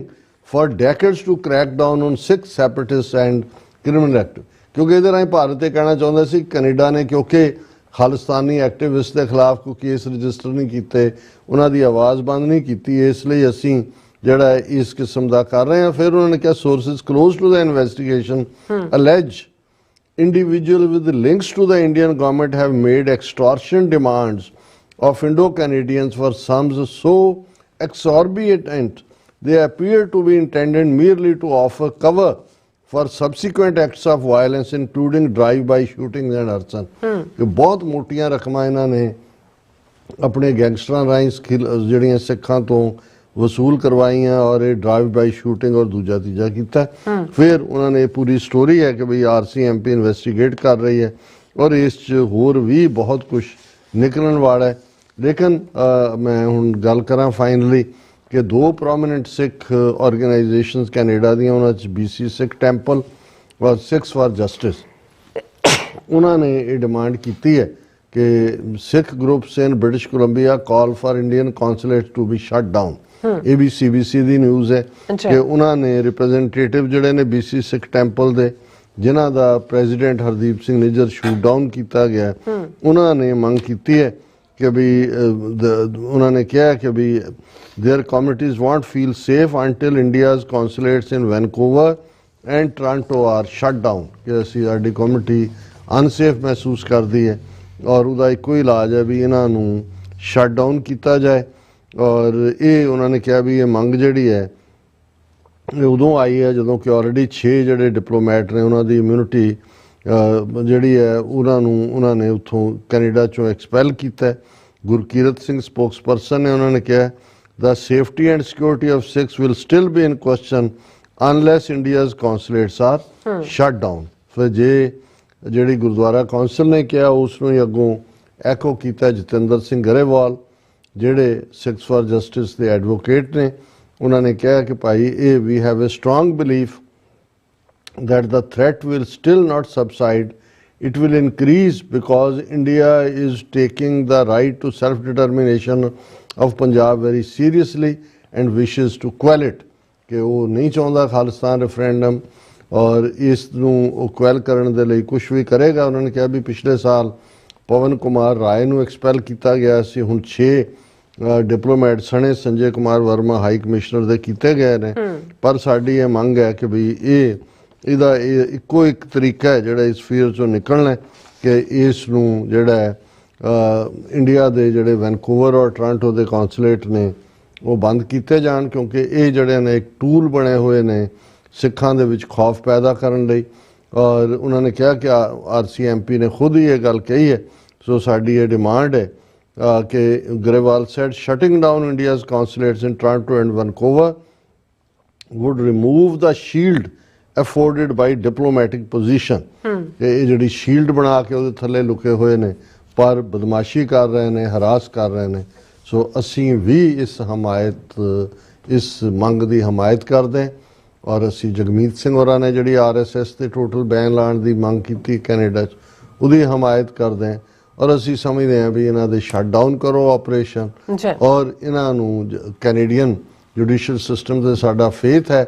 for decades to crack down on Sikh separatists and criminal activists। क्योंकि इधर राਹੀਂ ਭਾਰਤ ਇਹ ਕਹਿਣਾ ਚਾਹੁੰਦਾ ਸੀ ਕੈਨੇਡਾ ਨੇ ਕਿਉਂਕਿ ਖਾਲਿਸਤਾਨੀ ਐਕਟਿਵਿਸਟ ਦੇ ਖਿਲਾਫ ਕੋਈ ਕੇਸ ਰਜਿਸਟਰ ਨਹੀਂ ਕੀਤੇ, ਉਹਨਾਂ ਦੀ ਆਵਾਜ਼ ਬੰਦ ਨਹੀਂ ਕੀਤੀ, ਇਸ ਲਈ ਅਸੀਂ ਜਿਹੜਾ ਇਸ ਕਿਸਮ ਦਾ ਕਰ ਰਹੇ ਹਾਂ। ਫਿਰ ਉਹਨਾਂ ਨੇ ਕਿਹਾ sources close to the investigation allege individuals with links to the Indian government have made extortion demands of Indo-Canadians for sums so exorbitant they appear to be intended merely to offer cover for subsequent acts of violence including drive-by shootings and arson। कि बहुत मोटियां रकमां इन्हां ने अपने गैंगस्टरां राਹੀਂ ਜਿਹੜੀਆਂ ਸਿੱਖਾਂ ਤੋਂ वसूल करवाइयां और ये ड्राइव बाई शूटिंग और दूजा तीजा किया। फिर उन्होंने पूरी स्टोरी है कि भाई RCMP इन्वेस्टिगेट कर रही है और इस होर भी बहुत कुछ निकलन वाला है। लेकिन मैं हुण गल करा फाइनली कि दो प्रोमिनेंट सिख ऑर्गेनाइजेशंस कैनेडा दी उन्होंने BC सिख टैंपल और सिक्स फॉर जस्टिस उन्होंने ये डिमांड की है कि Sikh groups in British Columbia call for Indian consulate to be shut down. ये भी CBC ਦੀ ਨਿਊਜ਼ ਹੈ ਕਿ ਉਹਨਾਂ ਨੇ ਰਿਪਰੈਜ਼ੈਂਟੇਟਿਵ ਜਿਹੜੇ ਨੇ BC ਸਿੱਖ ਟੈਂਪਲ ਦੇ ਜਿਨ੍ਹਾਂ ਦਾ president Hardeep Singh Nijjar shoot down ਕੀਤਾ ਗਿਆ, ਉਹਨਾਂ ਨੇ ਮੰਗ ਕੀਤੀ ਹੈ ਕਿ ਵੀ ਉਹਨਾਂ ਨੇ ਕਿਹਾ ਕਿ ਵੀ there communities won't feel safe until India's consulates in Vancouver and Toronto are shut down। कि ਅਸੀਂ ਸਾਡੀ ਕਮਿਊਨਿਟੀ ਅਨਸੇਫ ਮਹਿਸੂਸ ਕਰਦੀ ਹੈ ਔਰ ਉਹਦਾ ਇੱਕੋ ਹੀ ਇਲਾਜ ਹੈ ਵੀ ਇਹਨਾਂ ਨੂੰ ਸ਼ਟ ਡਾਊਨ ਕੀਤਾ ਜਾਏ। और ये उन्होंने कहा भी ये मंग जी है उदों आई है जो कि ऑलरेडी 6 जोड़े डिप्लोमैट ने उन्होंने इम्यूनिटी जी है उन्होंने उतों कैनेडा चों एक्सपैल किया। गुरकीरत सिंह स्पोक्स परसन ने उन्होंने कहा the safety and security of Sikhs will still be in question unless India's consulates are shut down. फिर जे जी गुरुद्वारा कौंसल ने कहा उसनों ही अगों एको किया जतिंदर सिंह गरेवाल ਜਿਹੜੇ ਸਿक्स फॉर जस्टिस ਦੇ ਐਡਵੋਕੇਟ ਨੇ। ਉਹਨਾਂ ਨੇ ਕਿਹਾ ਕਿ ਭਾਈ ਇਹ we have a strong belief that the threat will still not subside. It will increase because India is taking the right to self-determination of Punjab very seriously and wishes to quell it. कि वो नहीं चाहता खालिस्तान रेफरेंडम और इस नूं क्वैल करने दे लई कुछ भी करेगा। उन्होंने कहा भी पिछले साल पवन कुमार राय नूं एक्सपैल किया गया सी, हुण 6 डिप्लोमैट सने संजय कुमार वर्मा हाई कमिश्नर दे कीते गए ने। पर साडी ये मंग है कि भी ਇਹਦਾ ਇੱਕੋ ਇੱਕ ਤਰੀਕਾ ਹੈ ਜਿਹੜਾ ਇਸ ਫੀਅਰ ਚੋਂ ਨਿਕਲਣਾ ਹੈ ਕਿ ਇਸ ਨੂੰ ਜਿਹੜਾ ਇੰਡੀਆ ਦੇ ਜਿਹੜੇ ਵੈਨਕੂਵਰ ਔਰ ਟੋਰਾਂਟੋ ਦੇ ਕੌਂਸੂਲੇਟ ਨੇ ਉਹ ਬੰਦ ਕੀਤੇ ਜਾਣ, ਕਿਉਂਕਿ ਇਹ ਜਿਹੜੇ ਨੇ ਇੱਕ ਟੂਲ ਬਣੇ ਹੋਏ ਨੇ ਸਿੱਖਾਂ ਦੇ ਵਿੱਚ ਖੌਫ ਪੈਦਾ ਕਰਨ ਲਈ। ਔਰ ਉਹਨਾਂ ਨੇ ਕਿਹਾ ਕਿ RCMP ਨੇ ਖੁਦ ਹੀ ਇਹ ਗੱਲ ਕਹੀ ਹੈ। ਸੋ ਸਾਡੀ ਇਹ ਡਿਮਾਂਡ ਹੈ ਕਿ Grewal said shutting down India's consulates in Toronto and Vancouver would remove the shield afforded by diplomatic position। ਇਹ ਜਿਹੜੀ ਸ਼ੀਲਡ ਬਣਾ ਕੇ ਉਹਦੇ ਥੱਲੇ ਲੁਕੇ ਹੋਏ ਨੇ ਪਰ ਬਦਮਾਸ਼ੀ ਕਰ ਰਹੇ ਨੇ, ਹਰਾਸ ਕਰ ਰਹੇ ਨੇ। ਸੋ ਅਸੀਂ ਵੀ ਇਸ ਮੰਗ ਦੀ ਹਮਾਇਤ ਕਰਦੇ ਔਰ ਅਸੀਂ ਜਗਮੀਤ ਸਿੰਘ ਹੋਰਾਂ ਨੇ ਜਿਹੜੀ RSS ਤੇ ਟੋਟਲ ਬੈਨ ਲਾਉਣ ਦੀ ਮੰਗ ਕੀਤੀ ਕੈਨੇਡਾ 'ਚ, ਉਹਦੀ ਹਮਾਇਤ ਕਰਦੇ ਔਰ ਅਸੀਂ ਸਮਝਦੇ ਹਾਂ ਵੀ ਇਹਨਾਂ ਦੇ ਸ਼ਟ ਡਾਊਨ ਕਰੋ ਆਪਰੇਸ਼ਨ ਔਰ ਇਹਨਾਂ ਨੂੰ ਕੈਨੇਡੀਅਨ ਜੁਡੀਸ਼ੀਅਲ ਸਿਸਟਮ ਤੇ ਸਾਡਾ ਫੇਥ ਹੈ।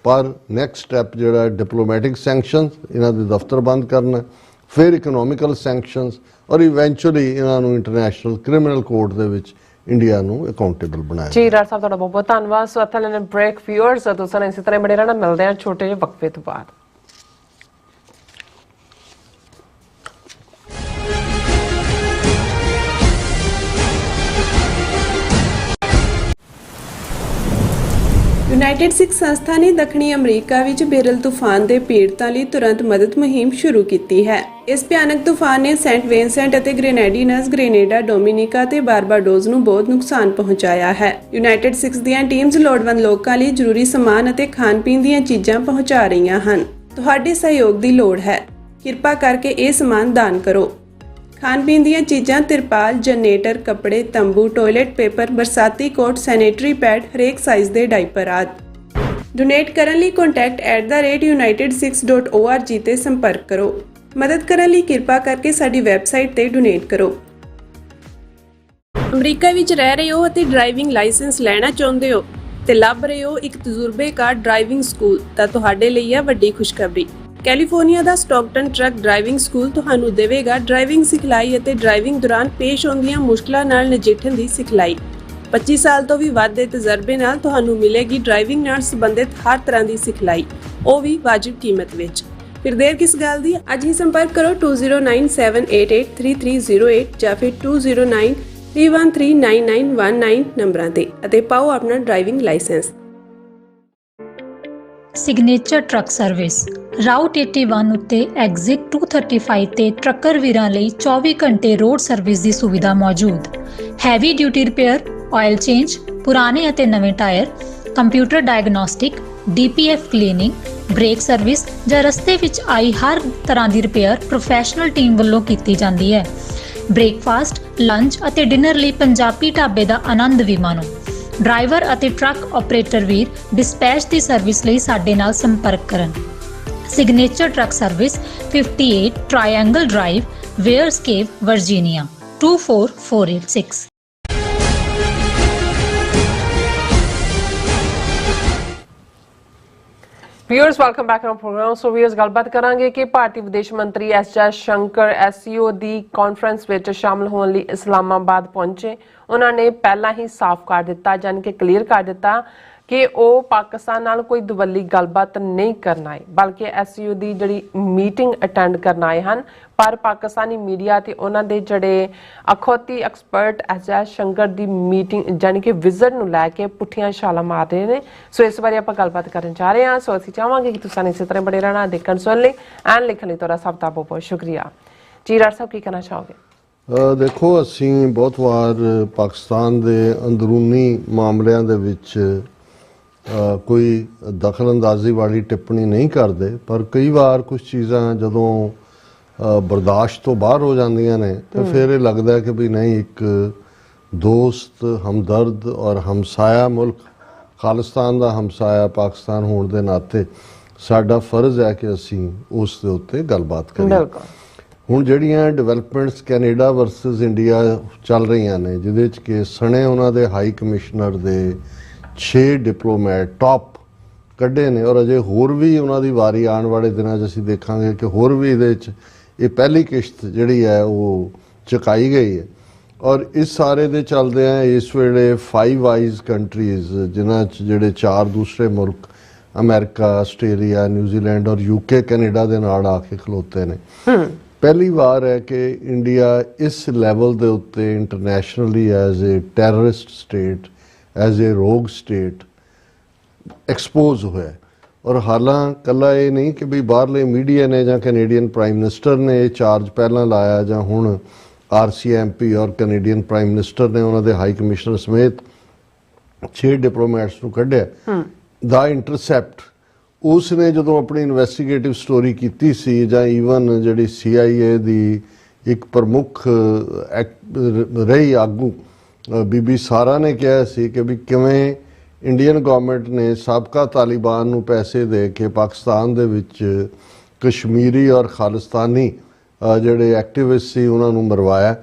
ਪਰ ਨੈਕਸਟ ਸਟੈਪ ਜਿਹੜਾ ਡਿਪਲੋਮੈਟਿਕ ਸੈਂਕਸ਼ਨਸ, ਇਹਨਾਂ ਦੇ ਦਫ਼ਤਰ ਬੰਦ ਕਰਨਾ, ਫਿਰ ਇਕਨੋਮਿਕਲ ਸੈਂਕਸ਼ਨਸ ਔਰ ਇਵੈਂਚੁਅਲੀ ਇਹਨਾਂ ਨੂੰ ਇੰਟਰਨੈਸ਼ਨਲ ਕ੍ਰਿਮੀਨਲ ਕੋਰਟ ਦੇ ਵਿੱਚ ਇੰਡੀਆ ਨੂੰ ਅਕਾਊਂਟੇਬਲ ਬਣਾਇਆ। ਜੀ ਡਾਕਟਰ ਸਾਹਿਬ ਤੁਹਾਡਾ ਬਹੁਤ ਬਹੁਤ ਧੰਨਵਾਦ। ਸੋ ਇੱਥੇ ਲੈਣੇ ਬ੍ਰੇਕ ਵਿਊਅਰਸ, ਤੁਸੀਂ ਇਸੇ ਤਰ੍ਹਾਂ ਬਣੇ ਰਹਿਣਾ। ਮਿਲਦੇ ਹਾਂ ਛੋਟੇ ਜਿਹੇ ਵਕਫੇ ਤੋਂ ਬਾਅਦ। ਯੂਨਾਈਟਿਡ ਸਿੱਖ ਸੰਸਥਾ ਨੇ ਦੱਖਣੀ ਅਮਰੀਕਾ ਵਿੱਚ ਬੇਰਲ ਤੂਫਾਨ ਦੇ ਪੀੜਤਾਂ ਲਈ ਤੁਰੰਤ ਮਦਦ ਮੁਹਿੰਮ ਸ਼ੁਰੂ ਕੀਤੀ ਹੈ। ਇਸ ਭਿਆਨਕ ਤੂਫਾਨ ਨੇ ਸੈਂਟ ਵਿੰਸੈਂਟ ਅਤੇ ਗ੍ਰੇਨੇਡੀਨਸ, ਗ੍ਰੇਨੇਡਾ, ਡੋਮਿਨਿਕਾ ਤੇ ਬਾਰਬਾਡੋਸ ਨੂੰ ਬਹੁਤ ਨੁਕਸਾਨ ਪਹੁੰਚਾਇਆ ਹੈ। ਯੂਨਾਈਟਿਡ ਸਿੱਖਸ ਦੀਆਂ ਟੀਮਸ ਲੋੜਵੰਦ ਲੋਕਾਂ ਲਈ ਜ਼ਰੂਰੀ ਸਮਾਨ ਅਤੇ ਖਾਣ-ਪੀਣ ਦੀਆਂ ਚੀਜ਼ਾਂ ਪਹੁੰਚਾ ਰਹੀਆਂ ਹਨ। ਤੁਹਾਡੇ ਸਹਿਯੋਗ ਦੀ ਲੋੜ ਹੈ। ਕਿਰਪਾ ਕਰਕੇ ਇਹ ਸਮਾਨ ਦਾਨ ਕਰੋ। ਖਾਣ-ਪੀਣ ਦੀਆਂ ਚੀਜ਼ਾਂ, ਤਿਰਪਾਲ, ਜਨਰੇਟਰ, ਕੱਪੜੇ, ਤੰਬੂ, ਟਾਇਲਟ ਪੇਪਰ, ਬਰਸਾਤੀ ਕੋਟ, ਸੈਨੇਟਰੀ ਪੈਡ, ਹਰੇਕ ਸਾਈਜ਼ ਦੇ ਡਾਈਪਰ ਆਦਿ। ਡੋਨੇਟ ਕਰਨ ਲਈ contact@unitedsikhs.org ਤੇ ਸੰਪਰਕ ਕਰੋ। ਮਦਦ ਕਰਨ ਲਈ ਕਿਰਪਾ ਕਰਕੇ ਸਾਡੀ ਵੈਬਸਾਈਟ ਤੇ ਡੋਨੇਟ ਕਰੋ। ਅਮਰੀਕਾ ਵਿੱਚ ਰਹਿ ਰਹੇ ਹੋ ਅਤੇ ਡਰਾਈਵਿੰਗ ਲਾਇਸੈਂਸ ਲੈਣਾ ਚਾਹੁੰਦੇ ਹੋ ਤੇ ਲੱਭ ਰਹੇ ਹੋ ਇੱਕ ਤਜਰਬੇਕਾਰ ਡਰਾਈਵਿੰਗ ਸਕੂਲ, ਤਾਂ ਤੁਹਾਡੇ ਲਈ ਹੈ ਵੱਡੀ ਖੁਸ਼ਖਬਰੀ। ਕੈਲੀਫੋਰਨੀਆ ਦਾ ਸਟਾਕਟਨ ਟਰੱਕ ਡਰਾਈਵਿੰਗ ਸਕੂਲ ਤੁਹਾਨੂੰ ਦੇਵੇਗਾ ਡਰਾਈਵਿੰਗ ਸਿਖਲਾਈ ਅਤੇ ਡਰਾਈਵਿੰਗ ਦੌਰਾਨ ਪੇਸ਼ ਆਉਂਦੀਆਂ ਮੁਸ਼ਕਲਾਂ ਨਾਲ ਨਜਿੱਠਣ ਦੀ ਸਿਖਲਾਈ। 25 ਸਾਲ ਤੋਂ ਵੀ ਵੱਧ ਦੇ ਤਜਰਬੇ ਨਾਲ ਤੁਹਾਨੂੰ ਮਿਲੇਗੀ ਡਰਾਈਵਿੰਗ ਨਾਲ ਸੰਬੰਧਿਤ ਹਰ ਤਰ੍ਹਾਂ ਦੀ ਸਿਖਲਾਈ, ਉਹ ਵੀ ਵਾਜਿਬ ਕੀਮਤ ਵਿੱਚ। ਫਿਰ ਦੇਰ ਕਿਸ ਗੱਲ ਦੀ? ਅੱਜ ਹੀ ਸੰਪਰਕ ਕਰੋ 2097883308 ਜਾਂ ਫਿਰ 2093139919 ਨੰਬਰਾਂ ਤੇ ਅਤੇ ਪਾਓ ਆਪਣਾ driving licence. Signature truck service route 81 ਉੱਤੇ ਐਗਜ਼ਿਟ 235 ਤੇ ਟਰੱਕਰ ਵੀਰਾਂ ਲਈ 24 ਘੰਟੇ ਰੋਡ ਸਰਵਿਸ ਦੀ ਸੁਵਿਧਾ ਮੌਜੂਦ। Heavy duty repair, oil change, ਪੁਰਾਣੇ ਅਤੇ ਨਵੇਂ tyre, computer diagnostic, DPF cleaning, brake service ਜਾਂ ਰਸਤੇ ਵਿੱਚ ਆਈ ਹਰ ਤਰ੍ਹਾਂ ਦੀ ਰਿਪੇਅਰ ਪ੍ਰੋਫੈਸ਼ਨਲ ਟੀਮ ਵੱਲੋਂ ਕੀਤੀ ਜਾਂਦੀ ਹੈ। ਬ੍ਰੇਕਫਾਸਟ, ਲੰਚ ਅਤੇ ਡਿਨਰ ਲਈ ਪੰਜਾਬੀ ਢਾਬੇ ਦਾ ਆਨੰਦ ਵੀ ਮਾਣੋ। ਡਰਾਈਵਰ ਅਤੇ ਟਰੱਕ ਆਪਰੇਟਰ ਵੀਰ ਡਿਸਪੈਚ ਦੀ ਸਰਵਿਸ ਲਈ ਸਾਡੇ ਨਾਲ ਸੰਪਰਕ ਕਰਨ। Signature truck service 58 triangle drive, Weyers Cave, Virginia 24486। Viewers welcome back to program. So viewers ਗੱਲਬਾਤ ਕਰਾਂਗੇ ਕਿ ਭਾਰਤੀ ਵਿਦੇਸ਼ ਮੰਤਰੀ ਐਸ ਜੈਸ਼ੰਕਰ SCO ਦੀ ਕਾਨਫਰੰਸ ਵਿੱਚ ਸ਼ਾਮਲ ਹੋਣ ਲਈ ਇਸਲਾਮਾਬਾਦ ਪਹੁੰਚੇ। ਉਹਨਾਂ ਨੇ ਪਹਿਲਾਂ ਹੀ ਸਾਫ਼ ਕਰ ਦਿੱਤਾ, ਯਾਨੀ ਕਿ ਕਲੀਅਰ ਕਰ ਦਿੱਤਾ ਕਿ ਉਹ ਪਾਕਿਸਤਾਨ ਨਾਲ ਕੋਈ ਦੁਵੱਲੀ ਗੱਲਬਾਤ ਨਹੀਂ ਕਰਨ ਆਏ, ਬਲਕਿ SCO ਦੀ ਜਿਹੜੀ ਮੀਟਿੰਗ ਅਟੈਂਡ ਕਰਨ ਆਏ ਹਨ। ਪਰ ਪਾਕਿਸਤਾਨੀ ਮੀਡੀਆ ਤੇ ਉਹਨਾਂ ਦੇ ਜਿਹੜੇ ਅਖੌਤੀ ਐਕਸਪਰਟ ਐਸ ਜੈਸ਼ੰਕਰ ਦੀ ਮੀਟਿੰਗ ਯਾਨੀ ਕਿ ਵਿਜ਼ਿਟ ਨੂੰ ਲੈ ਕੇ ਪੁੱਠੀਆਂ ਛਾਲਾਂ ਮਾਰ ਰਹੇ ਨੇ। ਸੋ ਇਸ ਬਾਰੇ ਆਪਾਂ ਗੱਲਬਾਤ ਕਰਨ ਜਾ ਰਹੇ ਹਾਂ। ਸੋ ਅਸੀਂ ਚਾਹਾਂਗੇ ਕਿ ਤੁਸੀਂ ਇਸੇ ਤਰ੍ਹਾਂ ਬਣੇ ਰਹਿਣਾ, ਦੇਖਣ ਸੁਣ ਲਈ ਐਂਡ ਲਿਖਣ ਲਈ ਤੁਹਾਡਾ ਸਭ ਦਾ ਬਹੁਤ ਬਹੁਤ ਸ਼ੁਕਰੀਆ। ਜੀ ਡਾਕਟਰ ਸਾਹਿਬ ਕੀ ਕਹਿਣਾ ਚਾਹੋਗੇ? ਦੇਖੋ, ਅਸੀਂ ਬਹੁਤ ਵਾਰ ਪਾਕਿਸਤਾਨ ਦੇ ਅੰਦਰੂਨੀ ਮਾਮਲਿਆਂ ਦੇ ਵਿੱਚ ਕੋਈ ਦਖਲ ਅੰਦਾਜ਼ੀ ਵਾਲੀ ਟਿੱਪਣੀ ਨਹੀਂ ਕਰਦੇ, ਪਰ ਕਈ ਵਾਰ ਕੁਝ ਚੀਜ਼ਾਂ ਜਦੋਂ ਬਰਦਾਸ਼ਤ ਤੋਂ ਬਾਹਰ ਹੋ ਜਾਂਦੀਆਂ ਨੇ ਤਾਂ ਫਿਰ ਇਹ ਲੱਗਦਾ ਕਿ ਵੀ ਨਹੀਂ, ਇੱਕ ਦੋਸਤ, ਹਮਦਰਦ ਔਰ ਹਮਸਾਇਆ ਮੁਲਕ ਖਾਲਿਸਤਾਨ ਦਾ ਹਮਸਾਇਆ ਪਾਕਿਸਤਾਨ ਹੋਣ ਦੇ ਨਾਤੇ ਸਾਡਾ ਫਰਜ਼ ਹੈ ਕਿ ਅਸੀਂ ਉਸ ਦੇ ਉੱਤੇ ਗੱਲਬਾਤ ਕਰੀਏ। ਬਿਲਕੁਲ। ਹੁਣ ਜਿਹੜੀਆਂ ਡਿਵੈਲਪਮੈਂਟਸ ਕੈਨੇਡਾ ਵਰਸਸ ਇੰਡੀਆ ਚੱਲ ਰਹੀਆਂ ਨੇ, ਜਿਹਦੇ 'ਚ ਕਿ ਸਣੇ ਉਹਨਾਂ ਦੇ ਹਾਈ ਕਮਿਸ਼ਨਰ ਦੇ 6 ਡਿਪਲੋਮੈਟ ਟੌਪ ਕੱਢੇ ਨੇ, ਔਰ ਅਜੇ ਹੋਰ ਵੀ ਉਹਨਾਂ ਦੀ ਵਾਰੀ ਆਉਣ ਵਾਲੇ ਦਿਨਾਂ 'ਚ ਅਸੀਂ ਦੇਖਾਂਗੇ ਕਿ ਹੋਰ ਵੀ ਇਹਦੇ 'ਚ ਇਹ ਪਹਿਲੀ ਕਿਸ਼ਤ ਜਿਹੜੀ ਹੈ ਉਹ ਚੁਕਾਈ ਗਈ ਹੈ। ਔਰ ਇਸ ਸਾਰੇ ਦੇ ਚੱਲਦਿਆਂ ਇਸ ਵੇਲੇ 5 ਆਈਜ਼ ਕੰਟਰੀਜ਼, ਜਿਨ੍ਹਾਂ 'ਚ ਜਿਹੜੇ 4 ਦੂਸਰੇ ਮੁਲਕ ਅਮਰੀਕਾ, ਆਸਟ੍ਰੇਲੀਆ, ਨਿਊਜ਼ੀਲੈਂਡ ਔਰ UK ਕੈਨੇਡਾ ਦੇ ਨਾਲ ਆ ਕੇ ਖਲੋਤੇ ਨੇ। ਪਹਿਲੀ ਵਾਰ ਹੈ ਕਿ ਇੰਡੀਆ ਇਸ ਲੈਵਲ ਦੇ ਉੱਤੇ internationally as a terrorist state, as ਏ ਰੋਗ ਸਟੇਟ ਐਕਸਪੋਜ਼ ਹੋਇਆ। ਔਰ ਹਾਲਾਂ ਕੱਲਾ ਇਹ ਨਹੀਂ ਕਿ ਵੀ ਬਾਹਰਲੇ ਮੀਡੀਆ ਨੇ ਜਾਂ ਕੈਨੇਡੀਅਨ ਪ੍ਰਾਈਮ ਮਿਨਿਸਟਰ ਨੇ ਇਹ ਚਾਰਜ ਪਹਿਲਾਂ ਲਾਇਆ, ਜਾਂ ਹੁਣ RCMP ਔਰ ਕੈਨੇਡੀਅਨ ਪ੍ਰਾਈਮ ਮਿਨਿਸਟਰ ਨੇ ਉਹਨਾਂ ਦੇ ਹਾਈ ਕਮਿਸ਼ਨਰ ਸਮੇਤ 6 ਡਿਪਲੋਮੈਟਸ ਨੂੰ ਕੱਢਿਆ। ਦਾ ਇੰਟਰਸੈਪਟ ਉਸ ਨੇ ਜਦੋਂ ਆਪਣੀ ਇਨਵੈਸਟੀਗੇਟਿਵ ਸਟੋਰੀ ਕੀਤੀ ਸੀ, ਜਾਂ ਈਵਨ ਜਿਹੜੀ CIA ਦੀ ਇੱਕ ਪ੍ਰਮੁੱਖ ਰਹੀ ਆਗੂ ਬੀਬੀ ਸਾਰਾ ਨੇ ਕਿਹਾ ਸੀ ਕਿ ਵੀ ਕਿਵੇਂ ਇੰਡੀਅਨ ਗਵਰਨਮੈਂਟ ਨੇ ਸਾਬਕਾ ਤਾਲਿਬਾਨ ਨੂੰ ਪੈਸੇ ਦੇ ਕੇ ਪਾਕਿਸਤਾਨ ਦੇ ਵਿੱਚ ਕਸ਼ਮੀਰੀ ਔਰ ਖਾਲਿਸਤਾਨੀ ਜਿਹੜੇ ਐਕਟਿਵਿਸਟ ਸੀ ਉਹਨਾਂ ਨੂੰ ਮਰਵਾਇਆ,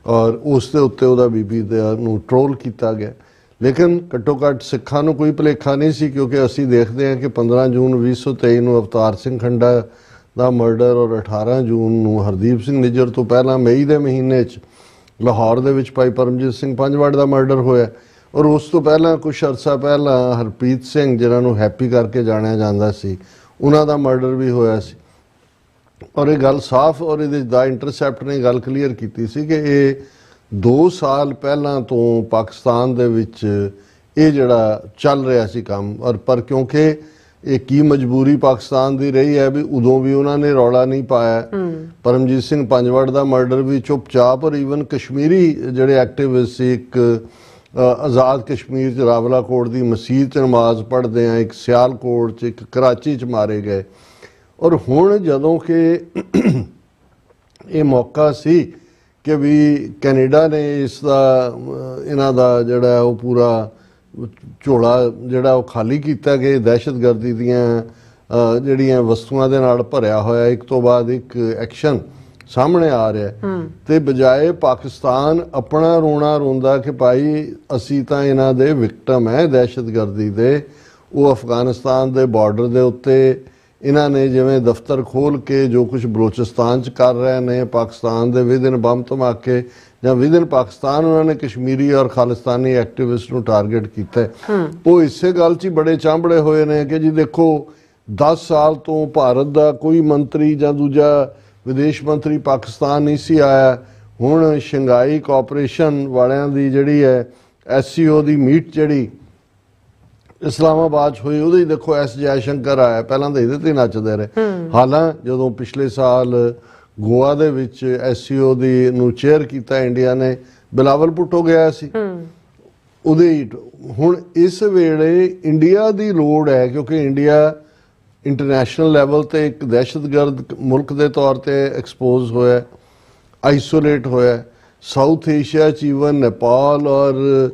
ਔਰ ਉਸ ਦੇ ਉੱਤੇ ਉਹਦਾ ਬੀਬੀ ਨੂੰ ਟ੍ਰੋਲ ਕੀਤਾ ਗਿਆ। ਲੇਕਿਨ ਘੱਟੋ ਘੱਟ ਸਿੱਖਾਂ ਨੂੰ ਕੋਈ ਭੁਲੇਖਾ ਨਹੀਂ ਸੀ, ਕਿਉਂਕਿ ਅਸੀਂ ਦੇਖਦੇ ਹਾਂ ਕਿ 15 ਜੂਨ 2023 ਨੂੰ ਅਵਤਾਰ ਸਿੰਘ ਖੰਡਾ ਦਾ ਮਰਡਰ, ਔਰ 18 ਜੂਨ ਨੂੰ ਹਰਦੀਪ ਸਿੰਘ ਨਿੱਜਰ ਤੋਂ ਪਹਿਲਾਂ ਮਈ ਦੇ ਮਹੀਨੇ 'ਚ ਲਾਹੌਰ ਦੇ ਵਿੱਚ ਭਾਈ ਪਰਮਜੀਤ ਸਿੰਘ ਪੰਜਵੜ ਦਾ ਮਰਡਰ ਹੋਇਆ, ਔਰ ਉਸ ਤੋਂ ਪਹਿਲਾਂ ਕੁਛ ਅਰਸਾ ਪਹਿਲਾਂ ਹਰਪ੍ਰੀਤ ਸਿੰਘ, ਜਿਨ੍ਹਾਂ ਨੂੰ ਹੈਪੀ ਕਰਕੇ ਜਾਣਿਆ ਜਾਂਦਾ ਸੀ, ਉਹਨਾਂ ਦਾ ਮਰਡਰ ਵੀ ਹੋਇਆ ਸੀ। ਔਰ ਇਹ ਗੱਲ ਸਾਫ਼, ਔਰ ਇਹਦੇ ਦਾ ਇੰਟਰਸੈਪਟ ਨੇ ਗੱਲ ਕਲੀਅਰ ਕੀਤੀ ਸੀ ਕਿ ਇਹ 2 ਸਾਲ ਪਹਿਲਾਂ ਤੋਂ ਪਾਕਿਸਤਾਨ ਦੇ ਵਿੱਚ ਇਹ ਜਿਹੜਾ ਚੱਲ ਰਿਹਾ ਸੀ ਕੰਮ। ਔਰ ਪਰ ਕਿਉਂਕਿ ਇਹ ਕੀ ਮਜਬੂਰੀ ਪਾਕਿਸਤਾਨ ਦੀ ਰਹੀ ਹੈ ਵੀ ਉਦੋਂ ਵੀ ਉਹਨਾਂ ਨੇ ਰੌਲਾ ਨਹੀਂ ਪਾਇਆ। ਪਰਮਜੀਤ ਸਿੰਘ ਪੰਜਵੜ ਦਾ ਮਰਡਰ ਵੀ ਚੁੱਪਚਾਪ, ਔਰ ਈਵਨ ਕਸ਼ਮੀਰੀ ਜਿਹੜੇ ਐਕਟਿਵਿਸਟ ਸੀ, ਇੱਕ ਆਜ਼ਾਦ ਕਸ਼ਮੀਰ 'ਚ ਰਾਵਲਾਕੋਟ ਦੀ ਮਸਜਿਦ 'ਚ ਨਮਾਜ਼ ਪੜ੍ਹਦੇ ਆ, ਇੱਕ ਸਿਆਲਕੋਟ 'ਚ, ਇੱਕ ਕਰਾਚੀ 'ਚ ਮਾਰੇ ਗਏ। ਔਰ ਹੁਣ ਜਦੋਂ ਕਿ ਇਹ ਮੌਕਾ ਸੀ ਕਿ ਵੀ ਕੈਨੇਡਾ ਨੇ ਇਸ ਦਾ ਇਹਨਾਂ ਦਾ ਜਿਹੜਾ ਉਹ ਪੂਰਾ ਝੋਲਾ ਜਿਹੜਾ ਉਹ ਖਾਲੀ ਕੀਤਾ ਕਿ ਦਹਿਸ਼ਤਗਰਦੀ ਦੀਆਂ ਜਿਹੜੀਆਂ ਵਸਤੂਆਂ ਦੇ ਨਾਲ ਭਰਿਆ ਹੋਇਆ ਇੱਕ ਤੋਂ ਬਾਅਦ ਇੱਕ ਐਕਸ਼ਨ ਸਾਹਮਣੇ ਆ ਰਿਹਾ, ਤੇ ਬਜਾਏ ਪਾਕਿਸਤਾਨ ਆਪਣਾ ਰੋਣਾ ਰੋਂਦਾ ਕਿ ਭਾਈ ਅਸੀਂ ਤਾਂ ਇਹਨਾਂ ਦੇ ਵਿਕਟਮ ਹੈ ਦਹਿਸ਼ਤਗਰਦੀ ਦੇ, ਉਹ ਅਫਗਾਨਿਸਤਾਨ ਦੇ ਬਾਰਡਰ ਦੇ ਉੱਤੇ ਇਹਨਾਂ ਨੇ ਜਿਵੇਂ ਦਫ਼ਤਰ ਖੋਲ੍ਹ ਕੇ ਜੋ ਕੁਝ ਬਲੋਚਿਸਤਾਨ 'ਚ ਕਰ ਰਹੇ ਨੇ, ਪਾਕਿਸਤਾਨ ਦੇ ਵਿਦਿਨ ਬੰਬ ਧਮਾਕੇ ਜਾਂ ਵਿਦਿਨ ਪਾਕਿਸਤਾਨ ਉਹਨਾਂ ਨੇ ਕਸ਼ਮੀਰੀ ਔਰ ਖਾਲਿਸਤਾਨੀ ਐਕਟਿਵਿਸਟ ਨੂੰ ਟਾਰਗੇਟ ਕੀਤਾ। ਉਹ ਇਸੇ ਗੱਲ 'ਚ ਹੀ ਬੜੇ ਚਾਂਬੜੇ ਹੋਏ ਨੇ ਕਿ ਜੀ ਦੇਖੋ 10 ਸਾਲ ਤੋਂ ਭਾਰਤ ਦਾ ਕੋਈ ਮੰਤਰੀ ਜਾਂ ਦੂਜਾ ਵਿਦੇਸ਼ ਮੰਤਰੀ ਪਾਕਿਸਤਾਨ ਨਹੀਂ ਸੀ ਆਇਆ। ਹੁਣ ਸ਼ੰਘਾਈ ਕੋਆਪਰੇਸ਼ਨ ਵਾਲਿਆਂ ਦੀ ਜਿਹੜੀ ਹੈ SCO ਦੀ ਮੀਟ ਜਿਹੜੀ ਇਸਲਾਮਾਬਾਦ 'ਚ ਹੋਈ, ਉਹਦੇ 'ਚ ਦੇਖੋ S ਜੈਸ਼ੰਕਰ ਆਇਆ, ਪਹਿਲਾਂ ਤਾਂ ਇਹਦੇ ਤੇ ਨੱਚਦੇ ਰਹੇ। ਹਾਲਾਂ ਜਦੋਂ ਪਿਛਲੇ ਸਾਲ ਗੋਆ ਦੇ ਵਿੱਚ SCO ਦੀ ਨੂੰ ਚੇਅਰ ਕੀਤਾ ਇੰਡੀਆ ਨੇ, ਬਿਲਾਵਲ ਭੁੱਟੋ ਗਿਆ ਸੀ ਉਹਦੇ। ਹੁਣ ਇਸ ਵੇਲੇ ਇੰਡੀਆ ਦੀ ਲੋੜ ਹੈ, ਕਿਉਂਕਿ ਇੰਡੀਆ ਇੰਟਰਨੈਸ਼ਨਲ ਲੈਵਲ ਤੇ ਇੱਕ ਦਹਿਸ਼ਤਗਰਦ ਮੁਲਕ ਦੇ ਤੌਰ ਤੇ ਐਕਸਪੋਜ਼ ਹੋਇਆ, ਆਈਸੋਲੇਟ ਹੋਇਆ। ਸਾਊਥ ਏਸ਼ੀਆ 'ਚ ਈਵਨ ਨੇਪਾਲ ਔਰ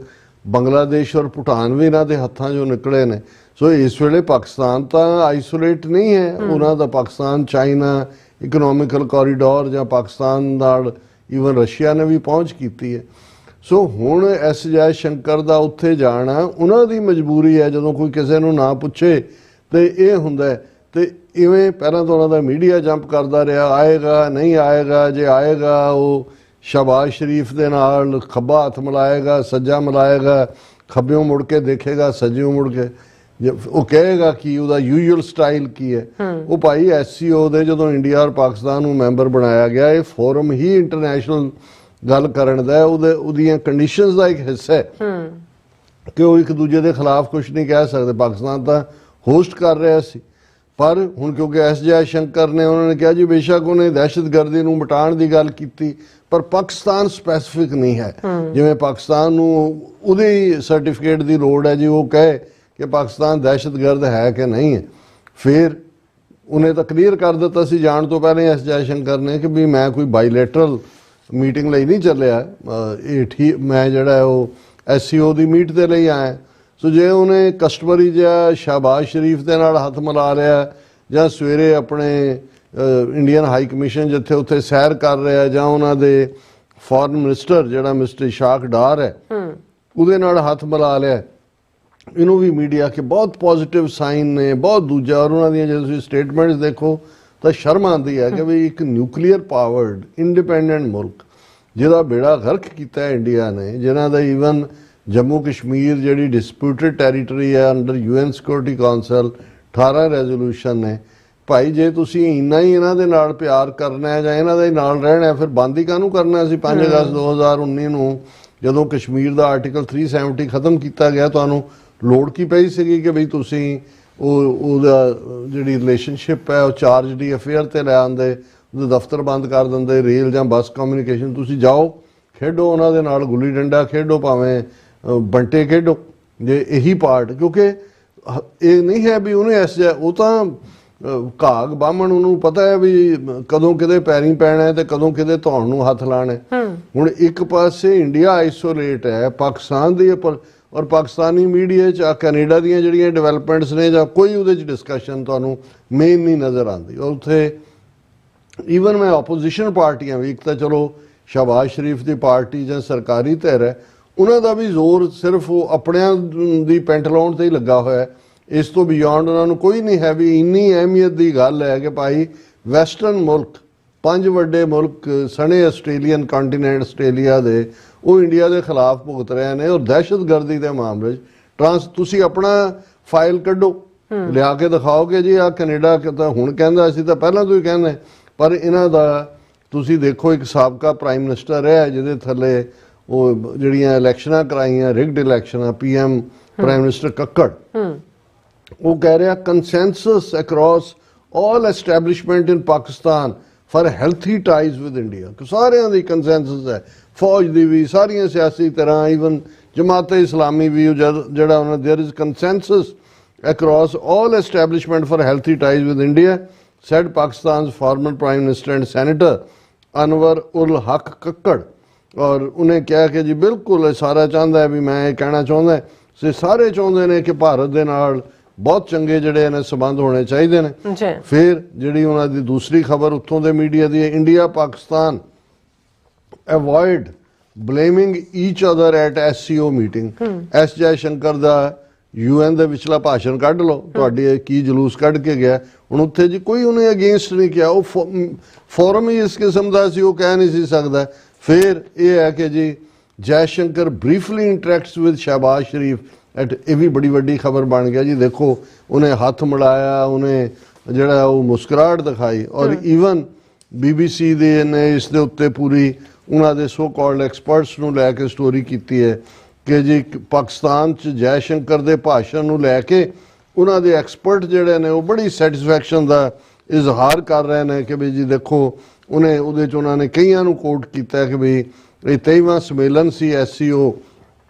ਬੰਗਲਾਦੇਸ਼ ਔਰ ਭੂਟਾਨ ਵੀ ਇਹਨਾਂ ਦੇ ਹੱਥਾਂ 'ਚੋਂ ਨਿਕਲੇ ਨੇ। ਸੋ ਇਸ ਵੇਲੇ ਪਾਕਿਸਤਾਨ ਤਾਂ ਆਈਸੋਲੇਟ ਨਹੀਂ ਹੈ, ਉਹਨਾਂ ਦਾ ਪਾਕਿਸਤਾਨ ਚਾਈਨਾ ਇਕਨੋਮਿਕਲ ਕੋਰੀਡੋਰ ਜਾਂ ਪਾਕਿਸਤਾਨ ਨਾਲ ਈਵਨ ਰਸ਼ੀਆ ਨੇ ਵੀ ਪਹੁੰਚ ਕੀਤੀ ਹੈ। ਸੋ ਹੁਣ S ਜੈਸ਼ੰਕਰ ਦਾ ਉੱਥੇ ਜਾਣਾ ਉਹਨਾਂ ਦੀ ਮਜਬੂਰੀ ਹੈ। ਜਦੋਂ ਕੋਈ ਕਿਸੇ ਨੂੰ ਨਾ ਪੁੱਛੇ ਤੇ ਇਹ ਹੁੰਦਾ, ਤੇ ਇਵੇਂ ਪਹਿਲਾਂ ਤਾਂ ਉਹਨਾਂ ਦਾ ਮੀਡੀਆ ਜੰਪ ਕਰਦਾ ਰਿਹਾ, ਆਏਗਾ ਨਹੀਂ ਆਏਗਾ, ਜੇ ਆਏਗਾ ਉਹ ਸ਼ਹਬਾਜ਼ ਸ਼ਰੀਫ ਦੇ ਨਾਲ ਖੱਬਾ ਹੱਥ ਮਿਲਾਏਗਾ, ਸੱਜਾ ਮਿਲਾਏਗਾ, ਖੱਬਿਓਂ ਮੁੜ ਕੇ ਦੇਖੇਗਾ, ਸੱਜਿਓਂ ਮੁੜ ਕੇ, ਉਹ ਕਹੇਗਾ ਕਿ ਉਹਦਾ ਯੂਜੂਅਲ ਸਟਾਈਲ ਕੀ ਹੈ। ਉਹ ਭਾਈ SCO ਦੇ ਜਦੋਂ ਇੰਡੀਆ ਔਰ ਪਾਕਿਸਤਾਨ ਨੂੰ ਮੈਂਬਰ ਬਣਾਇਆ ਗਿਆ, ਇਹ ਫੋਰਮ ਹੀ ਇੰਟਰਨੈਸ਼ਨਲ ਗੱਲ ਕਰਨ ਦਾ, ਉਹਦੀਆਂ ਕੰਡੀਸ਼ਨਸ ਦਾ ਇੱਕ ਹਿੱਸਾ ਹੈ ਕਿ ਉਹ ਇੱਕ ਦੂਜੇ ਦੇ ਖਿਲਾਫ ਕੁਝ ਨਹੀਂ ਕਹਿ ਸਕਦੇ। ਪਾਕਿਸਤਾਨ ਤਾਂ ਹੋਸਟ ਕਰ ਰਿਹਾ ਸੀ, ਪਰ ਹੁਣ ਕਿਉਂਕਿ S ਜੈਸ਼ੰਕਰ ਨੇ ਉਹਨਾਂ ਨੇ ਕਿਹਾ ਜੀ ਬੇਸ਼ੱਕ ਉਹਨੇ ਦਹਿਸ਼ਤਗਰਦੀ ਨੂੰ ਮਿਟਾਉਣ ਦੀ ਗੱਲ ਕੀਤੀ, ਪਰ ਪਾਕਿਸਤਾਨ ਸਪੈਸੀਫਿਕ ਨਹੀਂ ਹੈ। ਜਿਵੇਂ ਪਾਕਿਸਤਾਨ ਨੂੰ ਉਹਦੀ ਸਰਟੀਫਿਕੇਟ ਦੀ ਲੋੜ ਹੈ ਜੀ, ਉਹ ਕਹੇ ਕਿ ਪਾਕਿਸਤਾਨ ਦਹਿਸ਼ਤਗਰਦ ਹੈ ਕਿ ਨਹੀਂ ਹੈ। ਫਿਰ ਉਹਨੇ ਤਾਂ ਕਲੀਅਰ ਕਰ ਦਿੱਤਾ ਸੀ ਜਾਣ ਤੋਂ ਪਹਿਲਾਂ S ਜੈਸ਼ੰਕਰ ਨੇ ਕਿ ਵੀ ਮੈਂ ਕੋਈ ਬਾਈਲੈਟਰਲ ਮੀਟਿੰਗ ਲਈ ਨਹੀਂ ਚੱਲਿਆ, ਇਹ ਠੀਕ, ਮੈਂ ਜਿਹੜਾ ਉਹ SCO ਦੀ ਮੀਟ ਦੇ ਲਈ ਆਇਆ। ਸੋ ਜੇ ਉਹਨੇ ਕਸਟਮਰੀ ਜਿਹਾ ਸ਼ਹਿਬਾਜ਼ ਸ਼ਰੀਫ ਦੇ ਨਾਲ ਹੱਥ ਮਿਲਾ ਲਿਆ, ਜਾਂ ਸਵੇਰੇ ਆਪਣੇ ਇੰਡੀਅਨ ਹਾਈ ਕਮਿਸ਼ਨ ਜਿੱਥੇ ਉੱਥੇ ਸੈਰ ਕਰ ਰਿਹਾ, ਜਾਂ ਉਹਨਾਂ ਦੇ ਫੋਰਨ ਮਿਨਿਸਟਰ ਜਿਹੜਾ ਮਿਸਟਰ ਇਸ਼ਾਕ ਡਾਰ ਹੈ ਉਹਦੇ ਨਾਲ ਹੱਥ ਮਿਲਾ ਲਿਆ, ਇਹਨੂੰ ਵੀ ਮੀਡੀਆ ਕੇ ਬਹੁਤ ਪੋਜ਼ਿਟਿਵ ਸਾਈਨ ਨੇ, ਬਹੁਤ ਦੂਜਾ। ਔਰ ਉਹਨਾਂ ਦੀਆਂ ਜੇ ਤੁਸੀਂ ਸਟੇਟਮੈਂਟਸ ਦੇਖੋ ਤਾਂ ਸ਼ਰਮ ਆਉਂਦੀ ਹੈ ਕਿ ਵੀ ਇੱਕ ਨਿਊਕਲੀਅਰ ਪਾਵਰਡ ਇੰਡੀਪੈਂਡੈਂਟ ਮੁਲਕ ਜਿਹਦਾ ਬੇੜਾ ਗਰਕ ਕੀਤਾ ਇੰਡੀਆ ਨੇ, ਜਿਨ੍ਹਾਂ ਦਾ ਈਵਨ ਜੰਮੂ ਕਸ਼ਮੀਰ ਜਿਹੜੀ ਡਿਸਪਿਊਟਡ ਟੈਰੀਟਰੀ ਹੈ under UN security council 18 resolution ਨੇ, ਭਾਈ ਜੇ ਤੁਸੀਂ ਇੰਨਾ ਹੀ ਇਹਨਾਂ ਦੇ ਨਾਲ ਪਿਆਰ ਕਰਨਾ ਹੈ ਜਾਂ ਇਹਨਾਂ ਦੇ ਨਾਲ ਰਹਿਣਾ, ਫਿਰ ਬੰਦ ਹੀ ਕਾਹਨੂੰ ਕਰਨਾ ਸੀ? 5 ਅਗਸਤ 2019 ਨੂੰ ਜਦੋਂ ਕਸ਼ਮੀਰ ਦਾ ਆਰਟੀਕਲ 370 ਖਤਮ ਕੀਤਾ ਗਿਆ, ਤੁਹਾਨੂੰ ਲੋੜ ਕੀ ਪਈ ਸੀਗੀ ਕਿ ਬਈ ਤੁਸੀਂ ਉਹਦਾ ਜਿਹੜੀ ਰਿਲੇਸ਼ਨਸ਼ਿਪ ਹੈ ਉਹ ਚਾਰਜਡ ਅਫੇਅਰ 'ਤੇ ਲੈ ਆਉਂਦੇ, ਉਹਦੇ ਦਫ਼ਤਰ ਬੰਦ ਕਰ ਦਿੰਦੇ, ਰੇਲ ਜਾਂ ਬੱਸ ਕਮਿਊਨੀਕੇਸ਼ਨ। ਤੁਸੀਂ ਜਾਓ ਖੇਡੋ ਉਹਨਾਂ ਦੇ ਨਾਲ, ਗੁੱਲੀ ਡੰਡਾ ਖੇਡੋ, ਭਾਵੇਂ ਬੰਟੇ ਖੇਡੋ, ਜੇ ਇਹੀ ਪਾਰਟ। ਕਿਉਂਕਿ ਇਹ ਨਹੀਂ ਹੈ ਵੀ ਉਹਨੇ ਉਹ ਤਾਂ ਘਾਗ ਬਾਹਮਣ, ਉਹਨੂੰ ਪਤਾ ਹੈ ਵੀ ਕਦੋਂ ਕਿਤੇ ਪੈਰੀਂ ਪੈਣਾ ਹੈ ਤੇ ਕਦੋਂ ਕਿਤੇ ਧੌਣ ਨੂੰ ਹੱਥ ਲਾਣਾ। ਹੁਣ ਇੱਕ ਪਾਸੇ ਇੰਡੀਆ ਆਈਸੋਲੇਟ ਹੈ ਪਾਕਿਸਤਾਨ ਦੀ, ਔਰ ਪਾਕਿਸਤਾਨੀ ਮੀਡੀਆ 'ਚ ਕੈਨੇਡਾ ਦੀਆਂ ਜਿਹੜੀਆਂ ਡਿਵੈਲਪਮੈਂਟਸ ਨੇ ਜਾਂ ਕੋਈ ਉਹਦੇ 'ਚ ਡਿਸਕਸ਼ਨ ਤੁਹਾਨੂੰ ਮੇਨ ਨਹੀਂ ਨਜ਼ਰ ਆਉਂਦੀ। ਔਰ ਉੱਥੇ ਈਵਨ ਮੈਂ ਆਪੋਜੀਸ਼ਨ ਪਾਰਟੀਆਂ ਵੀ, ਇੱਕ ਤਾਂ ਚਲੋ ਸ਼ਹਿਬਾਜ਼ ਸ਼ਰੀਫ ਦੀ ਪਾਰਟੀ ਜਾਂ ਸਰਕਾਰੀ ਧਿਰ ਹੈ, ਉਹਨਾਂ ਦਾ ਵੀ ਜ਼ੋਰ ਸਿਰਫ ਉਹ ਆਪਣਿਆਂ ਦੀ ਪੈਂਟ ਲਾਉਣ 'ਤੇ ਹੀ ਲੱਗਾ ਹੋਇਆ। ਇਸ ਤੋਂ ਬਿਯੋਂਡ ਉਹਨਾਂ ਨੂੰ ਕੋਈ ਨਹੀਂ ਹੈ ਵੀ ਇੰਨੀ ਅਹਿਮੀਅਤ ਦੀ ਗੱਲ ਹੈ ਕਿ ਭਾਈ ਵੈਸਟਰਨ ਮੁਲਕ, 5 ਵੱਡੇ ਮੁਲਕ ਸਣੇ ਆਸਟ੍ਰੇਲੀਅਨ ਕੰਟੀਨੈਂਟ ਆਸਟ੍ਰੇਲੀਆ ਦੇ, ਉਹ ਇੰਡੀਆ ਦੇ ਖਿਲਾਫ ਭੁਗਤ ਰਹੇ ਨੇ। ਔਰ ਦਹਿਸ਼ਤਗਰਦੀ ਦੇ ਮਾਮਲੇ 'ਚ ਤੁਸੀਂ ਆਪਣਾ ਫਾਈਲ ਕੱਢੋ, ਲਿਆ ਕੇ ਦਿਖਾਓਗੇ ਜੀ ਆਹ ਕੈਨੇਡਾ ਤਾਂ ਹੁਣ ਕਹਿੰਦਾ, ਅਸੀਂ ਤਾਂ ਪਹਿਲਾਂ ਤੋਂ ਹੀ ਕਹਿੰਦੇ। ਪਰ ਇਹਨਾਂ ਦਾ ਤੁਸੀਂ ਦੇਖੋ, ਇੱਕ ਸਾਬਕਾ ਪ੍ਰਾਈਮ ਮਿਨਿਸਟਰ ਹੈ ਜਿਹਦੇ ਥੱਲੇ ਉਹ ਜਿਹੜੀਆਂ ਇਲੈਕਸ਼ਨਾਂ ਕਰਾਈਆਂ, ਰਿਗਡ ਇਲੈਕਸ਼ਨਾਂ, PM ਪ੍ਰਾਈਮ ਮਿਨਿਸਟਰ ਕੱਕੜ, ਉਹ ਕਹਿ ਰਿਹਾ consensus across all establishment in Pakistan for healthy ties with India. ਸਾਰਿਆਂ ਦੀ ਕੰਸੈਂਸਸ ਹੈ, ਫੌਜ ਦੀ ਵੀ, ਸਾਰੀਆਂ ਸਿਆਸੀ ਤਰ੍ਹਾਂ, ਈਵਨ ਜਮਾਤ ਇਸਲਾਮੀ ਵੀ, ਜਿਹੜਾ ਉਹਨਾਂ there is consensus across all establishment for healthy ties with India, said Pakistan's former Prime Minister and Senator Anwar ul Haq Kakkar. ਔਰ ਉਹਨੇ ਕਿਹਾ ਕਿ ਜੀ ਬਿਲਕੁਲ ਸਾਰਾ ਚਾਹੁੰਦਾ ਹੈ ਵੀ, ਮੈਂ ਇਹ ਕਹਿਣਾ ਚਾਹੁੰਦਾ ਕਿ ਸਾਰੇ ਚਾਹੁੰਦੇ ਨੇ ਕਿ ਭਾਰਤ ਦੇ ਨਾਲ ਬਹੁਤ ਚੰਗੇ ਜਿਹੜੇ ਨੇ ਸਬੰਧ ਹੋਣੇ ਚਾਹੀਦੇ ਨੇ। ਫਿਰ ਜਿਹੜੀ ਉਹਨਾਂ ਦੀ ਦੂਸਰੀ ਖਬਰ ਉੱਥੋਂ ਦੇ ਮੀਡੀਆ ਦੀ ਹੈ, India Pakistan avoid blaming each other at SCO meeting. S Jai Shankar the UN ਦੇ ਵਿਚਲਾ ਭਾਸ਼ਣ ਕੱਢ ਲਓ, ਤੁਹਾਡੇ ਕੀ ਜਲੂਸ ਕੱਢ ਕੇ ਗਿਆ। ਹੁਣ ਉੱਥੇ ਜੀ ਕੋਈ ਉਹਨੇ ਅਗੇਂਸਟ ਨਹੀਂ ਕਿਹਾ, ਉਹ ਫੋਰਮ ਹੀ ਇਸ ਕਿਸਮ ਦਾ ਸੀ, ਉਹ ਕਹਿ ਨਹੀਂ ਸੀ ਸਕਦਾ। ਫਿਰ ਇਹ ਹੈ ਕਿ ਜੀ Jaishankar briefly interacts with Shehbaz Sharif at, ਇਹ ਵੀ ਬੜੀ ਵੱਡੀ ਖਬਰ ਬਣ ਗਿਆ ਜੀ। ਦੇਖੋ ਉਹਨੇ ਹੱਥ ਮਿਲਾਇਆ, ਉਹਨੇ ਜਿਹੜਾ ਉਹ ਮੁਸਕਰਾਹਟ ਦਿਖਾਈ। ਔਰ ਈਵਨ BBC ਦੇ ਨੇ ਇਸ ਦੇ ਉੱਤੇ ਪੂਰੀ ਉਹਨਾਂ ਦੇ ਸੋ ਕਾਲਡ ਐਕਸਪਰਟਸ ਨੂੰ ਲੈ ਕੇ ਸਟੋਰੀ ਕੀਤੀ ਹੈ ਕਿ ਜੀ ਪਾਕਿਸਤਾਨ 'ਚ ਜੈ ਸ਼ੰਕਰ ਦੇ ਭਾਸ਼ਣ ਨੂੰ ਲੈ ਕੇ ਉਹਨਾਂ ਦੇ ਐਕਸਪਰਟ ਜਿਹੜੇ ਨੇ ਉਹ ਬੜੀ ਸੈਟਿਸਫੈਕਸ਼ਨ ਦਾ ਇਜ਼ਹਾਰ ਕਰ ਰਹੇ ਨੇ ਕਿ ਵੀ ਜੀ ਦੇਖੋ ਉਹਦੇ 'ਚ ਉਹਨਾਂ ਨੇ ਕਈਆਂ ਨੂੰ ਕੋਟ ਕੀਤਾ ਕਿ ਵੀ ਇਹ 23ਵਾਂ ਸੰਮੇਲਨ ਸੀ SCO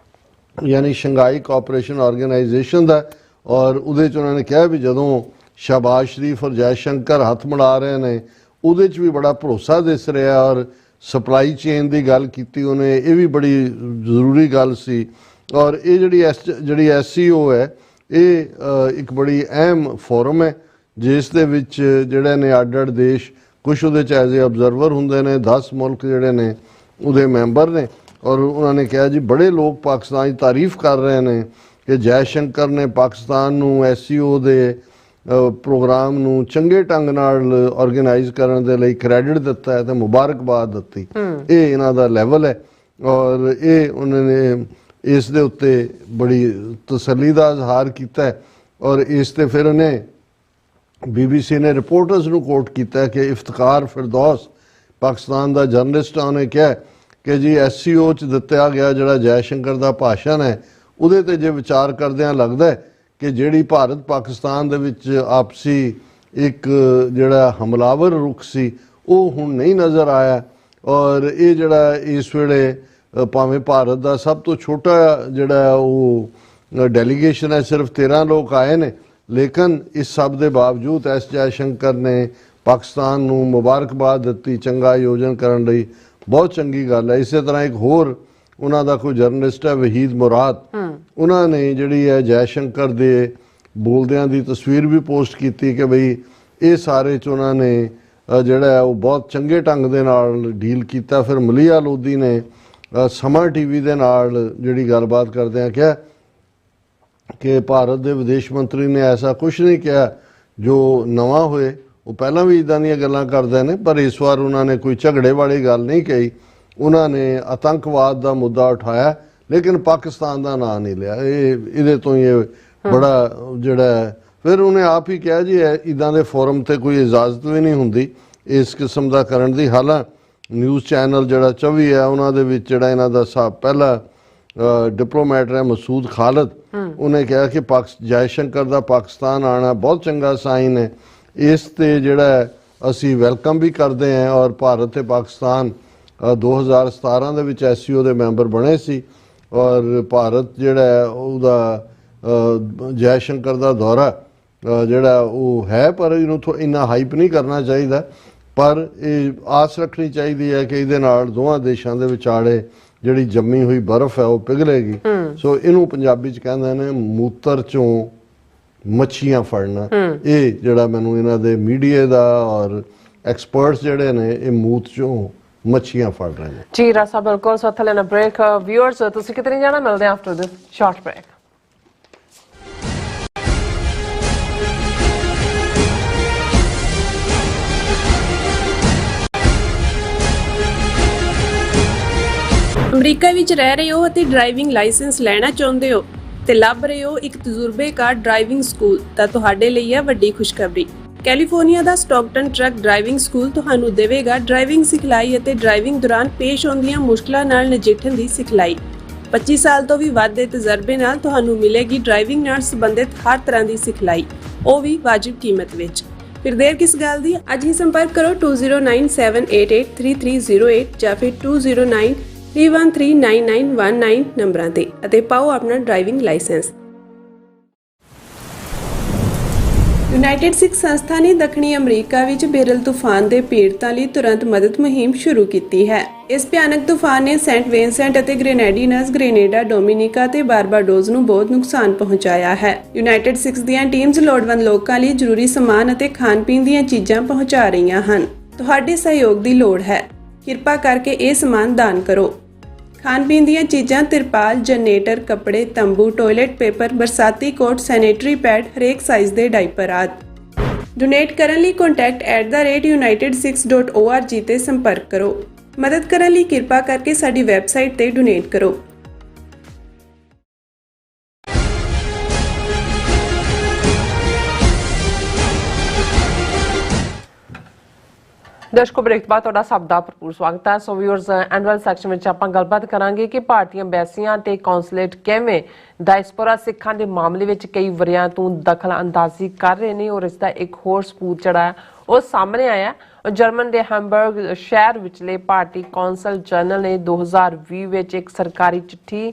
ਯਾਨੀ ਸ਼ੰਘਾਈ ਕੋਆਪਰੇਸ਼ਨ ਆਰਗੇਨਾਈਜੇਸ਼ਨ ਦਾ। ਔਰ ਉਹਦੇ 'ਚ ਉਹਨਾਂ ਨੇ ਕਿਹਾ ਵੀ ਜਦੋਂ ਸ਼ਹਿਬਾਜ਼ ਸ਼ਰੀਫ ਔਰ ਜੈ ਸ਼ੰਕਰ ਹੱਥ ਮਿਲਾ ਰਹੇ ਨੇ, ਉਹਦੇ 'ਚ ਵੀ ਬੜਾ ਭਰੋਸਾ ਦਿਸ ਰਿਹਾ। ਔਰ ਸਪਲਾਈ ਚੇਨ ਦੀ ਗੱਲ ਕੀਤੀ ਉਹਨੇ, ਇਹ ਵੀ ਬੜੀ ਜ਼ਰੂਰੀ ਗੱਲ ਸੀ। ਔਰ ਇਹ ਜਿਹੜੀ SCO ਹੈ, ਇਹ ਇੱਕ ਬੜੀ ਅਹਿਮ ਫੋਰਮ ਹੈ ਜਿਸ ਦੇ ਵਿੱਚ ਜਿਹੜੇ ਨੇ ਅੱਡ-ਅੱਡ ਦੇਸ਼, ਕੁਛ ਉਹਦੇ 'ਚ ਐਜ਼ ਏ ਆਬਜ਼ਰਵਰ ਹੁੰਦੇ ਨੇ, 10 ਮੁਲਕ ਜਿਹੜੇ ਨੇ ਉਹਦੇ ਮੈਂਬਰ ਨੇ। ਔਰ ਉਹਨਾਂ ਨੇ ਕਿਹਾ ਜੀ ਬੜੇ ਲੋਕ ਪਾਕਿਸਤਾਨ ਦੀ ਤਾਰੀਫ ਕਰ ਰਹੇ ਨੇ ਕਿ ਜੈ ਸ਼ੰਕਰ ਨੇ ਪਾਕਿਸਤਾਨ ਨੂੰ SCO ਦੇ ਪ੍ਰੋਗਰਾਮ ਨੂੰ ਚੰਗੇ ਢੰਗ ਨਾਲ ਆਰਗੇਨਾਈਜ਼ ਕਰਨ ਦੇ ਲਈ ਕ੍ਰੈਡਿਟ ਦਿੱਤਾ ਹੈ ਤੇ ਮੁਬਾਰਕਬਾਦ ਦਿੱਤੀ। ਇਹ ਇਹਨਾਂ ਦਾ ਲੈਵਲ ਹੈ। ਔਰ ਇਹ ਉਹਨਾਂ ਨੇ ਇਸ ਦੇ ਉੱਤੇ ਬੜੀ ਤਸੱਲੀ ਦਾ ਇਜ਼ਹਾਰ ਕੀਤਾ ਹੈ। ਔਰ ਇਸ ਤੇ ਫਿਰ ਉਹਨੇ BBC ਨੇ ਰਿਪੋਰਟਰਸ ਨੂੰ ਕੋਟ ਕੀਤਾ ਕਿ ਇਫਤਖਾਰ ਫਿਰਦੌਸ ਪਾਕਿਸਤਾਨ ਦਾ ਜਰਨਲਿਸਟ, ਉਹਨੇ ਕਿਹਾ ਕਿ ਜੀ SCO 'ਚ ਦਿੱਤਾ ਗਿਆ ਜਿਹੜਾ ਜੈ ਸ਼ੰਕਰ ਦਾ ਭਾਸ਼ਣ ਹੈ, ਉਹਦੇ 'ਤੇ ਜੇ ਵਿਚਾਰ ਕਰਦਿਆਂ ਲੱਗਦਾ ਹੈ ਕਿ ਜਿਹੜੀ ਭਾਰਤ ਪਾਕਿਸਤਾਨ ਦੇ ਵਿੱਚ ਆਪਸੀ ਇੱਕ ਜਿਹੜਾ ਹਮਲਾਵਰ ਰੁਖ ਸੀ ਉਹ ਹੁਣ ਨਹੀਂ ਨਜ਼ਰ ਆਇਆ। ਔਰ ਇਹ ਜਿਹੜਾ ਇਸ ਵੇਲੇ ਭਾਵੇਂ ਭਾਰਤ ਦਾ ਸਭ ਤੋਂ ਛੋਟਾ ਜਿਹੜਾ ਉਹ ਡੈਲੀਗੇਸ਼ਨ ਹੈ, ਸਿਰਫ 13 ਲੋਕ ਆਏ ਨੇ, ਲੇਕਿਨ ਇਸ ਸਭ ਦੇ ਬਾਵਜੂਦ S ਜੈ ਸ਼ੰਕਰ ਨੇ ਪਾਕਿਸਤਾਨ ਨੂੰ ਮੁਬਾਰਕਬਾਦ ਦਿੱਤੀ ਚੰਗਾ ਆਯੋਜਨ ਕਰਨ ਲਈ। ਬਹੁਤ ਚੰਗੀ ਗੱਲ ਹੈ। ਇਸੇ ਤਰ੍ਹਾਂ ਇੱਕ ਹੋਰ ਉਹਨਾਂ ਦਾ ਕੋਈ ਜਰਨਲਿਸਟ ਹੈ ਵਹੀਦ ਮੁਰਾਦ, ਉਹਨਾਂ ਨੇ ਜਿਹੜੀ ਹੈ ਜੈ ਸ਼ੰਕਰ ਦੇ ਬੋਲਦਿਆਂ ਦੀ ਤਸਵੀਰ ਵੀ ਪੋਸਟ ਕੀਤੀ ਕਿ ਬਈ ਇਹ ਸਾਰੇ 'ਚ ਉਹਨਾਂ ਨੇ ਜਿਹੜਾ ਉਹ ਬਹੁਤ ਚੰਗੇ ਢੰਗ ਦੇ ਨਾਲ ਡੀਲ ਕੀਤਾ। ਫਿਰ ਮਲੀਆ ਲੋਧੀ ਨੇ ਸਮਰ ਟੀਵੀ ਦੇ ਨਾਲ ਜਿਹੜੀ ਗੱਲਬਾਤ ਕਰਦਿਆਂ ਕਿਹਾ ਕਿ ਭਾਰਤ ਦੇ ਵਿਦੇਸ਼ ਮੰਤਰੀ ਨੇ ਐਸਾ ਕੁਛ ਨਹੀਂ ਕਿਹਾ ਜੋ ਨਵਾਂ ਹੋਏ। ਉਹ ਪਹਿਲਾਂ ਵੀ ਇੱਦਾਂ ਦੀਆਂ ਗੱਲਾਂ ਕਰਦੇ ਨੇ, ਪਰ ਇਸ ਵਾਰ ਉਹਨਾਂ ਨੇ ਕੋਈ ਝਗੜੇ ਵਾਲੀ ਗੱਲ ਨਹੀਂ ਕਹੀ। ਉਹਨਾਂ ਨੇ ਆਤੰਕਵਾਦ ਦਾ ਮੁੱਦਾ ਉਠਾਇਆ ਲੇਕਿਨ ਪਾਕਿਸਤਾਨ ਦਾ ਨਾਂ ਨਹੀਂ ਲਿਆ। ਇਹਦੇ ਤੋਂ ਹੀ ਇਹ ਬੜਾ ਜਿਹੜਾ ਫਿਰ ਉਹਨੇ ਆਪ ਹੀ ਕਿਹਾ ਜੀ ਇੱਦਾਂ ਦੇ ਫੋਰਮ ਤੇ ਕੋਈ ਇਜਾਜ਼ਤ ਵੀ ਨਹੀਂ ਹੁੰਦੀ ਇਸ ਕਿਸਮ ਦਾ ਕਰਨ ਦੀ। ਹਾਲਾਂ ਨਿਊਜ਼ ਚੈਨਲ ਜਿਹੜਾ 24 ਹੈ ਉਹਨਾਂ ਦੇ ਵਿੱਚ ਜਿਹੜਾ ਇਹਨਾਂ ਦਾ ਪਹਿਲਾ ਡਿਪਲੋਮੈਟ ਹੈ ਮਸੂਦ ਖਾਲਦ, ਉਹਨੇ ਕਿਹਾ ਕਿ ਜੈ ਸ਼ੰਕਰ ਦਾ ਪਾਕਿਸਤਾਨ ਆਉਣਾ ਬਹੁਤ ਚੰਗਾ ਸਾਈਨ ਹੈ। ਇਸ ਤੇ ਜਿਹੜਾ ਅਸੀਂ ਵੈਲਕਮ ਵੀ ਕਰਦੇ ਹਾਂ ਔਰ ਭਾਰਤ ਤੇ ਪਾਕਿਸਤਾਨ 2017 ਦੇ ਵਿੱਚ SCO ਦੇ ਮੈਂਬਰ ਬਣੇ ਸੀ ਔਰ ਭਾਰਤ ਜਿਹੜਾ ਉਹਦਾ ਜੈ ਸ਼ੰਕਰ ਦਾ ਦੌਰਾ ਜਿਹੜਾ ਉਹ ਹੈ, ਪਰ ਇਹਨੂੰ ਇੰਨਾ ਹਾਈਪ ਨਹੀਂ ਕਰਨਾ ਚਾਹੀਦਾ। ਪਰ ਇਹ ਆਸ ਰੱਖਣੀ ਚਾਹੀਦੀ ਹੈ ਕਿ ਇਹਦੇ ਨਾਲ ਦੋਵਾਂ ਦੇਸ਼ਾਂ ਦੇ ਵਿਚਾਲੇ ਜਿਹੜੀ ਜੰਮੀ ਹੋਈ ਬਰਫ਼ ਹੈ ਉਹ ਪਿਘਲੇਗੀ। ਸੋ ਇਹਨੂੰ ਪੰਜਾਬੀ 'ਚ ਕਹਿੰਦੇ ਨੇ ਮੂਤਰ 'ਚੋਂ ਮੱਛੀਆਂ ਫੜਨਾ। ਇਹ ਜਿਹੜਾ ਮੈਨੂੰ ਇਹਨਾਂ ਦੇ ਮੀਡੀਆ ਦਾ ਔਰ ਐਕਸਪਰਟਸ ਜਿਹੜੇ ਨੇ ਇਹ ਮੂਤ 'ਚੋਂ ਮੱਛੀਆਂ ਫੜ ਰਹੇ ਨੇ। ਜੀ ਰਾਸਾ ਬਿਲਕੁਲ। ਸੋ ਥੱਲੇ ਨਾ ਬ੍ਰੇਕ ਵਿਊਅਰਸ, ਤੁਸੀਂ ਕਿਤੇ ਨਹੀਂ ਜਾਣਾ, ਮਿਲਦੇ after this short break. America ਵਿੱਚ ਰਹਿ ਰਹੇ ਹੋ ਅਤੇ ਡਰਾਈਵਿੰਗ ਲਾਇਸੈਂਸ ਲੈਣਾ ਚਾਹੁੰਦੇ ਹੋ ਤੇ ਲੱਭ ਰਹੇ ਹੋ ਇੱਕ ਤਜਰਬੇਕਾਰ ਡਰਾਈਵਿੰਗ ਸਕੂਲ, ਤਾਂ ਤੁਹਾਡੇ ਲਈ ਹੈ ਵੱਡੀ ਖੁਸ਼ਖਬਰੀ। ਕੈਲੀਫੋਰਨੀਆ ਦਾ ਸਟਾਕਟਨ ਟਰੱਕ ਡਰਾਈਵਿੰਗ ਸਕੂਲ ਤੁਹਾਨੂੰ ਦੇਵੇਗਾ ਡਰਾਈਵਿੰਗ ਸਿਖਲਾਈ ਅਤੇ ਡਰਾਈਵਿੰਗ ਦੌਰਾਨ ਪੇਸ਼ ਆਉਂਦੀਆਂ ਮੁਸ਼ਕਲਾਂ ਨਾਲ ਨਜਿੱਠਣ ਦੀ ਸਿਖਲਾਈ। 25 ਸਾਲ ਤੋਂ ਵੀ ਵੱਧ ਦੇ ਤਜਰਬੇ ਨਾਲ ਤੁਹਾਨੂੰ ਮਿਲੇਗੀ ਡਰਾਈਵਿੰਗ ਨਾਲ ਸੰਬੰਧਿਤ ਹਰ ਤਰ੍ਹਾਂ ਦੀ ਸਿਖਲਾਈ, ਉਹ ਵੀ ਵਾਜਿਬ ਕੀਮਤ ਵਿੱਚ। ਫਿਰ ਦੇਰ ਕਿਸ ਗੱਲ ਦੀ, ਅੱਜ ਹੀ ਸੰਪਰਕ ਕਰੋ 209788330308 ਜਾਂ ਫਿਰ 2093139919 ਨੰਬਰਾਂ ਤੇ ਅਤੇ ਪਾਓ ਆਪਣਾ ਡਰਾਈਵਿੰਗ ਲਾਇਸੈਂਸ। ਯੂਨਾਈਟਿਡ ਸਿੱਖ ਸੰਸਥਾ ਨੇ ਦੱਖਣੀ ਅਮਰੀਕਾ ਵਿੱਚ ਬੇਰਲ ਤੂਫਾਨ ਦੇ ਪੀੜਤਾਂ ਲਈ ਤੁਰੰਤ ਮਦਦ ਮੁਹਿੰਮ ਸ਼ੁਰੂ ਕੀਤੀ ਹੈ। ਇਸ ਭਿਆਨਕ ਤੂਫਾਨ ਨੇ ਸੈਂਟ ਵਿੰਸੈਂਟ ਅਤੇ ਗ੍ਰੇਨੇਡੀਨਸ, ਗ੍ਰੇਨੇਡਾ, ਡੋਮਿਨਿਕਾ ਤੇ ਬਾਰਬਾਡੋਸ ਨੂੰ ਬਹੁਤ ਨੁਕਸਾਨ ਪਹੁੰਚਾਇਆ ਹੈ। ਯੂਨਾਈਟਿਡ ਸਿੱਖਸ ਦੀਆਂ ਟੀਮਜ਼ ਲੋੜਵੰਦ ਲੋਕਾਂ ਲਈ ਜ਼ਰੂਰੀ ਸਮਾਨ ਅਤੇ ਖਾਣ-ਪੀਣ ਦੀਆਂ ਚੀਜ਼ਾਂ ਪਹੁੰਚਾ ਰਹੀਆਂ ਹਨ। ਤੁਹਾਡੇ ਸਹਿਯੋਗ ਦੀ ਲੋੜ ਹੈ। ਕਿਰਪਾ ਕਰਕੇ ਇਹ ਸਮਾਨ ਦਾਨ ਕਰੋ। ਖਾਣ-ਪੀਣ ਦੀਆਂ ਚੀਜ਼ਾਂ, ਤਿਰਪਾਲ, ਜਨਰੇਟਰ, ਕੱਪੜੇ, ਤੰਬੂ, ਟਾਇਲਟ ਪੇਪਰ, ਬਰਸਾਤੀ ਕੋਟ, ਸੈਨੇਟਰੀ ਪੈਡ, ਹਰੇਕ ਸਾਈਜ਼ ਦੇ ਡਾਈਪਰ ਆਦਿ। ਡੋਨੇਟ ਕਰਨ ਲਈ contact@unitedsikhs.org ਤੇ ਸੰਪਰਕ ਕਰੋ। ਮਦਦ ਕਰਨ ਲਈ ਕਿਰਪਾ ਕਰਕੇ ਸਾਡੀ ਵੈਬਸਾਈਟ ਤੇ ਡੋਨੇਟ ਕਰੋ। ਦਰਸ਼ਕੋ, ਬ੍ਰੇਕ ਬਾਅਦ ਤੁਹਾਡਾ ਸਭ ਦਾ ਭਰਪੂਰ ਸਵਾਗਤ ਹੈ। ਸੋ ਵਿਊਅਰਸ, ਐਨੂਅਲ ਸੈਕਸ਼ਨ ਵਿੱਚ ਆਪਾਂ ਗੱਲਬਾਤ ਕਰਾਂਗੇ ਕਿ ਭਾਰਤੀ ਅੰਬੈਸੀਆਂ ਤੇ ਕੌਂਸੂਲੇਟ ਕਿਵੇਂ ਡਾਇਸਪੋਰਾ ਸਿੱਖਾਂ ਦੇ ਮਾਮਲੇ ਵਿੱਚ ਕਈ ਵਰਿਆਂ ਤੋਂ ਦਖਲ ਅੰਦਾਜ਼ੀ ਕਰ ਰਹੇ ਨੇ ਔਰ ਇਸ ਦਾ ਇੱਕ ਹੋਰ ਸਬੂਤ ਜਿਹੜਾ ਉਹ ਸਾਹਮਣੇ ਆਇਆ। ਜਰਮਨ ਦੇ ਹੈਮਬਰਗ ਸ਼ਹਿਰ ਵਿਚਲੇ ਭਾਰਤੀ ਕੌਂਸਲ ਜਨਰਲ ਨੇ 2020 ਵਿੱਚ ਇੱਕ ਸਰਕਾਰੀ ਚਿੱਠੀ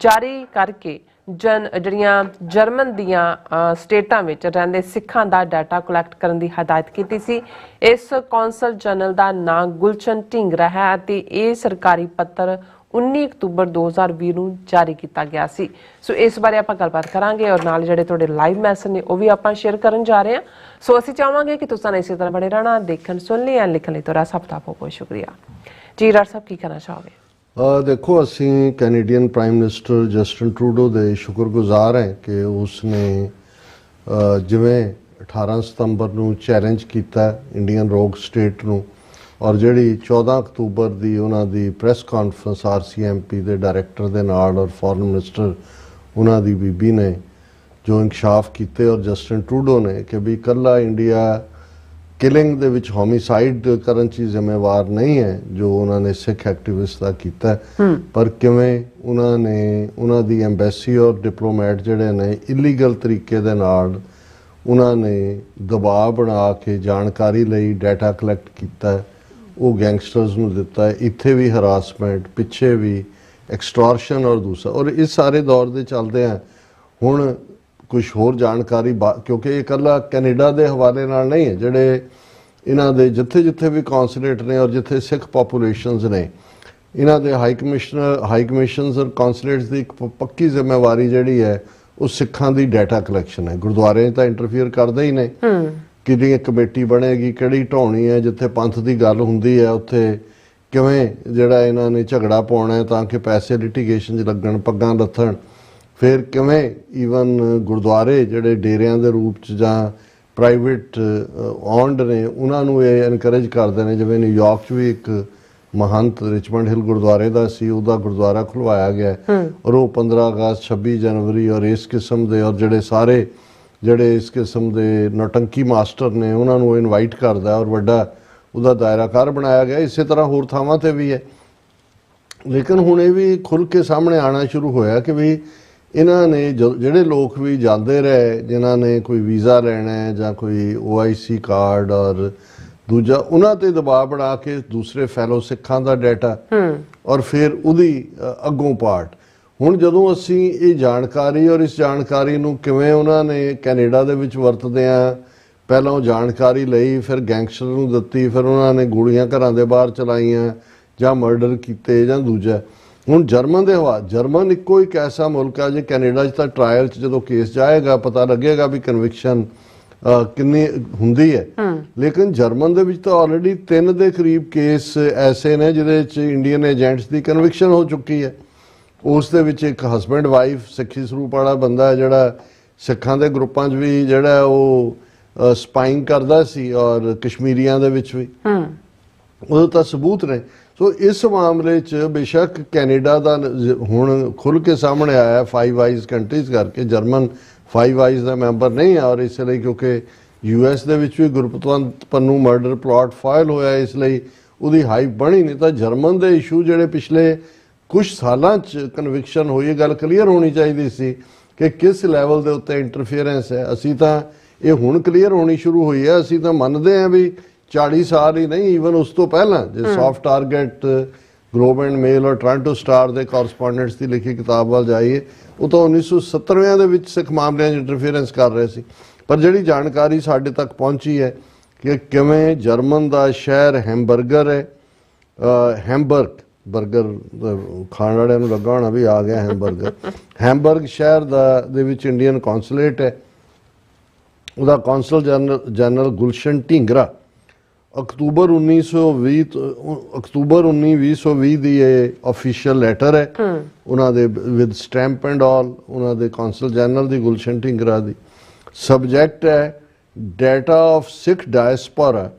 ਜਾਰੀ ਕਰਕੇ ਜਿਹੜੀਆਂ ਜਰਮਨ ਦੀਆਂ ਸਟੇਟਾਂ ਵਿੱਚ ਰਹਿੰਦੇ ਸਿੱਖਾਂ ਦਾ ਡਾਟਾ ਕਲੈਕਟ ਕਰਨ ਦੀ ਹਦਾਇਤ ਕੀਤੀ ਸੀ। ਇਸ ਕੌਂਸਲ ਜਨਰਲ ਦਾ ਨਾਂ ਗੁਲਸ਼ਨ ਢਿੰਗਰਾ ਹੈ ਅਤੇ ਇਹ ਸਰਕਾਰੀ ਪੱਤਰ 19 ਅਕਤੂਬਰ 2020 ਨੂੰ ਜਾਰੀ ਕੀਤਾ ਗਿਆ ਸੀ। ਸੋ ਇਸ ਬਾਰੇ ਆਪਾਂ ਗੱਲਬਾਤ ਕਰਾਂਗੇ ਔਰ ਨਾਲ ਜਿਹੜੇ ਤੁਹਾਡੇ ਲਾਈਵ ਮੈਸੇਜ ਨੇ ਉਹ ਵੀ ਆਪਾਂ ਸ਼ੇਅਰ ਕਰਨ ਜਾ ਰਹੇ ਹਾਂ। ਸੋ ਅਸੀਂ ਚਾਹਾਂਗੇ ਕਿ ਤੁਸੀਂ ਇਸੇ ਤਰ੍ਹਾਂ ਬਣੇ ਰਹਿਣਾ, ਦੇਖਣ, ਸੁਣ ਲਈ, ਲਿਖਣ ਲਈ ਤੁਹਾਡਾ ਸਭ ਦਾ ਬਹੁਤ ਬਹੁਤ ਸ਼ੁਕਰੀਆ। ਜੀ ਡਾਕਟਰ ਸਾਹਿਬ, ਕੀ ਕਹਿਣਾ ਚਾਹੋਗੇ? ਦੇਖੋ, ਅਸੀਂ Canadian prime minister Justin Trudeau ਦੇ ਸ਼ੁਕਰਗੁਜ਼ਾਰ ਹੈ ਕਿ ਉਸਨੇ ਜਿਵੇਂ 18 ਸਤੰਬਰ ਨੂੰ ਚੈਲੰਜ ਕੀਤਾ ਇੰਡੀਅਨ ਰੋਗ ਸਟੇਟ ਨੂੰ ਔਰ ਜਿਹੜੀ 14 ਅਕਤੂਬਰ ਦੀ ਉਹਨਾਂ ਦੀ ਪ੍ਰੈਸ ਕਾਨਫਰੰਸ RCMP ਦੇ ਡਾਇਰੈਕਟਰ ਦੇ ਨਾਲ ਔਰ ਫੋਰਨ ਮਿਨਿਸਟਰ ਉਹਨਾਂ ਦੀ ਬੀਬੀ ਨੇ ਜੋ ਇਨਕਸ਼ਾਫ ਕੀਤੇ ਔਰ ਜਸਟਿਨ ਟਰੂਡੋ ਨੇ ਕਿ ਵੀ ਇਕੱਲਾ ਇੰਡੀਆ ਕਿਲਿੰਗ ਦੇ ਵਿੱਚ ਹੋਮਿਸਾਈਡ ਕਰਨ 'ਚ ਜ਼ਿੰਮੇਵਾਰ ਨਹੀਂ ਹੈ ਜੋ ਉਹਨਾਂ ਨੇ ਸਿੱਖ ਐਕਟਿਵਿਸਟ ਦਾ ਕੀਤਾ, ਪਰ ਕਿਵੇਂ ਉਹਨਾਂ ਨੇ ਉਹਨਾਂ ਦੀ ਐਮਬੈਸੀ ਔਰ ਡਿਪਲੋਮੈਟ ਜਿਹੜੇ ਨੇ ਇਲੀਗਲ ਤਰੀਕੇ ਦੇ ਨਾਲ ਉਹਨਾਂ ਨੇ ਦਬਾਅ ਬਣਾ ਕੇ ਜਾਣਕਾਰੀ ਲਈ ਡਾਟਾ ਕਲੈਕਟ ਕੀਤਾ, ਉਹ ਗੈਂਗਸਟਰਸ ਨੂੰ ਦਿੱਤਾ। ਇੱਥੇ ਵੀ ਹਰਾਸਮੈਂਟ, ਪਿੱਛੇ ਵੀ ਐਕਸਟੋਰਸ਼ਨ ਔਰ ਦੂਸਰਾ, ਔਰ ਇਸ ਸਾਰੇ ਦੌਰ ਦੇ ਚੱਲਦੇ ਆ ਹੁਣ ਕੁਛ ਹੋਰ ਜਾਣਕਾਰੀ ਕਿਉਂਕਿ ਇਹ ਇਕੱਲਾ ਕੈਨੇਡਾ ਦੇ ਹਵਾਲੇ ਨਾਲ ਨਹੀਂ ਹੈ, ਜਿਹੜੇ ਇਹਨਾਂ ਦੇ ਜਿੱਥੇ ਜਿੱਥੇ ਵੀ ਕੌਂਸੂਲੇਟ ਨੇ ਔਰ ਜਿੱਥੇ ਸਿੱਖ ਪਾਪੂਲੇਸ਼ਨਸ ਨੇ ਇਹਨਾਂ ਦੇ ਹਾਈ ਕਮਿਸ਼ਨਸ ਔਰ ਕੌਂਸੂਲੇਟਸ ਦੀ ਇੱਕ ਪੱਕੀ ਜ਼ਿੰਮੇਵਾਰੀ ਜਿਹੜੀ ਹੈ ਉਹ ਸਿੱਖਾਂ ਦੀ ਡਾਟਾ ਕਲੈਕਸ਼ਨ ਹੈ। ਗੁਰਦੁਆਰੇ ਤਾਂ ਇੰਟਰਫੀਅਰ ਕਰਦੇ ਹੀ ਨੇ, ਕਿਹੜੀ ਕਮੇਟੀ ਬਣੇਗੀ, ਕਿਹੜੀ ਢਾਉਣੀ ਹੈ, ਜਿੱਥੇ ਪੰਥ ਦੀ ਗੱਲ ਹੁੰਦੀ ਹੈ ਉੱਥੇ ਕਿਵੇਂ ਜਿਹੜਾ ਇਹਨਾਂ ਨੇ ਝਗੜਾ ਪਾਉਣਾ ਤਾਂ ਕਿ ਪੈਸੇ ਲਿਟੀਗੇਸ਼ਨ 'ਚ ਲੱਗਣ, ਪੱਗਾਂ ਲੱਥਣ। ਫਿਰ ਕਿਵੇਂ ਈਵਨ ਗੁਰਦੁਆਰੇ ਜਿਹੜੇ ਡੇਰਿਆਂ ਦੇ ਰੂਪ 'ਚ ਜਾਂ ਪ੍ਰਾਈਵੇਟ ਔਨਡ ਨੇ ਉਹਨਾਂ ਨੂੰ ਇਹ ਐਨਕਰੇਜ ਕਰਦੇ ਨੇ। ਜਿਵੇਂ ਨਿਊਯਾਰਕ 'ਚ ਵੀ ਇੱਕ ਮਹੰਤ ਰਿਚਮੰਡ ਹਿਲ ਗੁਰਦੁਆਰੇ ਦਾ ਸੀ, ਉਹਦਾ ਗੁਰਦੁਆਰਾ ਖੁਲਵਾਇਆ ਗਿਆ ਔਰ ਉਹ 15 ਅਗਸਤ 26 ਜਨਵਰੀ ਔਰ ਇਸ ਕਿਸਮ ਦੇ ਔਰ ਜਿਹੜੇ ਇਸ ਕਿਸਮ ਦੇ ਨੌਟੰਕੀ ਮਾਸਟਰ ਨੇ ਉਹਨਾਂ ਨੂੰ ਇਨਵਾਈਟ ਕਰਦਾ ਔਰ ਵੱਡਾ ਉਹਦਾ ਦਾਇਰਾਕਾਰ ਬਣਾਇਆ ਗਿਆ। ਇਸੇ ਤਰ੍ਹਾਂ ਹੋਰ ਥਾਵਾਂ 'ਤੇ ਵੀ ਹੈ। ਲੇਕਿਨ ਹੁਣ ਇਹ ਵੀ ਖੁੱਲ੍ਹ ਕੇ ਸਾਹਮਣੇ ਆਉਣਾ ਸ਼ੁਰੂ ਹੋਇਆ ਕਿ ਵੀ ਇਹਨਾਂ ਨੇ ਜਿਹੜੇ ਲੋਕ ਵੀ ਜਾਂਦੇ ਰਹੇ, ਜਿਨ੍ਹਾਂ ਨੇ ਕੋਈ ਵੀਜ਼ਾ ਲੈਣਾ ਹੈ ਜਾਂ ਕੋਈ OIC ਕਾਰਡ ਔਰ ਦੂਜਾ, ਉਹਨਾਂ 'ਤੇ ਦਬਾਅ ਬਣਾ ਕੇ ਦੂਸਰੇ ਫੈਲੋ ਸਿੱਖਾਂ ਦਾ ਡਾਟਾ ਔਰ ਫਿਰ ਉਹਦੀ ਅੱਗੋਂ ਪਾਰਟ। ਹੁਣ ਜਦੋਂ ਅਸੀਂ ਇਹ ਜਾਣਕਾਰੀ ਔਰ ਇਸ ਜਾਣਕਾਰੀ ਨੂੰ ਕਿਵੇਂ ਉਹਨਾਂ ਨੇ ਕੈਨੇਡਾ ਦੇ ਵਿੱਚ ਵਰਤਦੇ ਆ, ਪਹਿਲਾਂ ਉਹ ਜਾਣਕਾਰੀ ਲਈ, ਫਿਰ ਗੈਂਗਸਟਰ ਨੂੰ ਦਿੱਤੀ, ਫਿਰ ਉਹਨਾਂ ਨੇ ਗੋਲੀਆਂ ਘਰਾਂ ਦੇ ਬਾਹਰ ਚਲਾਈਆਂ ਜਾਂ ਮਰਡਰ ਕੀਤੇ ਜਾਂ ਦੂਜਾ। ਹੁਣ ਜਰਮਨ ਦੇ ਜਰਮਨ ਇੱਕੋ ਇੱਕ ਐਸਾ ਮੁਲਕ ਹੈ, ਜੇ ਕੈਨੇਡਾ 'ਚ ਤਾਂ ਟਰਾਇਲ 'ਚ ਜਦੋਂ ਕੇਸ ਜਾਏਗਾ ਪਤਾ ਲੱਗੇਗਾ ਵੀ ਕਨਵਿਕਸ਼ਨ ਕਿੰਨੀ ਹੁੰਦੀ ਹੈ। ਲੇਕਿਨ ਜਰਮਨ ਦੇ ਵਿੱਚ ਤਾਂ ਆਲਰੇਡੀ 3 ਦੇ ਕਰੀਬ ਕੇਸ ਐਸੇ ਨੇ ਜਿਹਦੇ 'ਚ ਇੰਡੀਅਨ ਏਜੰਟਸ ਦੀ ਕਨਵਿਕਸ਼ਨ ਹੋ ਚੁੱਕੀ ਹੈ। ਉਸ ਦੇ ਵਿੱਚ ਇੱਕ ਹਸਬੈਂਡ ਵਾਈਫ ਸਿੱਖੀ ਸਰੂਪ ਵਾਲਾ ਬੰਦਾ ਹੈ ਜਿਹੜਾ ਸਿੱਖਾਂ ਦੇ ਗਰੁੱਪਾਂ 'ਚ ਵੀ ਜਿਹੜਾ ਉਹ ਸਪਾਈਂਗ ਕਰਦਾ ਸੀ ਔਰ ਕਸ਼ਮੀਰੀਆਂ ਦੇ ਵਿੱਚ ਵੀ ਉਹਦੇ ਤਾਂ ਸਬੂਤ ਨੇ। ਸੋ ਇਸ ਮਾਮਲੇ 'ਚ ਬੇਸ਼ੱਕ ਕੈਨੇਡਾ ਦਾ ਹੁਣ ਖੁੱਲ੍ਹ ਕੇ ਸਾਹਮਣੇ ਆਇਆ 5 ਆਈਜ਼ ਕੰਟਰੀਜ਼ ਕਰਕੇ, ਜਰਮਨ 5 ਆਈਜ਼ ਦਾ ਮੈਂਬਰ ਨਹੀਂ ਹੈ ਔਰ ਇਸ ਲਈ ਕਿਉਂਕਿ US ਦੇ ਵਿੱਚ ਵੀ Gurpatwant Pannun murder plot file ਹੋਇਆ, ਇਸ ਲਈ ਉਹਦੀ ਹਾਈਪ ਬਣੀ। ਨਹੀਂ ਤਾਂ ਜਰਮਨ ਦੇ ਇਸ਼ੂ ਜਿਹੜੇ ਪਿਛਲੇ ਕੁਝ ਸਾਲਾਂ 'ਚ ਕਨਵਿਕਸ਼ਨ ਹੋਈ, ਇਹ ਗੱਲ ਕਲੀਅਰ ਹੋਣੀ ਚਾਹੀਦੀ ਸੀ ਕਿ ਕਿਸ ਲੈਵਲ ਦੇ ਉੱਤੇ ਇੰਟਰਫੀਅਰੈਂਸ ਹੈ। ਅਸੀਂ ਤਾਂ ਇਹ ਹੁਣ ਕਲੀਅਰ ਹੋਣੀ ਸ਼ੁਰੂ ਹੋਈ ਹੈ। ਅਸੀਂ ਤਾਂ ਮੰਨਦੇ ਹਾਂ ਵੀ 40 ਸਾਲ ਹੀ ਨਹੀਂ, ਈਵਨ ਉਸ ਤੋਂ ਪਹਿਲਾਂ ਜੇ ਸੌਫਟ ਟਾਰਗੇਟ, ਗਲੋਬ ਐਂਡ ਮੇਲ ਔਰ ਟੋਰਾਂਟੋ ਸਟਾਰ ਦੇ ਕੋਰਸਪੋਂਡੈਂਟਸ ਦੀ ਲਿਖੀ ਕਿਤਾਬ ਵੱਲ ਜਾਈਏ, ਉਹ ਤਾਂ 1970ਵਿਆਂ ਦੇ ਵਿੱਚ ਸਿੱਖ ਮਾਮਲਿਆਂ 'ਚ ਇੰਟਰਫੀਅਰੈਂਸ ਕਰ ਰਹੇ ਸੀ। ਪਰ ਜਿਹੜੀ ਜਾਣਕਾਰੀ ਸਾਡੇ ਤੱਕ ਪਹੁੰਚੀ ਹੈ ਕਿ ਕਿਵੇਂ ਜਰਮਨ ਦਾ ਸ਼ਹਿਰ ਹੈਮਬਰਗਰ ਹੈ, ਬਰਗਰ ਖਾਣ ਵਾਲਿਆਂ ਨੂੰ ਲੱਗਾ ਹੋਣਾ ਵੀ ਆ ਗਿਆ ਹੈਮਬਰਗਰ, ਹੈਮਬਰਗ ਸ਼ਹਿਰ ਦੇ ਵਿੱਚ ਇੰਡੀਅਨ ਕੌਂਸੂਲੇਟ ਹੈ। ਉਹਦਾ council general Gulshan Dhingra October 1920 ਦੀ ਇਹ ਆਫੀਸ਼ੀਅਲ ਲੈਟਰ ਹੈ ਉਹਨਾਂ ਦੇ ਵਿਦ ਸਟੈਂਪ ਐਂਡ ਆਲ, ਉਹਨਾਂ ਦੇ ਕੌਂਸਲ ਜਨਰਲ ਦੀ ਗੁਲਸ਼ਨ ਢੀਂਗਰਾ ਦੀ। ਸਬਜੈਕਟ ਹੈ data of Sikh diaspora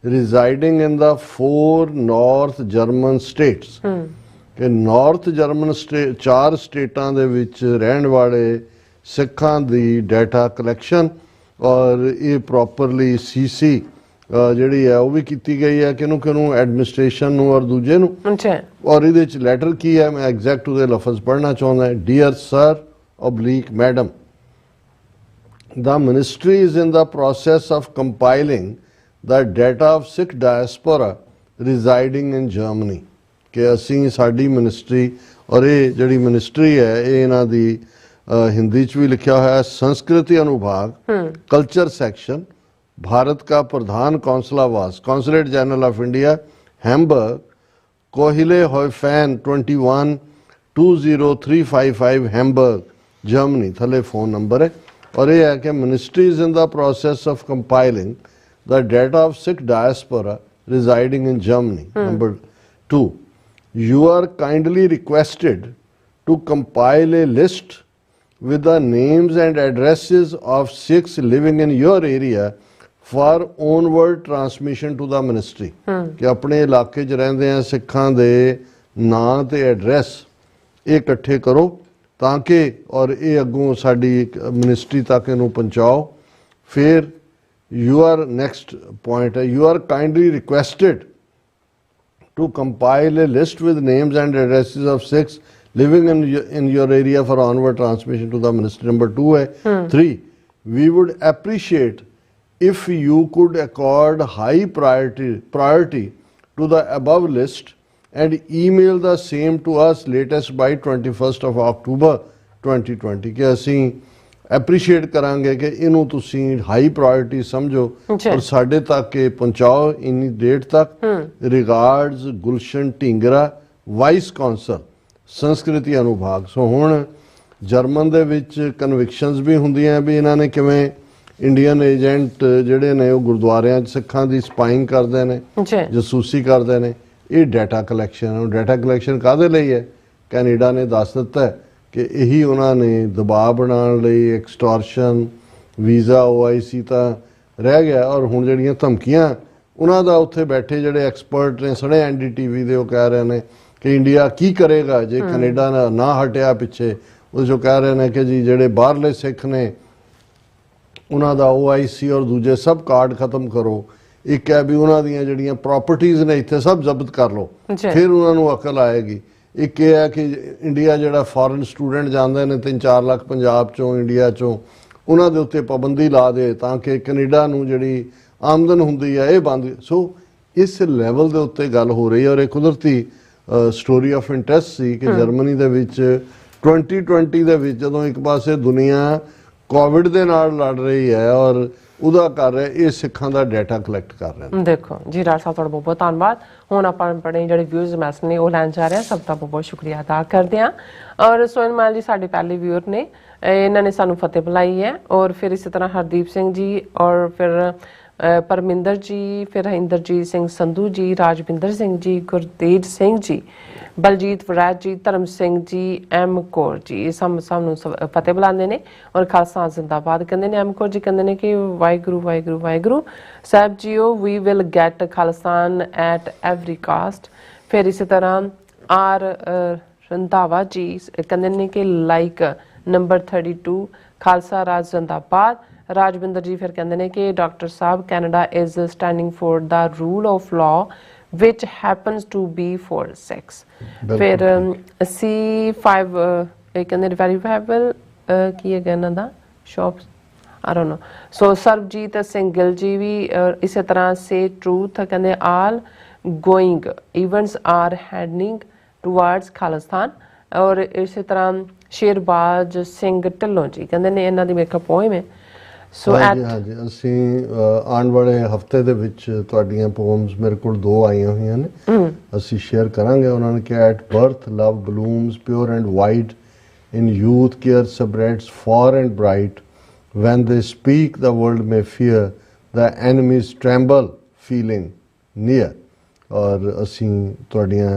residing in the 4 North German states ਕਿ ਨਾਰਥ ਜਰਮਨ 4 ਸਟੇਟਾਂ ਦੇ ਵਿੱਚ ਰਹਿਣ ਵਾਲੇ ਸਿੱਖਾਂ ਦੀ ਡਾਟਾ ਕਲੈਕਸ਼ਨ ਔਰ ਇਹ ਪ੍ਰੋਪਰਲੀ CC ਜਿਹੜੀ ਹੈ ਉਹ ਵੀ ਕੀਤੀ ਗਈ ਹੈ ਕਿਹਨੂੰ ਐਡਮਿਨਿਸਟ੍ਰੇਸ਼ਨ ਨੂੰ ਔਰ ਦੂਜੇ ਨੂੰ। ਔਰ ਇਹਦੇ 'ਚ ਲੈਟਰ ਕੀ ਹੈ, ਮੈਂ ਐਗਜ਼ੈਕਟ ਉਹਦੇ ਲਫ਼ਜ਼ ਪੜ੍ਹਨਾ ਚਾਹੁੰਦਾ। Dear sir / madam, the ministry is in the process of compiling the data of Sikh diaspora residing in Germany ਕਿ ਅਸੀਂ ਸਾਡੀ ਮਿਨਿਸਟਰੀ ਔਰ ਇਹ ਜਿਹੜੀ ਮਿਨਿਸਟਰੀ ਹੈ ਇਹ ਇਹਨਾਂ ਦੀ हिंदी च भी लिखा हुआ है संस्कृति अनुभाग कल्चर सेक्शन भारत का प्रधान कौंसलावास consulate general of India Hamburg कोहिले होफैन 21 20355 हैम्बर्ग जर्मनी थले फोन नंबर है। और ये है कि ministry is in the process of compiling the data of Sikh diaspora residing in Germany. Number 2, you are kindly requested to compile a list with the names and addresses of Sikhs living in your area for onward transmission to the ministry. कि अपने इलाके च रहंदे हैं सिखां दे नाम ते एड्रैस ये इकट्ठे करो ताकि और ये अगों साडी मिनिस्ट्री तक इनू पहुंचाओ। फिर your next point you are kindly requested to compile a list with names and addresses of Sikhs living in your area for onward transmission to the ministry. Number 2 hai 3, we would appreciate if you could accord high priority to the above list and email the same to us latest by 21st of October 2020 कि ਅਸੀਂ ਐਪਰੀਸ਼ੀਏਟ ਕਰਾਂਗੇ ਕਿ ਇਹਨੂੰ ਤੁਸੀਂ ਹਾਈ ਪ੍ਰਾਇੋਰਟੀ ਸਮਝੋ ਔਰ ਸਾਡੇ ਤੱਕ ਇਹ ਪਹੁੰਚਾਓ ਇੰਨੀ ਡੇਟ ਤੱਕ। Regards Gulshan Dhingra vice council ਸੰਸਕ੍ਰਿਤੀ ਅਨੁਭਾਗ। ਸੋ ਹੁਣ ਜਰਮਨ ਦੇ ਵਿੱਚ ਕਨਵਿਕਸ਼ਨਸ ਵੀ ਹੁੰਦੀਆਂ ਵੀ ਇਹਨਾਂ ਨੇ ਕਿਵੇਂ ਇੰਡੀਅਨ ਏਜੰਟ ਜਿਹੜੇ ਨੇ ਉਹ ਗੁਰਦੁਆਰਿਆਂ 'ਚ ਸਿੱਖਾਂ ਦੀ ਸਪਾਈਂਗ ਕਰਦੇ ਨੇ, ਜਸੂਸੀ ਕਰਦੇ ਨੇ। ਇਹ ਡਾਟਾ ਕਲੈਕਸ਼ਨ, ਡਾਟਾ ਕਲੈਕਸ਼ਨ ਕਾਹਦੇ ਲਈ ਹੈ? ਕੈਨੇਡਾ ਨੇ ਦੱਸ ਦਿੱਤਾ ਕਿ ਇਹੀ ਉਹਨਾਂ ਨੇ ਦਬਾਅ ਬਣਾਉਣ ਲਈ, ਐਕਸਟੋਰਸ਼ਨ, ਵੀਜ਼ਾ, OIC ਤਾਂ ਰਹਿ ਗਿਆ। ਔਰ ਹੁਣ ਜਿਹੜੀਆਂ ਧਮਕੀਆਂ ਉਹਨਾਂ ਦਾ ਉੱਥੇ ਬੈਠੇ ਜਿਹੜੇ ਐਕਸਪਰਟ ਨੇ ਸਣੇ NDTV ਦੇ, ਉਹ ਕਹਿ ਰਹੇ ਨੇ ਕਿ ਇੰਡੀਆ ਕੀ ਕਰੇਗਾ ਜੇ ਕੈਨੇਡਾ ਨਾ ਹਟਿਆ ਪਿੱਛੇ। ਉਹ ਜੋ ਕਹਿ ਰਹੇ ਨੇ ਕਿ ਜੀ ਜਿਹੜੇ ਬਾਹਰਲੇ ਸਿੱਖ ਨੇ ਉਹਨਾਂ ਦਾ OIC ਔਰ ਦੂਜੇ ਸਭ ਕਾਰਡ ਖਤਮ ਕਰੋ। ਇੱਕ ਹੈ ਵੀ ਉਹਨਾਂ ਦੀਆਂ ਜਿਹੜੀਆਂ ਪ੍ਰੋਪਰਟੀਜ਼ ਨੇ ਇੱਥੇ ਸਭ ਜ਼ਬਤ ਕਰ ਲਓ, ਫਿਰ ਉਹਨਾਂ ਨੂੰ ਅਕਲ ਆਏਗੀ। ਇੱਕ ਇਹ ਹੈ ਕਿ ਇੰਡੀਆ ਜਿਹੜਾ ਫੋਰਨ ਸਟੂਡੈਂਟ ਜਾਂਦੇ ਨੇ 3-4 ਲੱਖ ਪੰਜਾਬ ਚੋਂ, ਇੰਡੀਆ ਚੋਂ, ਉਹਨਾਂ ਦੇ ਉੱਤੇ ਪਾਬੰਦੀ ਲਾ ਦੇ ਤਾਂ ਕਿ ਕੈਨੇਡਾ ਨੂੰ ਜਿਹੜੀ ਆਮਦਨ ਹੁੰਦੀ ਹੈ ਇਹ ਬੰਦ। ਸੋ ਇਸ ਲੈਵਲ ਦੇ ਉੱਤੇ ਗੱਲ ਹੋ ਰਹੀ ਹੈ। ਔਰ ਇਹ ਕੁਦਰਤੀ ਸਟੋਰੀ ਆਫ ਇੰਟਰਸਟ ਸੀ ਕਿ ਜਰਮਨੀ ਦੇ ਵਿੱਚ 2020 ਦੇ ਵਿੱਚ ਜਦੋਂ ਇੱਕ ਪਾਸੇ ਦੁਨੀਆ ਕੋਵਿਡ ਦੇ ਨਾਲ ਲੜ ਰਹੀ ਹੈ ਔਰ ਉਹਦਾ ਕਰ ਰਿਹਾ, ਇਹ ਸਿੱਖਾਂ ਦਾ ਡਾਟਾ ਕਲੈਕਟ ਕਰ ਰਹੇ ਨੇ। ਦੇਖੋ ਜੀ ਡਾਕਟਰ ਸਾਹਿਬ, ਤੁਹਾਡਾ ਬਹੁਤ ਬਹੁਤ ਧੰਨਵਾਦ। ਹੁਣ ਆਪਾਂ ਆਪਣੇ ਜਿਹੜੇ ਵਿਊਜ਼ ਮੈਸੇਜ ਨੇ ਉਹ ਲੈਣ ਜਾ ਰਹੇ ਹਾਂ। ਸਭ ਦਾ ਬਹੁਤ ਬਹੁਤ ਸ਼ੁਕਰੀਆ ਅਦਾ ਕਰਦੇ ਹਾਂ। ਔਰ ਸੋਹਨ ਮਾਲ ਜੀ ਸਾਡੇ ਪਹਿਲੇ ਵਿਊਅਰ ਨੇ, ਇਹਨਾਂ ਨੇ ਸਾਨੂੰ ਫਤਿਹ ਬੁਲਾਈ ਹੈ। ਔਰ ਫਿਰ ਇਸੇ ਤਰ੍ਹਾਂ ਹਰਦੀਪ ਸਿੰਘ ਜੀ, ਔਰ ਫਿਰ ਪਰਮਿੰਦਰ ਜੀ, ਫਿਰ ਇੰਦਰਜੀਤ ਸਿੰਘ ਸੰਧੂ ਜੀ, ਰਾਜਵਿੰਦਰ ਸਿੰਘ ਜੀ, ਗੁਰਤੇਜ ਸਿੰਘ ਜੀ, ਬਲਜੀਤ ਵਰਾਜ ਜੀ, ਧਰਮ ਸਿੰਘ ਜੀ, M ਕੌਰ ਜੀ, ਇਹ ਸਾਨੂੰ ਫਤਿਹ ਬੁਲਾਉਂਦੇ ਨੇ। ਔਰ ਖਾਲਸਾ ਜ਼ਿੰਦਾਬਾਦ ਕਹਿੰਦੇ ਨੇ। M ਕੌਰ ਜੀ ਕਹਿੰਦੇ ਨੇ ਕਿ ਵਾਹਿਗੁਰੂ ਵਾਹਿਗੁਰੂ ਵਾਹਿਗੁਰੂ ਸਾਹਿਬ ਜੀਓ, we will get Khalistan at every cost. ਫਿਰ ਇਸੇ ਤਰ੍ਹਾਂ ਆਰ ਰੰਧਾਵਾ ਜੀ ਕਹਿੰਦੇ ਨੇ ਕਿ ਲਾਈਕ ਨੰਬਰ 32 ਖਾਲਸਾ ਰਾਜ ਜ਼ਿੰਦਾਬਾਦ। ਰਾਜਵਿੰਦਰ ਜੀ ਫਿਰ ਕਹਿੰਦੇ ਨੇ ਕਿ doctor Sahib, Canada is standing for the rule of law which happens to be for sex। ਫਿਰ C5 ਇਹ ਕਹਿੰਦੇ ਵੈਰੀਫਾਈਬਲ ਕੀ ਹੈਗਾ ਇਹਨਾਂ ਦਾ shop, I don't know। So Sarabjit Singh Gill ji ਵੀ ਇਸੇ ਤਰ੍ਹਾਂ ਸੇ ਟਰੂਥ ਕਹਿੰਦੇ all going events are heading towards Khalistan. ਔਰ ਇਸੇ ਤਰ੍ਹਾਂ ਸ਼ੇਰਬਾਜ ਸਿੰਘ ਢਿੱਲੋਂ ਜੀ ਕਹਿੰਦੇ ਨੇ ਇਹਨਾਂ ਦੀ ਮੇਕਅਪ ਪੋਇਮ ਹੈ। ਸੋ ਹਾਂਜੀ, ਅਸੀਂ ਆਉਣ ਵਾਲੇ ਹਫਤੇ ਦੇ ਵਿੱਚ ਤੁਹਾਡੀਆਂ ਪੋਮਸ ਮੇਰੇ ਕੋਲ 2 ਆਈਆਂ ਹੋਈਆਂ ਨੇ, ਅਸੀਂ ਸ਼ੇਅਰ ਕਰਾਂਗੇ। ਉਹਨਾਂ ਨੇ ਕਿਹਾ at birth love blooms pure and white, in youth care spreads far and bright, when they speak the world may fear, the enemies tremble feeling near. ਔਰ ਅਸੀਂ ਤੁਹਾਡੀਆਂ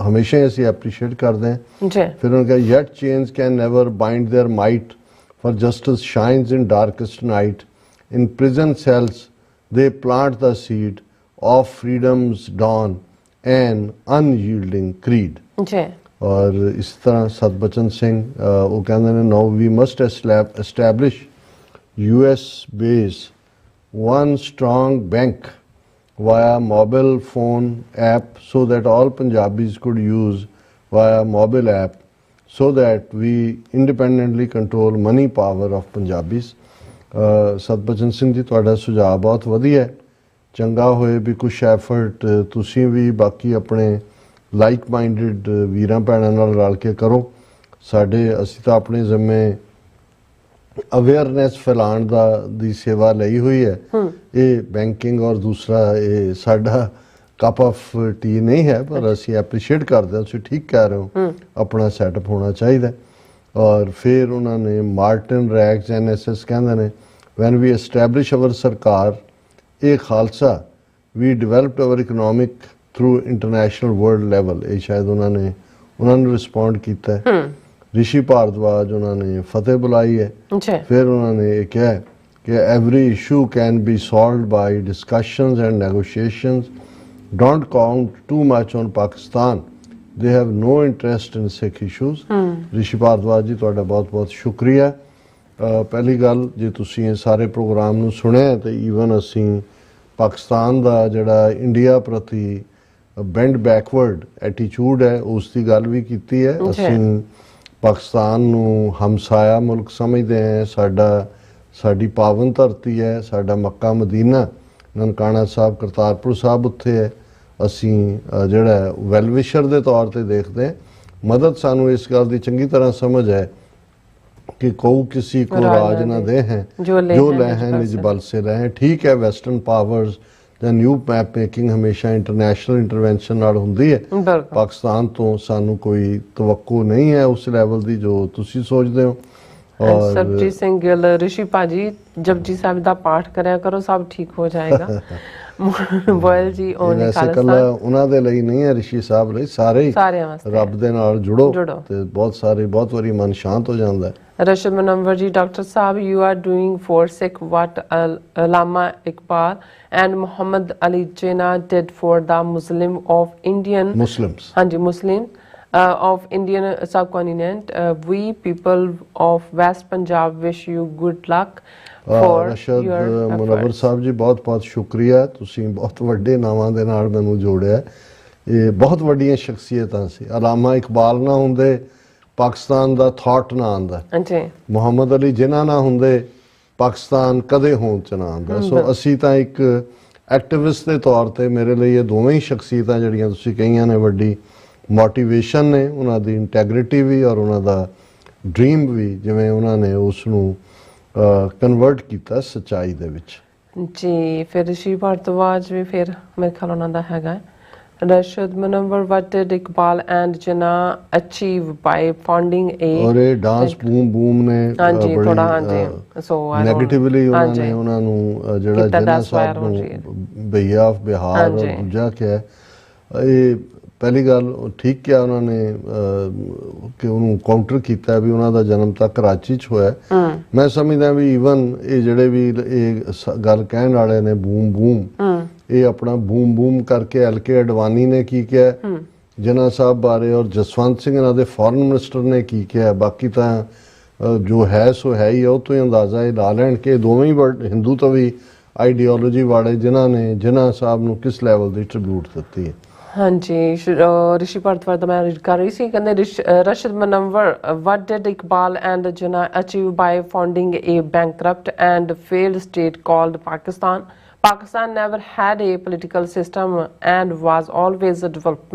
ਹਮੇਸ਼ਾ ਅਸੀਂ ਐਪਰੀਸ਼ੀਏਟ ਕਰਦੇ ਹਾਂ। ਫਿਰ ਉਹਨਾਂ ਕਿਹਾ yet change can never bind there might, for justice shines in darkest night, in prison cells they plant the seed of freedom's dawn, an unyielding creed। और इस तरह सतबचन सिंह वो कहते हैं now we must establish US base, one strong bank via mobile phone app so that all Punjabis could use via mobile app, so that we independently control money power of Punjabis। ਸਤਬਚਨ Singh ji, ਤੁਹਾਡਾ ਸੁਝਾਅ ਬਹੁਤ ਵਧੀਆ ਹੈ। ਚੰਗਾ ਹੋਏ ਵੀ ਕੁਛ ਐਫਰਟ ਤੁਸੀਂ ਵੀ ਬਾਕੀ ਆਪਣੇ ਲਾਈਕ ਮਾਈਂਡਡ ਵੀਰਾਂ ਭੈਣਾਂ ਨਾਲ ਰਲ ਕੇ ਕਰੋ। ਅਸੀਂ ਤਾਂ ਆਪਣੇ ਜ਼ਿੰਮੇ ਅਵੇਅਰਨੈਸ ਫੈਲਾਉਣ ਦੀ ਸੇਵਾ ਲਈ ਹੋਈ ਹੈ। ਇਹ ਬੈਂਕਿੰਗ ਔਰ ਦੂਸਰਾ ਇਹ ਸਾਡਾ ਕੱਪ ਆਫ ਟੀ ਨਹੀਂ ਹੈ, ਪਰ ਅਸੀਂ ਐਪਰੀਸ਼ੀਏਟ ਕਰਦੇ ਹਾਂ। ਤੁਸੀਂ ਠੀਕ ਕਹਿ ਰਹੇ ਹੋ, ਆਪਣਾ ਸੈਟਅਪ ਹੋਣਾ ਚਾਹੀਦਾ। ਔਰ ਫਿਰ ਉਹਨਾਂ ਨੇ ਮਾਰਟਨ ਰੈਗਸ NSS ਕਹਿੰਦੇ ਨੇ ਵੈਨ ਵੀ ਐਸਟੈਬਲਿਸ਼ ਅਵਰ ਸਰਕਾਰ ਇਹ Khalsa, we developed our economic through international world level. ਇਹ ਸ਼ਾਇਦ ਉਹਨਾਂ ਨੂੰ ਰਿਸਪੌਂਡ ਕੀਤਾ ਹੈ। ਰਿਸ਼ੀ ਭਾਰਦਵਾਜ ਉਹਨਾਂ ਨੇ ਫਤਿਹ ਬੁਲਾਈ ਹੈ। ਫਿਰ ਉਹਨਾਂ ਨੇ ਇਹ ਕਿਹਾ ਕਿ every issue can be solved by discussions and negotiations, don't count too much on Pakistan, they have no interest in Sikh issues। ਰਿਸ਼ੀ ਭਾਰਦਵਾਜ ਜੀ, ਤੁਹਾਡਾ ਬਹੁਤ ਬਹੁਤ ਸ਼ੁਕਰੀਆ। ਪਹਿਲੀ ਗੱਲ, ਜੇ ਤੁਸੀਂ ਇਹ ਸਾਰੇ ਪ੍ਰੋਗਰਾਮ ਨੂੰ ਸੁਣਿਆ ਤੇ ਈਵਨ ਅਸੀਂ ਪਾਕਿਸਤਾਨ ਦਾ ਜਿਹੜਾ ਇੰਡੀਆ ਪ੍ਰਤੀ ਬੈਂਡ ਬੈਕਵਰਡ ਐਟੀਟਿਊਡ ਹੈ ਉਸ ਦੀ ਗੱਲ ਵੀ ਕੀਤੀ ਹੈ। ਅਸੀਂ ਪਾਕਿਸਤਾਨ ਨੂੰ ਹਮਸਾਇਆ ਮੁਲਕ ਸਮਝਦੇ ਹਾਂ। ਸਾਡੀ ਪਾਵਨ ਧਰਤੀ ਹੈ, ਸਾਡਾ ਮੱਕਾ ਮਦੀਨਾ, ਨਨਕਾਣਾ ਸਾਹਿਬ, ਕਰਤਾਰਪੁਰ ਸਾਹਿਬ ਉੱਥੇ ਹੈ। ਅਸੀਂ ਜਿਹੜਾ ਵੈਲਵਿਸ਼ਰ ਦੇ ਤੌਰ ਤੇ ਦੇਖਦੇ ਹਾਂ। ਮਦਦ ਸਾਨੂੰ ਇਸ ਗੱਲ ਦੀ ਚੰਗੀ ਤਰ੍ਹਾਂ ਸਮਝ ਹੈ कि कऊ किसी को राज न दे हैं, जो ले हैं निज बल से रहे हैं। ठीक है, वेस्टर्न पावर्स ਜਾਂ ਨਿਊ ਮੈਪ ਮੇਕਿੰਗ ਹਮੇਸ਼ਾ ਇੰਟਰਨੈਸ਼ਨਲ ਇੰਟਰਵੈਂਸ਼ਨ ਨਾਲ ਹੁੰਦੀ ਹੈ। ਬਿਲਕੁਲ ਪਾਕਿਸਤਾਨ ਤੋਂ ਸਾਨੂੰ ਕੋਈ ਤਵੱਕੂ ਨਹੀਂ ਹੈ ਉਸ ਲੈਵਲ ਦੀ ਜੋ ਤੁਸੀਂ ਸੋਚਦੇ ਹੋ। ਔਰ ਸਰਬਜੀਤ ਸਿੰਘ ਗਿੱਲ, ਰਿਸ਼ੀ ਭਾਜੀ ਜਪਜੀ ਸਾਹਿਬ ਦਾ ਪਾਠ ਕਰਿਆ ਕਰੋ, ਸਭ ਠੀਕ ਹੋ ਜਾਏਗਾ। ਬੋਇਲ ਜੀ ਓਨ ਵੈਸੇ ਖਾਲਿਸਤਾਨ, ਇਕੱਲਾ ਉਹਨਾਂ ਦੇ ਲਈ ਨਹੀਂ ਹੈ, ਰਿਸ਼ੀ ਸਾਹਿਬ ਲਈ ਸਾਰੇ ਹੀ ਸਾਰਿਆਂ ਵਾਸਤੇ ਰੱਬ ਦੇ ਨਾਲ ਜੁੜੋ ਤੇ ਬਹੁਤ ਵਾਰੀ ਮਨ ਸ਼ਾਂਤ ਹੋ ਜਾਂਦਾ ਹੈ। ਰਸ਼ਦ ਮਨਵਰ ਜੀ, ਡਾਕਟਰ ਸਾਹਿਬ you are doing for Sikh what Allama Iqbal and Muhammad Ali Jinnah did for the Muslim of Indian Muslims. ਹਾਂਜੀ Muslim of Indian subcontinent. We people of West Punjab wish you good luck for ਰਸ਼ਦ your Munawar efforts. Sahib ji ਬਹੁਤ ਸ਼ੁਕਰੀਆ, ਤੁਸੀਂ ਬਹੁਤ ਵੱਡੇ ਨਾਵਾਂ ਦੇ ਨਾਲ ਮੈਨੂੰ ਜੋੜਿਆ। ਇਹ ਬਹੁਤ ਵੱਡੀਆਂ ਸ਼ਖਸੀਅਤਾਂ ਸੀ। ਅਲਾਮਾ ਇਕਬਾਲ ਨਾ ਹੁੰਦੇ ਪਾਕਿਸਤਾਨ ਦਾ ਥਾਟ ਨਾ ਆਉਂਦਾ, ਹਾਂਜੀ ਮੁਹੰਮਦ ਅਲੀ ਜਿਨਾ ਨਾ ਹੁੰਦੇ ਪਾਕਿਸਤਾਨ ਕਦੇ ਹੋਂਦ ਚ ਨਾ ਆਉਂਦਾ। ਸੋ ਅਸੀਂ ਤਾਂ ਇੱਕ ਐਕਟਿਵਿਸਟ ਦੇ ਤੌਰ ਤੇ ਮੇਰੇ ਲਈ ਇਹ ਦੋਵੇਂ ਹੀ ਸ਼ਖਸੀਅਤਾਂ ਜਿਹੜੀਆਂ ਤੁਸੀਂ ਕਹੀਆਂ ਨੇ ਵੱਡੀ ਮੋਟੀਵੇਸ਼ਨ ਨੇ, ਉਹਨਾਂ ਦੀ ਇੰਟੈਗ੍ਰਿਟੀ ਵੀ ਔਰ ਉਹਨਾਂ ਦਾ ਡ੍ਰੀਮ ਵੀ, ਜਿਵੇਂ ਉਹਨਾਂ ਨੇ ਉਸ ਨੂੰ ਕਨਵਰਟ ਕੀਤਾ ਸੱਚਾਈ ਦੇ ਵਿੱਚ। ਜੀ ਫਿਰ ਰਿਸ਼ੀ ਭਾਰਤਵਾਜ ਵੀ ਫਿਰ ਮੇਰੇ ਖਿਆਲ ਉਹਨਾਂ ਦਾ ਹੈਗਾ। ਰਸ਼ਦ Munawar what did Iqbal and Jinnah achieve by founding ਏ, ਔਰ ਇਹ ਡਾਂਸ ਬੂਮ ਨੇ ਹਾਂਜੀ ਥੋੜਾ ਹਾਂਜੀ ਸੋ ਨੈਗੇਟਿਵਲੀ ਉਹਨਾਂ ਨੂੰ ਜਿਹੜਾ ਜਿਨਾ ਸਾਹਿਬ ਨੂੰ ਭਈਆ ਆਫ ਬਿਹਾਰ ਔਰ ਦੂਜਾ ਕਿਹਾ, ਇਹ ਪਹਿਲੀ ਗੱਲ ਠੀਕ ਕਿਹਾ ਉਹਨਾਂ ਨੇ ਕਿ ਉਹਨੂੰ ਕਾਊਂਟਰ ਕੀਤਾ ਵੀ ਉਹਨਾਂ ਦਾ ਜਨਮ ਤਾਂ ਕਰਾਚੀ 'ਚ ਹੋਇਆ। ਮੈਂ ਸਮਝਦਾ ਵੀ ਈਵਨ ਇਹ ਜਿਹੜੇ ਵੀ ਇਹ ਗੱਲ ਕਹਿਣ ਵਾਲੇ ਨੇ ਬੂਮ ਇਹ ਆਪਣਾ ਬੂਮ ਕਰਕੇ ਐਲਕੇ ਅਡਵਾਨੀ ਨੇ ਕੀ ਕਿਹਾ ਜਿਨਾ ਸਾਹਿਬ ਬਾਰੇ, ਔਰ ਜਸਵੰਤ ਸਿੰਘ ਇਹਨਾਂ ਦੇ ਫੋਰਨ ਮਿਨਿਸਟਰ ਨੇ ਕੀ ਕਿਹਾ। ਬਾਕੀ ਤਾਂ ਜੋ ਹੈ ਸੋ ਹੈ ਹੀ, ਉਹ ਤੋਂ ਹੀ ਅੰਦਾਜ਼ਾ ਇਹ ਲਾ ਲੈਣ ਕਿ ਦੋਵੇਂ ਹੀ ਹਿੰਦੂ ਤੋਂ ਵੀ ਆਈਡੀਓਲੋਜੀ ਵਾਲੇ ਜਿਨ੍ਹਾਂ ਨੇ ਜਿਨਾ ਸਾਹਿਬ ਨੂੰ ਕਿਸ ਲੈਵਲ ਦੀ ਟ੍ਰਿਬਿਊਟ ਦਿੱਤੀ ਹੈ। ਹਾਂਜੀ ਰਿਸ਼ੀ ਭਾਰਤਵਾਜ ਦਾ ਮੈਂ ਰੀਡ ਕਰ ਰਹੀ ਸੀ, ਕਹਿੰਦੇ Rashad Munawar what did Iqbal and Jinnah achieve by founding a bankrupt and failed state called Pakistan. Pakistan never had a political system and was always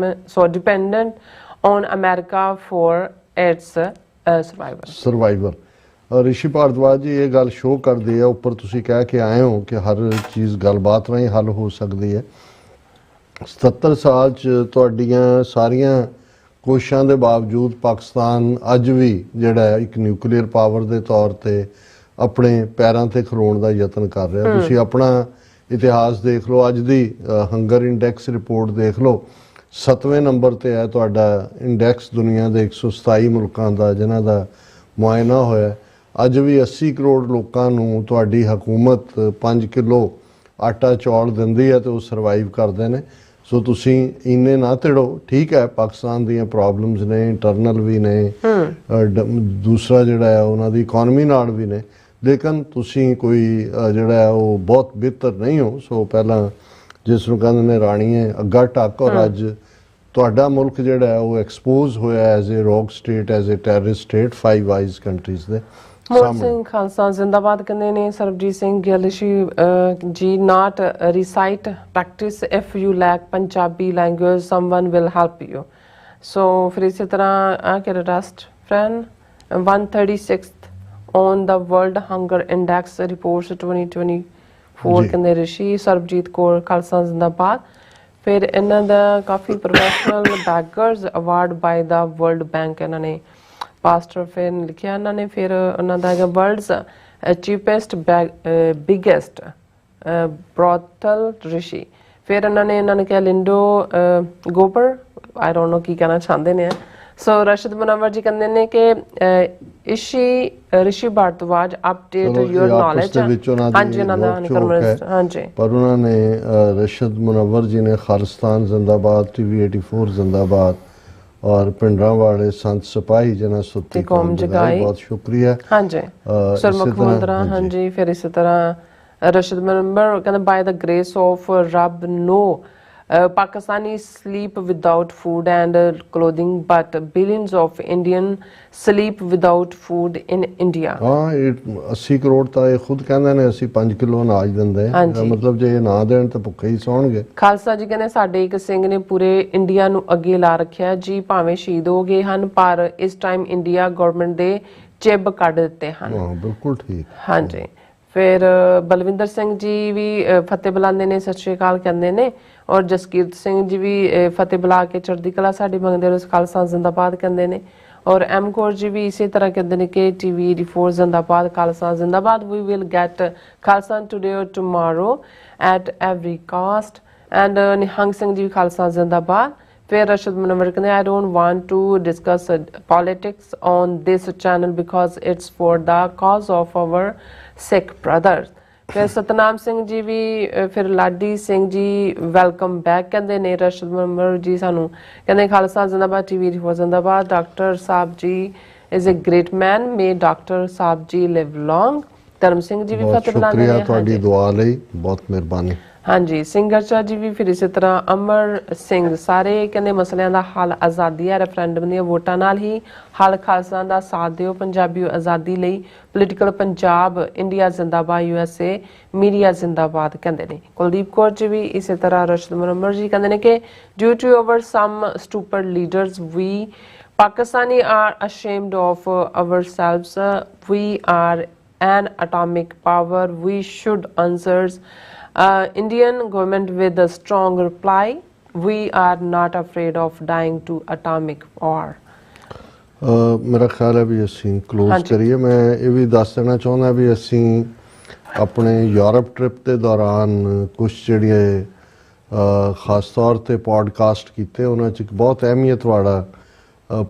dependent on America for its survival. ਰਿਸ਼ੀ ਭਾਰਤਵਾਜ ਜੀ ਇਹ ਗੱਲ ਸ਼ੋਅ ਕਰਦੇ ਆ, ਉੱਪਰ ਤੁਸੀਂ ਕਹਿ ਕੇ ਆਏ ਹੋ ਕਿ ਹਰ ਚੀਜ਼ ਗੱਲਬਾਤ ਰਾਹੀਂ ਹੱਲ ਹੋ ਸਕਦੀ ਹੈ। 77 ਸਾਲ 'ਚ ਤੁਹਾਡੀਆਂ ਸਾਰੀਆਂ ਕੋਸ਼ਿਸ਼ਾਂ ਦੇ ਬਾਵਜੂਦ ਪਾਕਿਸਤਾਨ ਅੱਜ ਵੀ ਜਿਹੜਾ ਹੈ ਇੱਕ ਨਿਊਕਲੀਅਰ ਪਾਵਰ ਦੇ ਤੌਰ ਤੇ ਆਪਣੇ ਪੈਰਾਂ ਤੇ ਖਲੋਣ ਦਾ ਯਤਨ ਕਰ ਰਿਹਾ। ਤੁਸੀਂ ਆਪਣਾ ਇਤਿਹਾਸ ਦੇਖ ਲਓ, ਅੱਜ ਦੀ ਹੰਗਰ ਇੰਡੈਕਸ ਰਿਪੋਰਟ ਦੇਖ ਲਓ, 7ਵੇਂ ਨੰਬਰ ਤੇ ਹੈ ਤੁਹਾਡਾ ਇੰਡੈਕਸ ਦੁਨੀਆ ਦੇ 127 ਮੁਲਕਾਂ ਦਾ ਜਿਨ੍ਹਾਂ ਦਾ ਮੁਆਇਨਾ ਹੋਇਆ। ਅੱਜ ਵੀ 80 ਕਰੋੜ ਲੋਕਾਂ ਨੂੰ ਤੁਹਾਡੀ ਹਕੂਮਤ 5 ਕਿਲੋ ਆਟਾ ਚੌਲ ਦਿੰਦੀ ਹੈ ਤੇ ਉਹ ਸਰਵਾਈਵ ਕਰਦੇ ਨੇ। ਸੋ ਤੁਸੀਂ ਇੰਨੇ ਨਾ ਧਿੜੋ। ਠੀਕ ਹੈ ਪਾਕਿਸਤਾਨ ਦੀਆਂ ਪ੍ਰੋਬਲਮਸ ਨੇ, ਇੰਟਰਨਲ ਵੀ ਨੇ, ਦੂਸਰਾ ਜਿਹੜਾ ਹੈ ਉਹਨਾਂ ਦੀ ਇਕੋਨਮੀ ਨਾਲ ਵੀ ਨੇ, ਲੇਕਿਨ ਤੁਸੀਂ ਕੋਈ ਜਿਹੜਾ ਹੈ ਉਹ ਬਹੁਤ ਬਿਹਤਰ ਨਹੀਂ ਹੋ। ਸੋ ਪਹਿਲਾਂ ਜਿਸ ਨੂੰ ਕਹਿੰਦੇ ਨੇ ਰਾਣੀਏ ਅੱਗਾ ਟੱਕ, ਔਰ ਅੱਜ ਤੁਹਾਡਾ ਮੁਲਕ ਜਿਹੜਾ ਹੈ ਉਹ ਐਕਸਪੋਜ਼ ਹੋਇਆ as a rogue state, as a terrorist state, 5 eyes countries ਦੇ ਮੋਹਨ ਸਿੰਘ ਖਾਲਸਾ ਜ਼ਿੰਦਾਬਾਦ ਕਹਿੰਦੇ ਨੇ। Sarabjit Singh Gill ji not recite practice if you lack Punjabi language someone will help you. So ਫਿਰ ਇਸੇ ਤਰ੍ਹਾਂ ਕਿ ਰਸਟ friend 136th on the World Hunger Index reports 2024 ਕਹਿੰਦੇ ਰਿਸ਼ੀ ਸਰਬਜੀਤ ਕੌਰ ਖਾਲਸਾ ਜ਼ਿੰਦਾਬਾਦ। ਫਿਰ ਇਹਨਾਂ ਦਾ ਕਾਫੀ ਪ੍ਰੋਫੈਸ਼ਨਲ ਬੈਗਰਸ ਅਵਾਰਡ ਬਾਈ ਦਾ ਵਰਲਡ ਬੈਂਕ ਇਹਨਾਂ ਨੇ ਪਾਸਟਰ ਫਿਰ ਲਿਖਿਆ ਇਹਨਾਂ ਨੇ। ਫਿਰ ਉਹਨਾਂ ਦਾ ਹੈਗਾ ਵਰਲਡਸ ਚੀਪੈਸਟ ਬਿਗੈਸਟ ਬ੍ਰੋਥਲ ਰਿਸ਼ੀ। ਫਿਰ ਇਹਨਾਂ ਨੇ ਕਿਹਾ ਲਿੰਡੋ ਗੋਬਰ, ਆਈ ਡੋਂਟ ਨੋ ਕੀ ਕਹਿਣਾ ਚਾਹੁੰਦੇ ਨੇ। ਸੋ ਰਸ਼ਦ ਮੁਨਵਰ ਜੀ ਕਹਿੰਦੇ ਨੇ ਕਿ ਰਿਸ਼ੀ ਭਾਰਤਵਾਜ ਅਪਡੇਟ ਯੂਰ ਨੌਲੇਜ। ਹਾਂਜੀ ਉਹਨਾਂ ਦਾ ਹਾਂਜੀ, ਪਰ ਉਹਨਾਂ ਨੇ ਰਸ਼ਦ ਮੁਨਵਰ ਜੀ ਨੇ ਖਾਲਿਸਤਾਨ ਜ਼ਿੰਦਾਬਾਦ, TV 84 ਜ਼ਿੰਦਾਬਾਦ, ਔਰ ਪਿੰਡਾਂ ਵਾਲੇ ਸੰਤ ਸਿਪਾਹੀ ਜਿਹਨਾਂ ਸੁੱਤੀ ਕੌਮ ਜਗਾਈ, ਬਹੁਤ ਸ਼ੁਕਰੀਆ। ਹਾਂਜੀ ਸਰਮੁਖ ਮੁੰਦਰਾ। ਹਾਂਜੀ ਫਿਰ ਇਸੇ ਤਰ੍ਹਾਂ ਰਸ਼ਦ ਮੁਨਵਰ ਕਹਿੰਦਾ ਬਾਈ ਦ ਗ੍ਰੇਸ ਆਫ ਰੱਬ ਨੋ Pakistani sleep without food and clothing, but billions of Indian sleep without food in India. ਹਾਂ ਇਹ 80 ਕਰੋੜ ਤਾਂ ਇਹ ਖੁਦ ਕਹਿੰਦੇ ਨੇ ਅਸੀਂ 5 ਕਿਲੋ ਅਨਾਜ ਦਿੰਦੇ ਹਾਂ, ਮਤਲਬ ਜੇ ਇਹ ਨਾ ਦੇਣ ਤਾਂ ਭੁੱਖੇ ਹੀ ਸੌਣਗੇ। ਖਾਲਸਾ ਜੀ ਕਹਿੰਦੇ ਸਾਡੇ ਇੱਕ ਸਿੰਘ ਨੇ ਪੂਰੇ ਇੰਡੀਆ ਨੂੰ ਅੱਗੇ ਲਾ ਰੱਖਿਆ ਜੀ, ਭਾਵੇਂ ਸ਼ਹੀਦ ਹੋ ਗਏ ਹਨ ਪਰ ਇਸ ਟਾਈਮ ਇੰਡੀਆ ਗਵਰਨਮੈਂਟ ਦੇ ਚਿੱਬ ਕੱਢ ਦਿੱਤੇ ਹਨ। ਹਾਂ ਬਿਲਕੁਲ ਠੀਕ। ਹਾਂਜੀ ਫਿਰ ਬਲਵਿੰਦਰ ਸਿੰਘ ਜੀ ਵੀ ਫਤਿਹ ਬੁਲਾਉਂਦੇ ਨੇ, ਸਤਿ ਸ਼੍ਰੀ ਅਕਾਲ ਕਹਿੰਦੇ ਨੇ। ਔਰ ਜਸਕੀਰਤ ਸਿੰਘ ਜੀ ਵੀ ਫਤਿਹ ਬੁਲਾ ਕੇ ਚੜ੍ਹਦੀ ਕਲਾ ਸਾਡੀ ਮੰਗਦੇ ਨੇ, ਖਾਲਸਾ ਜ਼ਿੰਦਾਬਾਦ ਕਹਿੰਦੇ ਨੇ। ਔਰ ਐਮ ਕੌਰ ਜੀ ਵੀ ਇਸੇ ਤਰ੍ਹਾਂ ਕਹਿੰਦੇ ਨੇ ਕਿ TV 84 ਜ਼ਿੰਦਾਬਾਦ, ਖਾਲਸਾ ਜ਼ਿੰਦਾਬਾਦ। We will get Khalsa today or tomorrow at every cost. And Nihang Singh ji ਵੀ ਖਾਲਸਾ ਜ਼ਿੰਦਾਬਾਦ। ਫਿਰ ਰਸ਼ਦ ਮਨਵਰ ਕਹਿੰਦੇ I don't want to discuss politics on this channel because it's for the cause of our Sikh brothers। ਫਿਰ ਸਤਨਾਮ ਸਿੰਘ ਜੀ ਵੀ, ਫਿਰ ਲਾਡੀ ਸਿੰਘ ਜੀ ਵੈਲਕਮ ਬੈਕ ਕਹਿੰਦੇ ਨੇ। ਰਸ਼ਦ ਮਨਵਰ ਜੀ ਸਾਨੂੰ ਕਹਿੰਦੇ ਖਾਲਸਾ ਜ਼ਿੰਦਾਬਾਦ, TV 84 ਜ਼ਿੰਦਾਬਾਦ। Doctor Sahib ji is a great man, may doctor Sahib ji live long। ਧਰਮ ਸਿੰਘ ਜੀ ਵੀ ਫਤਿਹ ਬੁਲਾਉਂਦੇ ਨੇ। ਸ਼ੁਕਰੀਆ ਤੁਹਾਡੀ ਦੁਆ ਲਈ, ਬਹੁਤ ਮਿਹਰਬਾਨੀ। ਹਾਂਜੀ, ਸਿੰਘਰਚਾ ਜੀ ਵੀ, ਫਿਰ ਇਸੇ ਤਰ੍ਹਾਂ ਅਮਰ ਸਿੰਘ, ਸਾਰੇ ਕਹਿੰਦੇ ਮਸਲਿਆਂ ਦਾ ਹੱਲ ਆਜ਼ਾਦੀ ਹੈ, ਰੈਫਰੈਂਡਮ ਦੀਆਂ ਵੋਟਾਂ ਨਾਲ ਹੀ ਹੱਲ। ਖਾਲਸਾ ਦਾ ਸਾਥ ਦਿਓ, ਪੰਜਾਬੀਓ ਆਜ਼ਾਦੀ ਲਈ, ਪੋਲੀਟੀਕਲ ਪੰਜਾਬ, ਇੰਡੀਆ ਜ਼ਿੰਦਾਬਾਦ, USA ਮੀਡੀਆ ਜ਼ਿੰਦਾਬਾਦ ਕਹਿੰਦੇ ਨੇ। ਕੁਲਦੀਪ ਕੌਰ ਜੀ ਵੀ ਇਸੇ ਤਰ੍ਹਾਂ। ਰਸ਼ਦ ਮੁਨੱਵਰ ਜੀ ਕਹਿੰਦੇ ਨੇ ਕਿ due to over some stupid leaders we Pakistani are ashamed of ourselves. We are an atomic power. We should answer Indian government with a strong reply. We are not afraid of dying to atomic war. ਮੇਰਾ ਖਿਆਲ ਹੈ ਵੀ ਅਸੀਂ ਕਲੋਜ਼ ਕਰੀਏ। ਮੈਂ ਇਹ ਵੀ ਦੱਸ ਦੇਣਾ ਚਾਹੁੰਦਾ ਵੀ ਅਸੀਂ ਆਪਣੇ ਯੂਰਪ ਟ੍ਰਿਪ ਦੇ ਦੌਰਾਨ ਕੁਝ ਜਿਹੜੇ ਖਾਸ ਤੌਰ ਤੇ ਪੋਡਕਾਸਟ ਕੀਤੇ, ਉਹਨਾਂ 'ਚ ਇੱਕ ਬਹੁਤ ਅਹਿਮੀਅਤ ਵਾਲਾ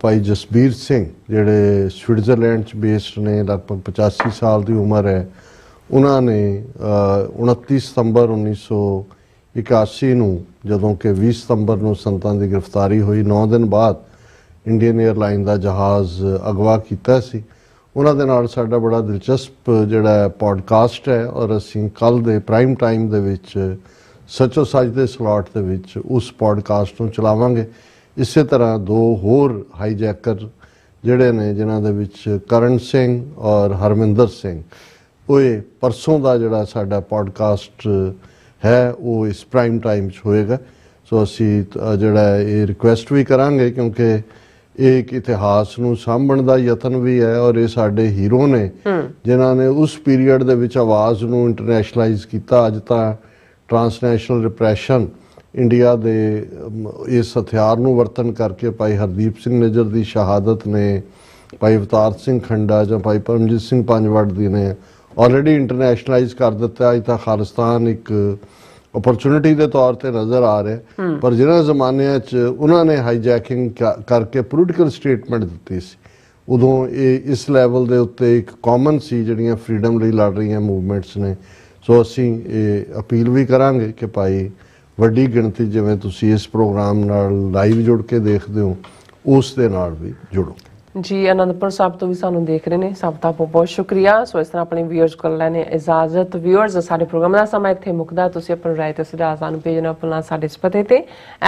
ਭਾਈ ਜਸਬੀਰ ਸਿੰਘ ਜਿਹੜੇ ਸਵਿਟਜ਼ਰਲੈਂਡ 'ਚ ਬੇਸਡ ਨੇ, ਲਗਭਗ 85 ਸਾਲ ਦੀ ਉਮਰ ਹੈ। ਉਹਨਾਂ ਨੇ 29 ਸਤੰਬਰ 1981 ਨੂੰ, ਜਦੋਂ ਕਿ 20 ਸਤੰਬਰ ਨੂੰ ਸੰਤਾਂ ਦੀ ਗ੍ਰਿਫਤਾਰੀ ਹੋਈ, 9 ਦਿਨ ਬਾਅਦ ਇੰਡੀਅਨ 에ਅਰਲਾਈਨ ਦਾ ਜਹਾਜ਼ ਅਗਵਾ ਕੀਤਾ ਸੀ। ਉਹਨਾਂ ਦੇ ਨਾਲ ਸਾਡਾ ਬੜਾ ਦਿਲਚਸਪ ਜਿਹੜਾ ਪੋਡਕਾਸਟ ਹੈ, ਔਰ ਅਸੀਂ ਕੱਲ੍ਹ ਦੇ ਪ੍ਰਾਈਮ ਟਾਈਮ ਦੇ ਵਿੱਚ ਸੱਚੋ ਸੱਚ ਦੇ ਸਲਾਟ ਦੇ ਵਿੱਚ ਉਸ ਪੋਡਕਾਸਟ ਨੂੰ ਚਲਾਵਾਂਗੇ। ਇਸੇ ਤਰ੍ਹਾਂ 2 ਹੋਰ ਹਾਈਜੈਕਰ ਜਿਹੜੇ ਨੇ, ਜਿਨ੍ਹਾਂ ਦੇ ਵਿੱਚ ਕਰਨ ਸਿੰਘ ਔਰ ਹਰਮਿੰਦਰ ਸਿੰਘ, ਉਹ ਪਰਸੋਂ ਦਾ ਜਿਹੜਾ ਸਾਡਾ ਪੋਡਕਾਸਟ ਹੈ ਉਹ ਇਸ ਪ੍ਰਾਈਮ ਟਾਈਮ 'ਚ ਹੋਏਗਾ। ਸੋ ਅਸੀਂ ਜਿਹੜਾ ਇਹ ਰਿਕੁਐਸਟ ਵੀ ਕਰਾਂਗੇ, ਕਿਉਂਕਿ ਇਹ ਇੱਕ ਇਤਿਹਾਸ ਨੂੰ ਸਾਂਭਣ ਦਾ ਯਤਨ ਵੀ ਹੈ, ਔਰ ਇਹ ਸਾਡੇ ਹੀਰੋ ਨੇ ਜਿਨ੍ਹਾਂ ਨੇ ਉਸ ਪੀਰੀਅਡ ਦੇ ਵਿੱਚ ਆਵਾਜ਼ ਨੂੰ ਇੰਟਰਨੈਸ਼ਨਲਾਈਜ਼ ਕੀਤਾ। ਅੱਜ ਤਾਂ ਟਰਾਂਸਨੈਸ਼ਨਲ ਰਿਪਰੈਸ਼ਨ ਇੰਡੀਆ ਦੇ ਇਸ ਹਥਿਆਰ ਨੂੰ ਵਰਤਣ ਕਰਕੇ ਭਾਈ ਹਰਦੀਪ ਸਿੰਘ ਨਿੱਜਰ ਦੀ ਸ਼ਹਾਦਤ ਨੇ, ਭਾਈ ਅਵਤਾਰ ਸਿੰਘ ਖੰਡਾ ਜਾਂ ਭਾਈ ਪਰਮਜੀਤ ਸਿੰਘ ਪੰਜਵੜ ਦੀ ਨੇ ਆਲਰੇਡੀ ਇੰਟਰਨੈਸ਼ਨਲਾਈਜ਼ ਕਰ ਦਿੱਤਾ। ਅੱਜ ਤਾਂ ਖਾਲਿਸਤਾਨ ਇੱਕ ਓਪਰਚੁਨਿਟੀ ਦੇ ਤੌਰ ਤੇ ਨਜ਼ਰ ਆ ਰਿਹਾ, ਪਰ ਜਿਹਨਾਂ ਜ਼ਮਾਨਿਆਂ 'ਚ ਉਹਨਾਂ ਨੇ ਹਾਈਜੈਕਿੰਗ ਕਰਕੇ ਪੋਲੀਟੀਕਲ ਸਟੇਟਮੈਂਟ ਦਿੱਤੀ ਸੀ, ਉਦੋਂ ਇਹ ਇਸ ਲੈਵਲ ਦੇ ਉੱਤੇ ਇੱਕ ਕਾਮਨ ਸੀ ਜਿਹੜੀਆਂ ਫਰੀडम ਲਈ ਲੜ ਰਹੀਆਂ ਮੂਵਮੈਂਟਸ ਨੇ। ਸੋ ਅਸੀਂ ਇਹ ਅਪੀਲ ਵੀ ਕਰਾਂਗੇ ਕਿ ਭਾਈ ਵੱਡੀ ਗਿਣਤੀ, ਜਿਵੇਂ ਤੁਸੀਂ ਇਸ ਪ੍ਰੋਗਰਾਮ ਨਾਲ ਲਾਈਵ ਜੁੜ ਕੇ ਦੇਖਦੇ ਹੋ, ਉਸ ਦੇ ਨਾਲ ਵੀ ਜੁੜੋ। ਜੀ ਅਨੰਦਪੁਰ ਸਾਹਿਬ ਤੋਂ ਵੀ ਸਾਨੂੰ ਦੇਖ ਰਹੇ ਨੇ, ਸਭ ਦਾ ਬਹੁਤ ਬਹੁਤ ਸ਼ੁਕਰੀਆ। ਸੋ ਇਸ ਤਰ੍ਹਾਂ ਆਪਣੇ ਵਿਊਅਰਸ ਕੋਲ ਲੈਣੇ ਇਜਾਜ਼ਤ। ਵਿਊਅਰਸ, ਸਾਡੇ ਪ੍ਰੋਗਰਾਮ ਦਾ ਸਮਾਂ ਇੱਥੇ ਮੁੱਕਦਾ। ਤੁਸੀਂ ਆਪਣੀ ਰਾਏ ਤੇ ਸੁਝਾਅ ਸਾਨੂੰ ਭੇਜਣਾ ਭੁੱਲਣਾ ਸਾਡੇ ਇਸ ਪਤੇ ਤੇ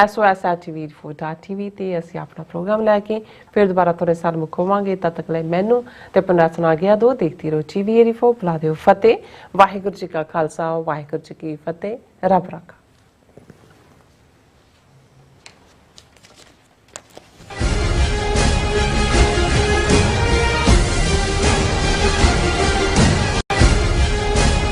SOS@TV84.tv ਤੇ ਅਸੀਂ ਆਪਣਾ ਪ੍ਰੋਗਰਾਮ ਲੈ ਕੇ ਫਿਰ ਦੁਬਾਰਾ ਤੁਹਾਡੇ ਸਾਥ ਮੁੱਖ ਹੋਵਾਂਗੇ। ਤਦ ਤੱਕ ਲਈ ਮੈਨੂੰ ਤੇ ਆਪਣਾ ਸੁਣਾ ਗਿਆ ਦੋ ਦੇਖਦੀ ਰਹੋ TV 84। ਬੁਲਾ ਦਿਓ ਫਤਿਹ। ਵਾਹਿਗੁਰੂ ਜੀ ਕਾ ਖਾਲਸਾ, ਵਾਹਿਗੁਰੂ ਜੀ ਕੀ ਫਤਿਹ। ਰੱਬ ਰਾਖਾ।